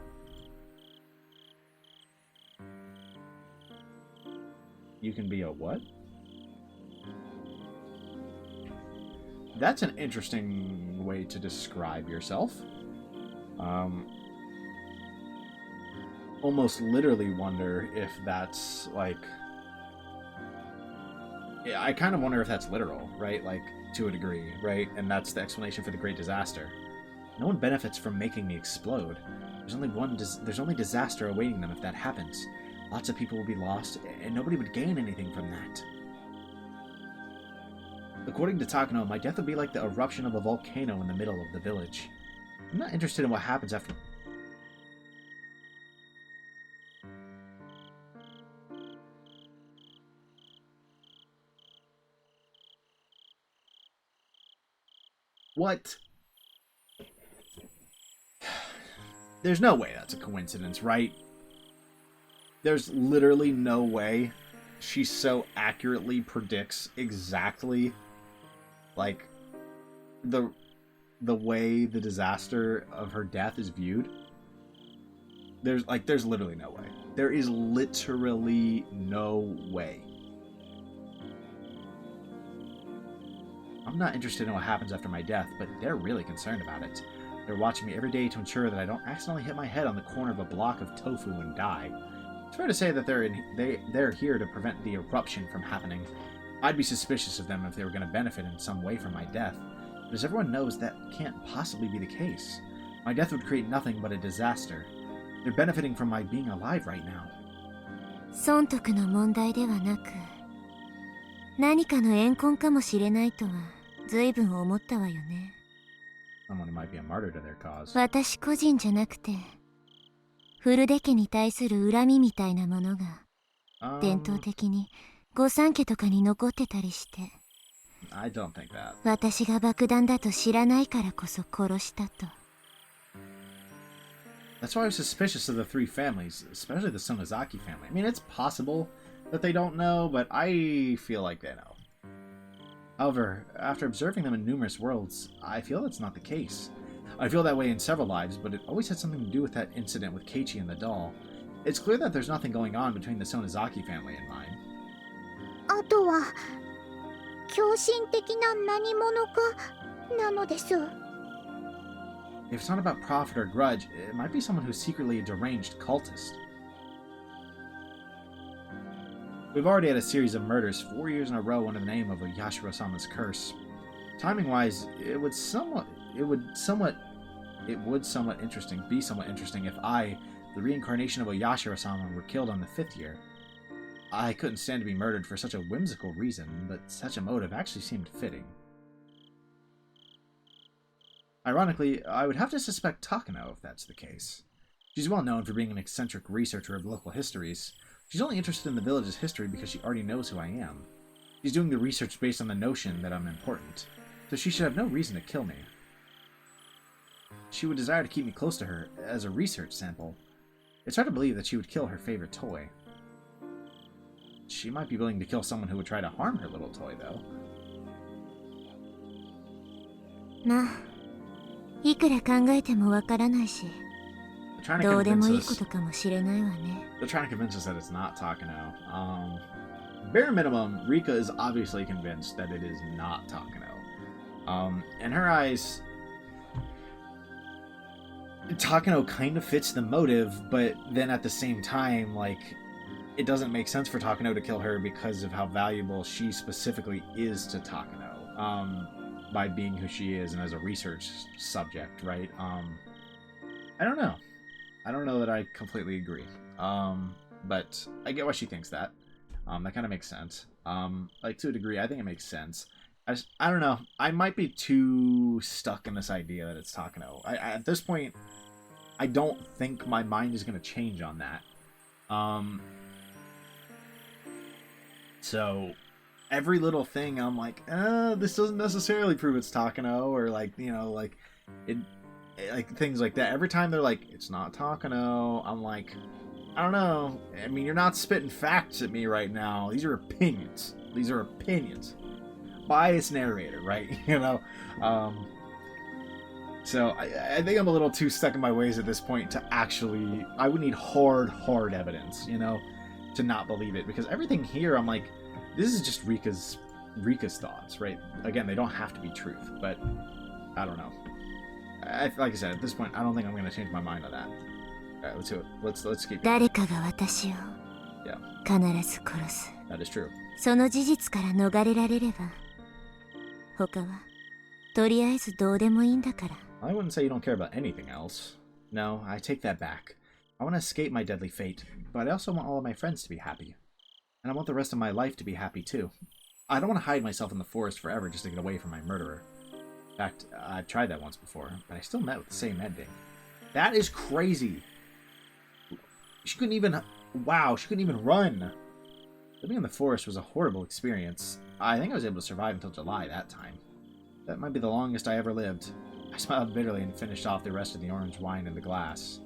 You can be a what? That's an interesting way to describe yourself. Almost literally wonder if that's like... Yeah, I kind of wonder if that's literal, right? Like, to a degree, right? And that's the explanation for the Great Disaster. No one benefits from making me explode. There's only disaster awaiting them if that happens. Lots of people will be lost, and nobody would gain anything from that. According to Takano, my death would be like the eruption of a volcano in the middle of the village. I'm not interested in what happens after... What? There's no way that's a coincidence, right? There's literally no way she so accurately predicts exactly, like, the way the disaster of her death is viewed. There's literally no way. There is literally no way. I'm not interested in what happens after my death, but they're really concerned about it. They're watching me every day to ensure that I don't accidentally hit my head on the corner of a block of tofu and die. It's fair to say that they're here to prevent the eruption from happening. I'd be suspicious of them if they were going to benefit in some way from my death, but as everyone knows, that can't possibly be the case. My death would create nothing but a disaster. They're benefiting from my being alive right now. 損得の問題ではなく、何かの怨恨かもしれないとは随分思ったわよね。Someone who might be a martyr to their cause. 私個人じゃなくて、フルデ家に対する恨みみたいなものが伝統的に御三家とかに残ってたりして、I don't think that. 私が爆弾だと知らないからこそ殺したと。That's why I was suspicious of the three families, especially the Sonozaki family. I mean, it's possible that they don't know, but I feel like they know. However, after observing them in numerous worlds, I feel that's not the case. I feel that way in several lives, but it always had something to do with that incident with Keiichi and the doll. It's clear that there's nothing going on between the Sonozaki family and mine. あとは狂信的な何者かなのです。 If it's not about profit or grudge, it might be someone who's secretly a deranged cultist. We've already had a series of murders 4 years in a row under the name of a Yashiro-sama's curse. Timing-wise, it would be somewhat interesting if I, the reincarnation of a Yashiro-sama, were killed on the 5th year. I couldn't stand to be murdered for such a whimsical reason, but such a motive actually seemed fitting. Ironically, I would have to suspect Takano if that's the case. She's well known for being an eccentric researcher of local histories. She's only interested in the village's history because she already knows who I am. She's doing the research based on the notion that I'm important, so she should have no reason to kill me. She would desire to keep me close to her as a research sample. It's hard to believe that she would kill her favorite toy. She might be willing to kill someone who would try to harm her little toy, though. まあ、いくら考えてもわからないし、 They're trying to どうでもいい convince こ us. とかもしれないわね。 They're trying to convince us that it's not Takano. Bare minimum, Rika is obviously convinced that it is not Takano. In her eyes, Takano kind of fits the motive, but then at the same time, like, it doesn't make sense for Takano to kill her because of how valuable she specifically is to Takano, by being who she is and as a research subject, right? I don't know. I don't know that I completely agree. But I get why she thinks that. That kind of makes sense. Like, to a degree, I think it makes sense. I don't know. I might be too stuck in this idea that it's Takano. At this point, I don't think my mind is going to change on that. So, every little thing, I'm like, this doesn't necessarily prove it's Takano, or like, you know, like, like things like that. Every time they're like, it's not Takano, I'm like, I don't know. I mean, you're not spitting facts at me right now. These are opinions. These are opinions. Biased narrator, right? You know? So I think I'm a little too stuck in my ways at this point to actually... I would need hard evidence, you know, to not believe it. Because everything here, I'm like, this is just Rika's thoughts, right? Again, they don't have to be truth, but I don't know. Like I said, at this point, I don't think I'm going to change my mind on that. Alright, let's do it. Let's keep it. 誰かが私を Yeah, 必ず殺す。 that is true. その事実から逃れられれば、他はとりあえずどうでもいいんだから。 I wouldn't say you don't care about anything else. No, I take that back. I want to escape my deadly fate, but I also want all of my friends to be happy. And I want the rest of my life to be happy too. I don't want to hide myself in the forest forever just to get away from my murderer. In fact, I've tried that once before, but I still met with the same ending. That is crazy! She couldn't even... Wow, she couldn't even run! Living in the forest was a horrible experience. I think I was able to survive until July that time. That might be the longest I ever lived. I smiled bitterly and finished off the rest of the orange wine in the glass.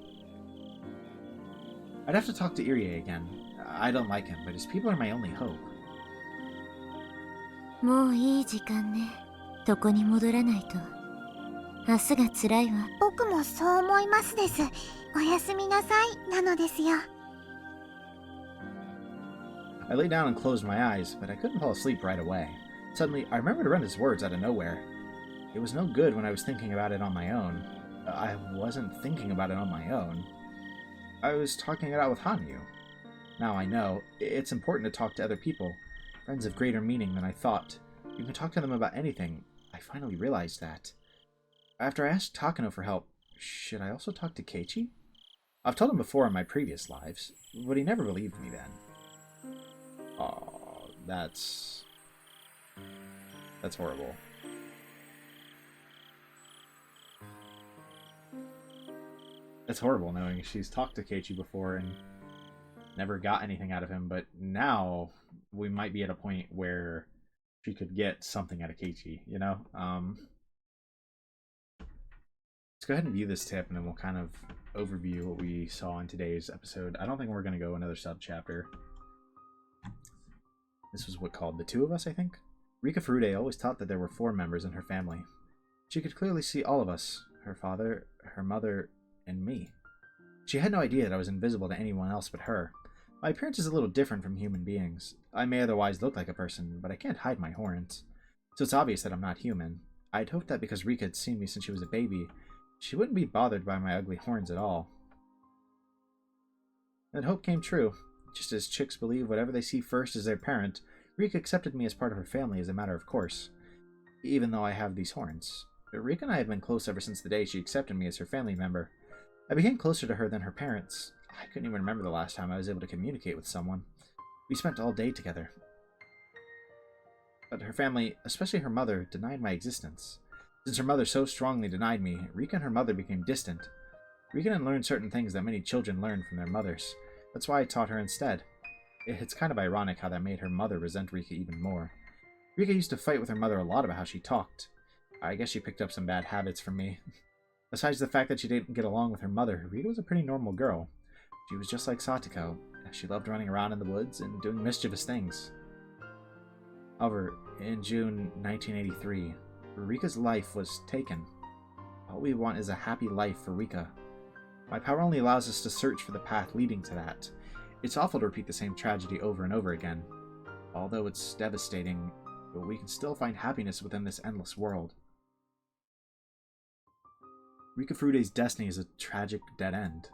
I'd have to talk to Irie again. I don't like him, but his people are my only hope. もういい時間ね。どこに戻らないと。明日が辛いわ。僕もそう思いますです。おやすみなさいなのですよ。 I lay down and closed my eyes, but I couldn't fall asleep right away. Suddenly, I remembered Renda's words out of nowhere. It was no good when I was thinking about it on my own. I wasn't thinking about it on my own. I was talking it out with Hanyu. Now I know, it's important to talk to other people, friends of greater meaning than I thought. You can talk to them about anything. I finally realized that. After I asked Takano for help, should I also talk to Keiichi? I've told him before in my previous lives, but he never believed me then. Oh, that's horrible. That's horrible knowing she's talked to Keiichi before and never got anything out of him, but now we might be at a point where she could get something out of Keiichi, you know? Let's go ahead and view this tip and then we'll kind of overview what we saw in today's episode. I don't think we're going to go another sub-chapter. This was what called The Two of Us, I think? Rika Furude always thought that there were 4 members in her family. She could clearly see all of us, her father, her mother, and me. She had no idea that I was invisible to anyone else but her. My appearance is a little different from human beings. I may otherwise look like a person, but I can't hide my horns. So it's obvious that I'm not human. I'd hoped that because Rika had seen me since she was a baby, she wouldn't be bothered by my ugly horns at all. That hope came true. Just as chicks believe whatever they see first is their parent, Rika accepted me as part of her family as a matter of course, even though I have these horns. But Rika and I have been close ever since the day she accepted me as her family member. I became closer to her than her parents. I couldn't even remember the last time I was able to communicate with someone. We spent all day together. But her family, especially her mother, denied my existence. Since her mother so strongly denied me, Rika and her mother became distant. Rika didn't learn certain things that many children learn from their mothers. That's why I taught her instead. It's kind of ironic how that made her mother resent Rika even more. Rika used to fight with her mother a lot about how she talked. I guess she picked up some bad habits from me. Besides the fact that she didn't get along with her mother, Rika was a pretty normal girl. She was just like Satoko, She loved running around in the woods and doing mischievous things. However, in June 1983, Rika's life was taken. All we want is a happy life for Rika. My power only allows us to search for the path leading to that. It's awful to repeat the same tragedy over and over again. Although it's devastating, we can still find happiness within this endless world. Rika Furude's destiny is a tragic dead end,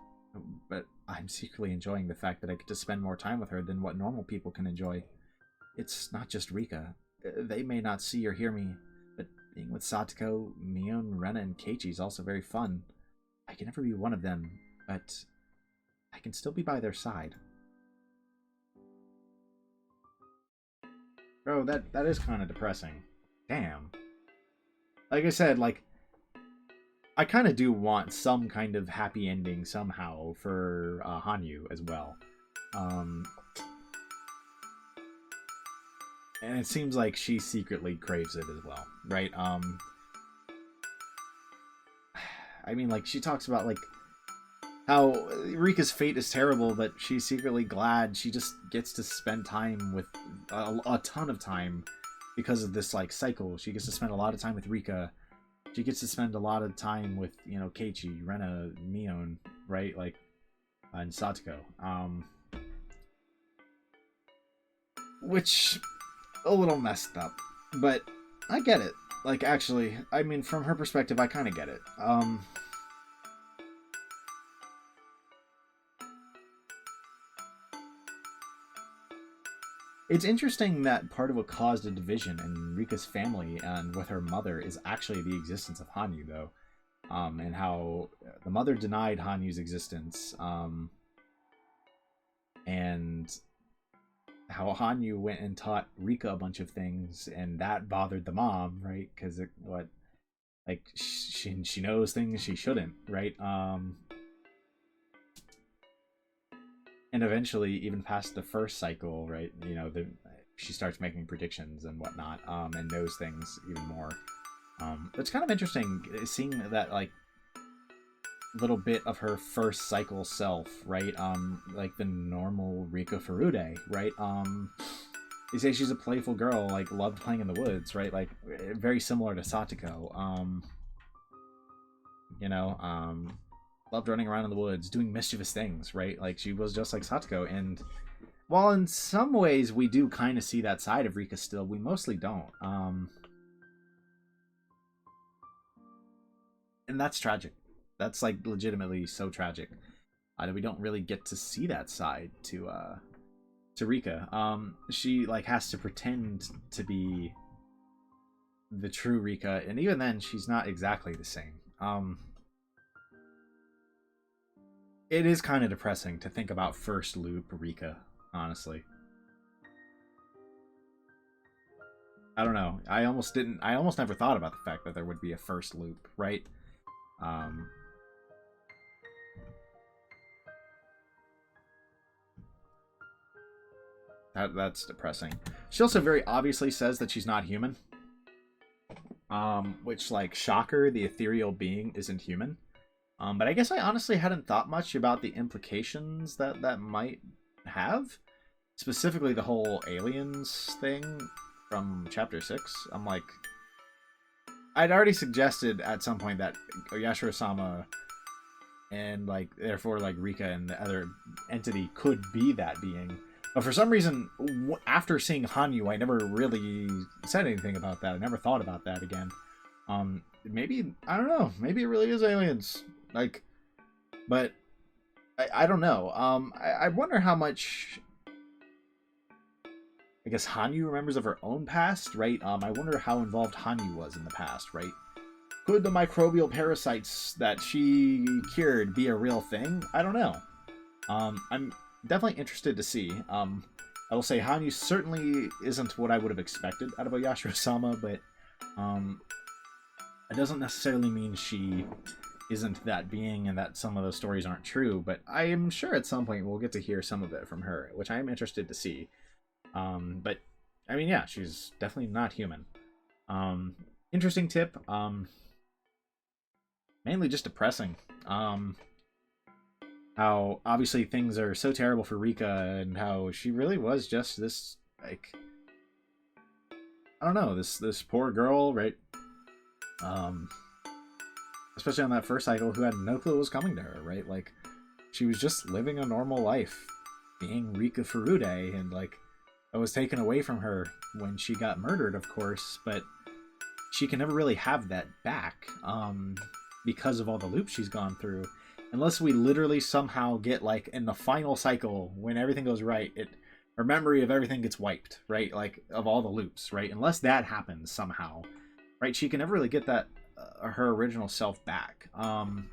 but I'm secretly enjoying the fact that I get to spend more time with her than what normal people can enjoy. It's not just Rika. They may not see or hear me, but being with Satoko, Mion, Rena, and Keiichi is also very fun. I can never be one of them, but I can still be by their side. Bro, that is kind of depressing. Damn. Like I said, like, I kind of do want some kind of happy ending somehow for Hanyu as well. And it seems like she secretly craves it as well, right? I mean, like, she talks about, like, how Rika's fate is terrible, but she's secretly glad she just gets to spend time with a ton of time because of this, like, cycle. She gets to spend a lot of time with Rika. She gets to spend a lot of time with, you know, Keiichi, Rena, Mion, right? Like, and Satoko. Which, a little messed up. But I get it. Like, actually, I mean, from her perspective, I kind of get it. It's interesting that part of what caused a division in Rika's family and with her mother is actually the existence of Hanyu, though. And how the mother denied Hanyu's existence, and how Hanyu went and taught Rika a bunch of things, and that bothered the mom, right? Because she knows things she shouldn't, right? And eventually, even past the first cycle, right? You know, she starts making predictions and whatnot, and knows things even more. It's kind of interesting seeing that, like, little bit of her first cycle self, right? Like the normal Rika Furude, right? They say she's a playful girl, like, loved playing in the woods, right? Like, very similar to Satoko. You know, loved running around in the woods, doing mischievous things, right? Like, she was just like Satoko, and while in some ways we do kind of see that side of Rika still, we mostly don't. And that's tragic. That's, like, legitimately so tragic. That we don't really get to see that side to Rika. She, like, has to pretend to be the true Rika, and even then, she's not exactly the same. It is kind of depressing to think about first loop Rika, honestly. I don't know. I almost never thought about the fact that there would be a first loop, right? That's depressing. She also very obviously says that she's not human. Which, like, shocker, the ethereal being isn't human. But I guess I honestly hadn't thought much about the implications that might have. Specifically the whole aliens thing from Chapter 6. I'm like... I'd already suggested at some point that Yashiro-sama and, like, therefore, like, Rika and the other entity could be that being. But for some reason, after seeing Hanyu, I never really said anything about that. I never thought about that again. Maybe, I don't know. Maybe it really is aliens. Like, but I don't know. I wonder how much, I guess, Hanyu remembers of her own past, right? I wonder how involved Hanyu was in the past, right? Could the microbial parasites that she cured be a real thing? I don't know. I'm definitely interested to see. I will say Hanyu certainly isn't what I would have expected out of a Yashiro-sama, but it doesn't necessarily mean she isn't that being and that some of those stories aren't true, but I am sure at some point we'll get to hear some of it from her, which I am interested to see. But, I mean, yeah, she's definitely not human. Interesting tip. Mainly just depressing. how obviously things are so terrible for Rika, and how she really was just this, like, I don't know, this poor girl, right? Especially on that first cycle, who had no clue what was coming to her, right? Like, she was just living a normal life, being Rika Furude, and like, it was taken away from her when she got murdered, of course, but she can never really have that back, because of all the loops she's gone through. Unless we literally somehow get, like, in the final cycle, when everything goes right, her memory of everything gets wiped, right? Like, of all the loops, right? Unless that happens somehow, right? She can never really get that, her original self back,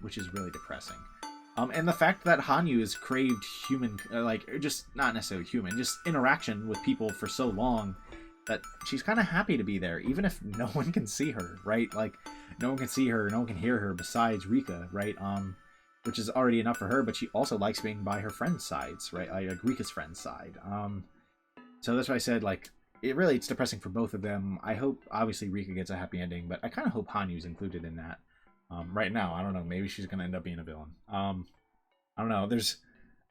which is really depressing. And the fact that Hanyu has craved human, like, just not necessarily human, just interaction with people for so long, that she's kind of happy to be there, even if no one can see her, right? Like, no one can see her, no one can hear her besides Rika, right? Which is already enough for her, but she also likes being by her friend's sides, right? Like Rika's friend's side. So that's why I said, like, it's depressing for both of them. I hope, obviously, Rika gets a happy ending, but I kind of hope Hanyu's included in that. Right now, I don't know, maybe she's going to end up being a villain. I don't know,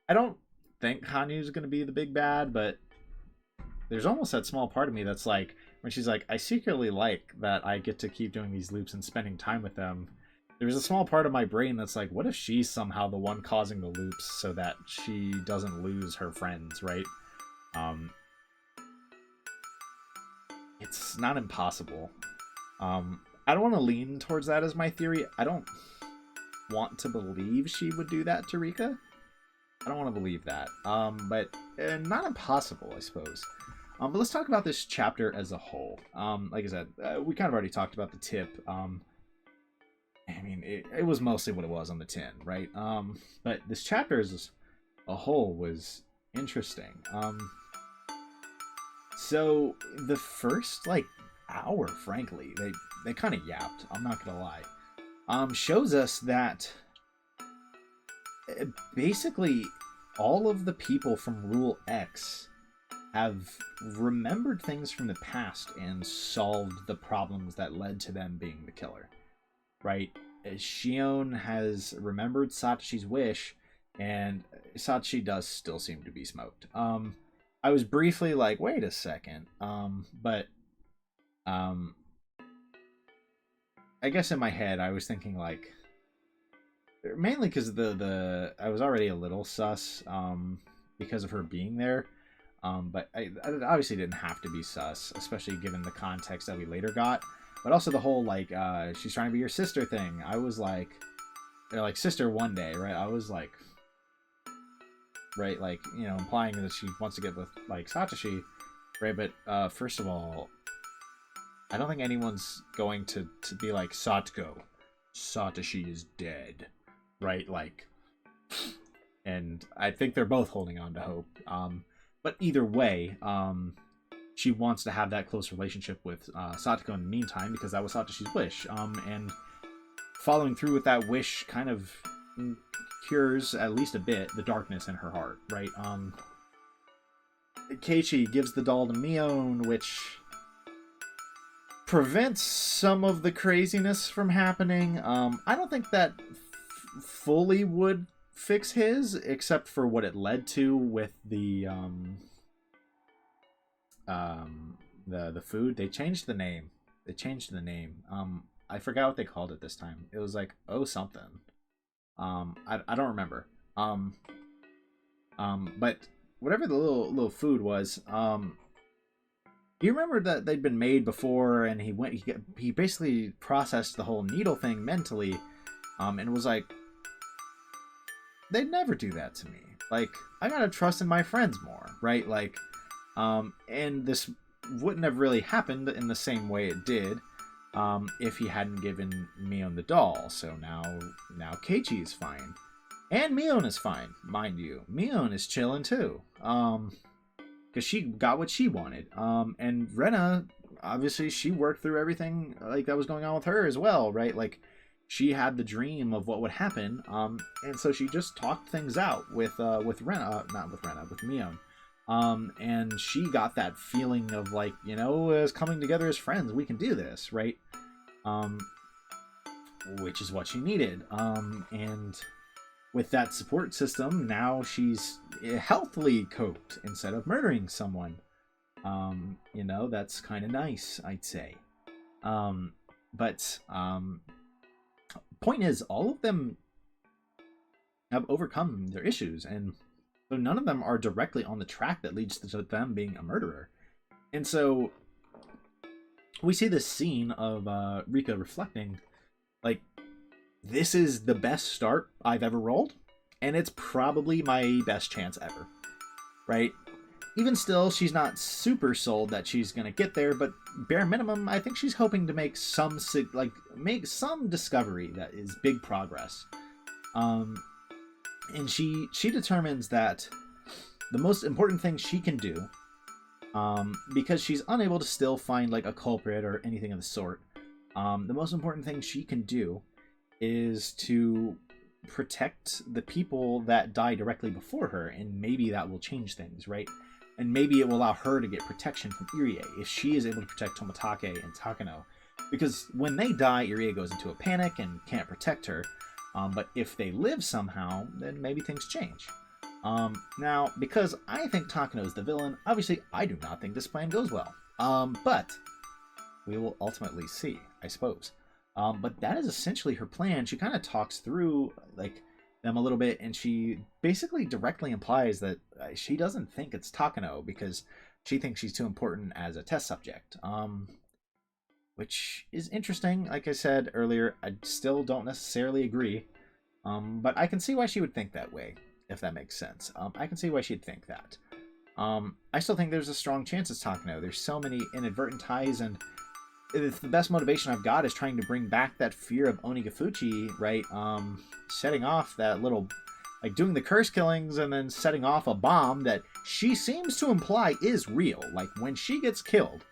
I don't think Hanyu's going to be the big bad, but there's almost that small part of me that's like, when she's like, I secretly like that I get to keep doing these loops and spending time with them. There's a small part of my brain that's like, what if she's somehow the one causing the loops so that she doesn't lose her friends, right? It's not impossible. I don't want to lean towards that as my theory. I don't want to believe she would do that to Rika. I don't want to believe that. But not impossible, I suppose. But let's talk about this chapter as a whole. Like I said, we kind of already talked about the tip. I mean, it was mostly what it was on the tin, right? But this chapter as a whole was interesting. So the first, like, hour, frankly, they kind of yapped, I'm not gonna lie. Shows us that basically all of the people from Rule X have remembered things from the past and solved the problems that led to them being the killer, right? Shion has remembered Satoshi's wish, and Satoshi does still seem to be smoked. I was briefly like, wait a second, but I guess in my head I was thinking, like, mainly because I was already a little sus because of her being there, but I obviously didn't have to be sus, especially given the context that we later got. But also the whole, like, she's trying to be your sister thing. I was like, they're like, sister one day, right? I was like, right, like, you know, implying that she wants to get with, like, Satoshi, right? But first of all, I don't think anyone's going to be like, Satoko, Satoshi is dead, right? Like, and I think they're both holding on to hope. But either way, she wants to have that close relationship with Satoko in the meantime, because that was Satoshi's wish. And following through with that wish kind of cures, at least a bit, the darkness in her heart, right? Keiichi gives the doll to Mion, which prevents some of the craziness from happening. I don't think that fully would fix his, except for what it led to with the food. They changed the name. I forgot what they called it this time. It was like, oh something. I don't remember. But whatever the little food was, you remember that they'd been made before, and he basically processed the whole needle thing mentally, and was like, they'd never do that to me. Like, I gotta trust in my friends more, right? Like, and this wouldn't have really happened in the same way it did, if he hadn't given Mion the doll. So now Keiichi is fine. And Mion is fine, mind you. Mion is chilling too. Because she got what she wanted. And Rena, obviously, she worked through everything, like, that was going on with her as well, right? Like, she had the dream of what would happen, and so she just talked things out with Rena, not with Rena, with Mion. And she got that feeling of, like, you know, as coming together as friends, we can do this, right? Which is what she needed. And with that support system, now she's healthily coped instead of murdering someone. You know, that's kind of nice, I'd say. But point is, all of them have overcome their issues, and so none of them are directly on the track that leads to them being a murderer. And so we see this scene of Rika reflecting, like, this is the best start I've ever rolled, and it's probably my best chance ever, right? Even still, she's not super sold that she's gonna get there, but bare minimum, I think she's hoping to make some discovery that is big progress. And she determines that the most important thing she can do, because she's unable to still find like a culprit or anything of the sort, the most important thing she can do is to protect the people that die directly before her, and maybe that will change things, right? And maybe it will allow her to get protection from Irie if she is able to protect Tomotage and Takano. Because when they die, Irie goes into a panic and can't protect her. But if they live somehow, then maybe things change. Now, because I think Takano is the villain, obviously I do not think this plan goes well. But we will ultimately see, I suppose. But that is essentially her plan. She kind of talks through like them a little bit, and she basically directly implies that she doesn't think it's Takano because she thinks she's too important as a test subject. Which is interesting. Like I said earlier, I still don't necessarily agree. But I can see why she would think that way, if that makes sense. I can see why she'd think that. I still think there's a strong chance it's Takano. There's so many inadvertent ties, and if the best motivation I've got is trying to bring back that fear of Onigafuchi, right? Setting off that little, like doing the curse killings and then setting off a bomb that she seems to imply is real. Like when she gets killed,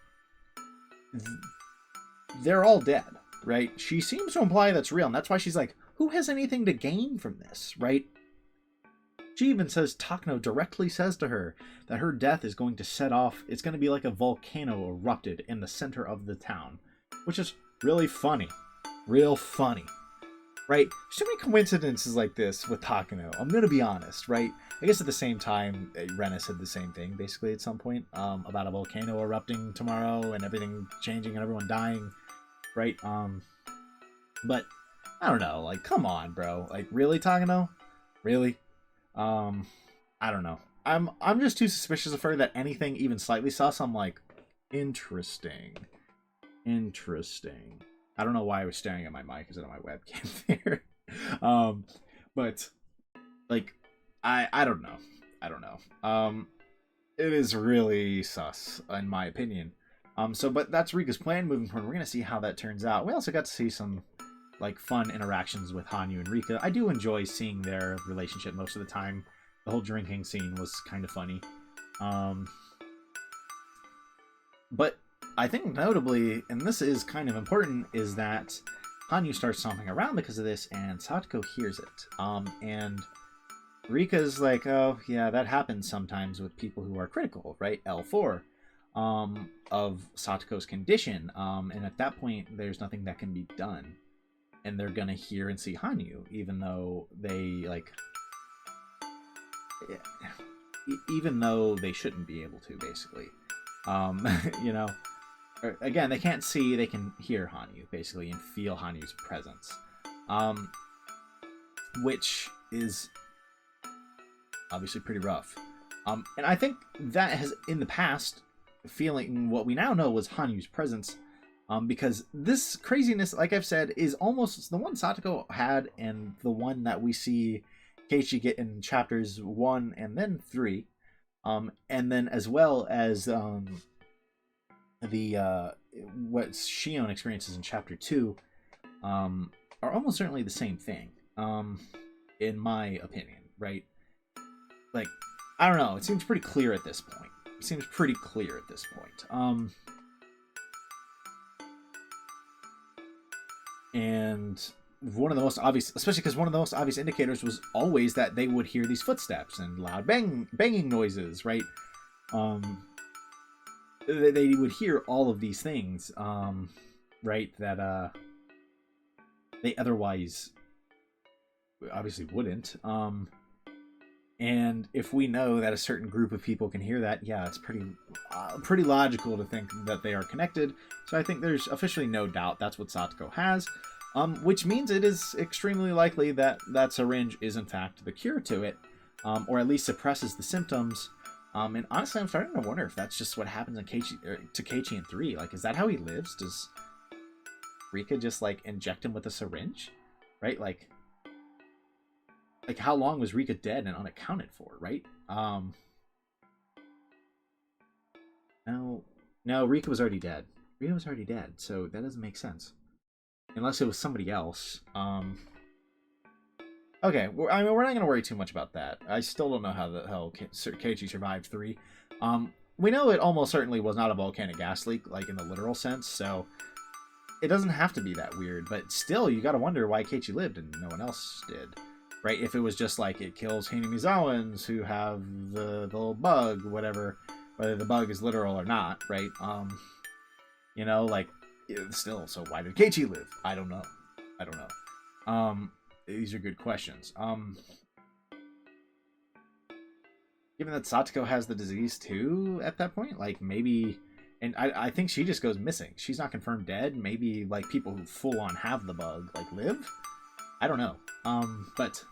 they're all dead, right? She seems to imply that's real, and that's why she's like, who has anything to gain from this, right? She even says, Takano directly says to her that her death is going to set off, it's going to be like a volcano erupted in the center of the town, which is really funny. Real funny, right? There's too many coincidences like this with Takano, I'm going to be honest, right? I guess at the same time, Rena said the same thing, basically, at some point, about a volcano erupting tomorrow and everything changing and everyone dying, right? But, I don't know, like, come on, bro. Like, really, Takano? Really? I don't know. I'm just too suspicious of her that anything even slightly sus, I'm like, interesting. I don't know why I was staring at my mic instead of my webcam there. But, like, I don't know. It is really sus, in my opinion. But that's Rika's plan moving forward. We're gonna see how that turns out. We also got to see some like fun interactions with Hanyu and Rika. I do enjoy seeing their relationship most of the time. The whole drinking scene was kind of funny. But I think notably, and this is kind of important, is that Hanyu starts stomping around because of this, and Satoko hears it. And Rika's like, oh, yeah, that happens sometimes with people who are critical, right? L4 of Satoko's condition. And at that point, there's nothing that can be done. And they're gonna hear and see Hanyu, even though they, like... even though they shouldn't be able to, basically. You know? Again, they can't see, they can hear Hanyu, basically, and feel Hanyu's presence. Which is obviously pretty rough. And I think that has, in the past, feeling what we now know was Hanyu's presence, because this craziness, like I've said, is almost the one Satoko had and the one that we see Keiichi get in chapters 1 and then 3, and then as well as the what Shion experiences in chapter 2 are almost certainly the same thing, in my opinion, right? Like, I don't know, it seems pretty clear at this point. And one of the most obvious, especially because one of the most obvious indicators was always that they would hear these footsteps and loud banging noises, right? They would hear all of these things, right, that they otherwise obviously wouldn't. And if we know that a certain group of people can hear that, yeah, it's pretty logical to think that they are connected. So I think there's officially no doubt that's what Satoko has, which means it is extremely likely that that syringe is in fact the cure to it, or at least suppresses the symptoms. And honestly, I'm starting to wonder if that's just what happens in Keiichi in 3. Like, is that how he lives? Does Rika just, like, inject him with a syringe? Right? Like, how long was Rika dead and unaccounted for, right? No, Rika was already dead. Rika was already dead, so that doesn't make sense. Unless it was somebody else. Okay, I mean, we're not going to worry too much about that. I still don't know how the hell Keiichi survived 3. We know it almost certainly was not a volcanic gas leak, like in the literal sense, so it doesn't have to be that weird, but still, you gotta wonder why Keiichi lived and no one else did. Right, if it was just like it kills Hinamizawans who have the little bug, whatever, whether the bug is literal or not, right? You know, like, still, so why did Keiichi live? I don't know. These are good questions. Given that Satoko has the disease too at that point, like maybe, and I think she just goes missing. She's not confirmed dead. Maybe like people who full on have the bug like live. I don't know. But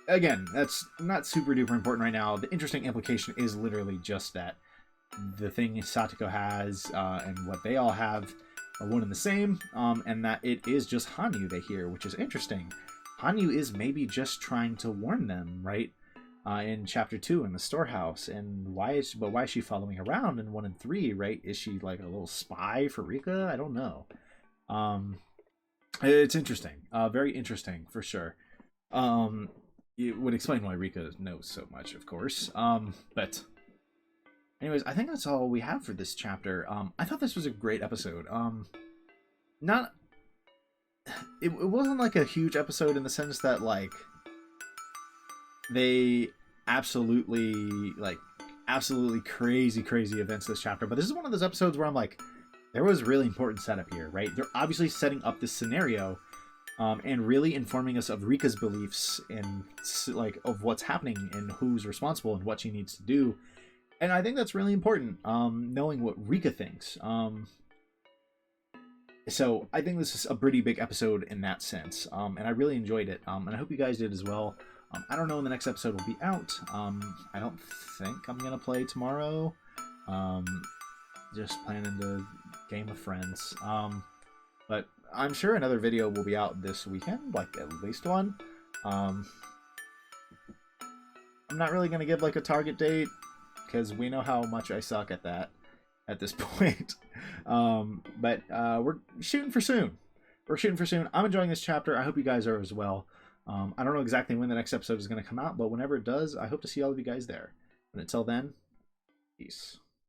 again, that's not super duper important right now. The interesting implication is literally just that the thing Satoko has and what they all have are one and the same, and that it is just Hanyu they hear, which is interesting. Hanyu is maybe just trying to warn them, right? In chapter 2 in the storehouse, and why is she following around in 1 and 3, right? Is she like a little spy for Rika? I don't know. It's interesting, very interesting for sure. It would explain why Rika knows so much, of course. But anyways, I think that's all we have for this chapter. I thought this was a great episode. It wasn't like a huge episode in the sense that like they absolutely crazy events this chapter, but this is one of those episodes where I'm like, there was really important setup here, right? They're obviously setting up this scenario and really informing us of Rika's beliefs and like of what's happening and who's responsible and what she needs to do. And I think that's really important, knowing what Rika thinks. So I think this is a pretty big episode in that sense, and I really enjoyed it, and I hope you guys did as well. I don't know when the next episode will be out. I don't think I'm going to play tomorrow. Just planning to game with friends. But I'm sure another video will be out this weekend, like at least one. I'm not really going to give like a target date, because we know how much I suck at that at this point. But we're shooting for soon. I'm enjoying this chapter. I hope you guys are as well. I don't know exactly when the next episode is going to come out, but whenever it does, I hope to see all of you guys there. And until then, peace.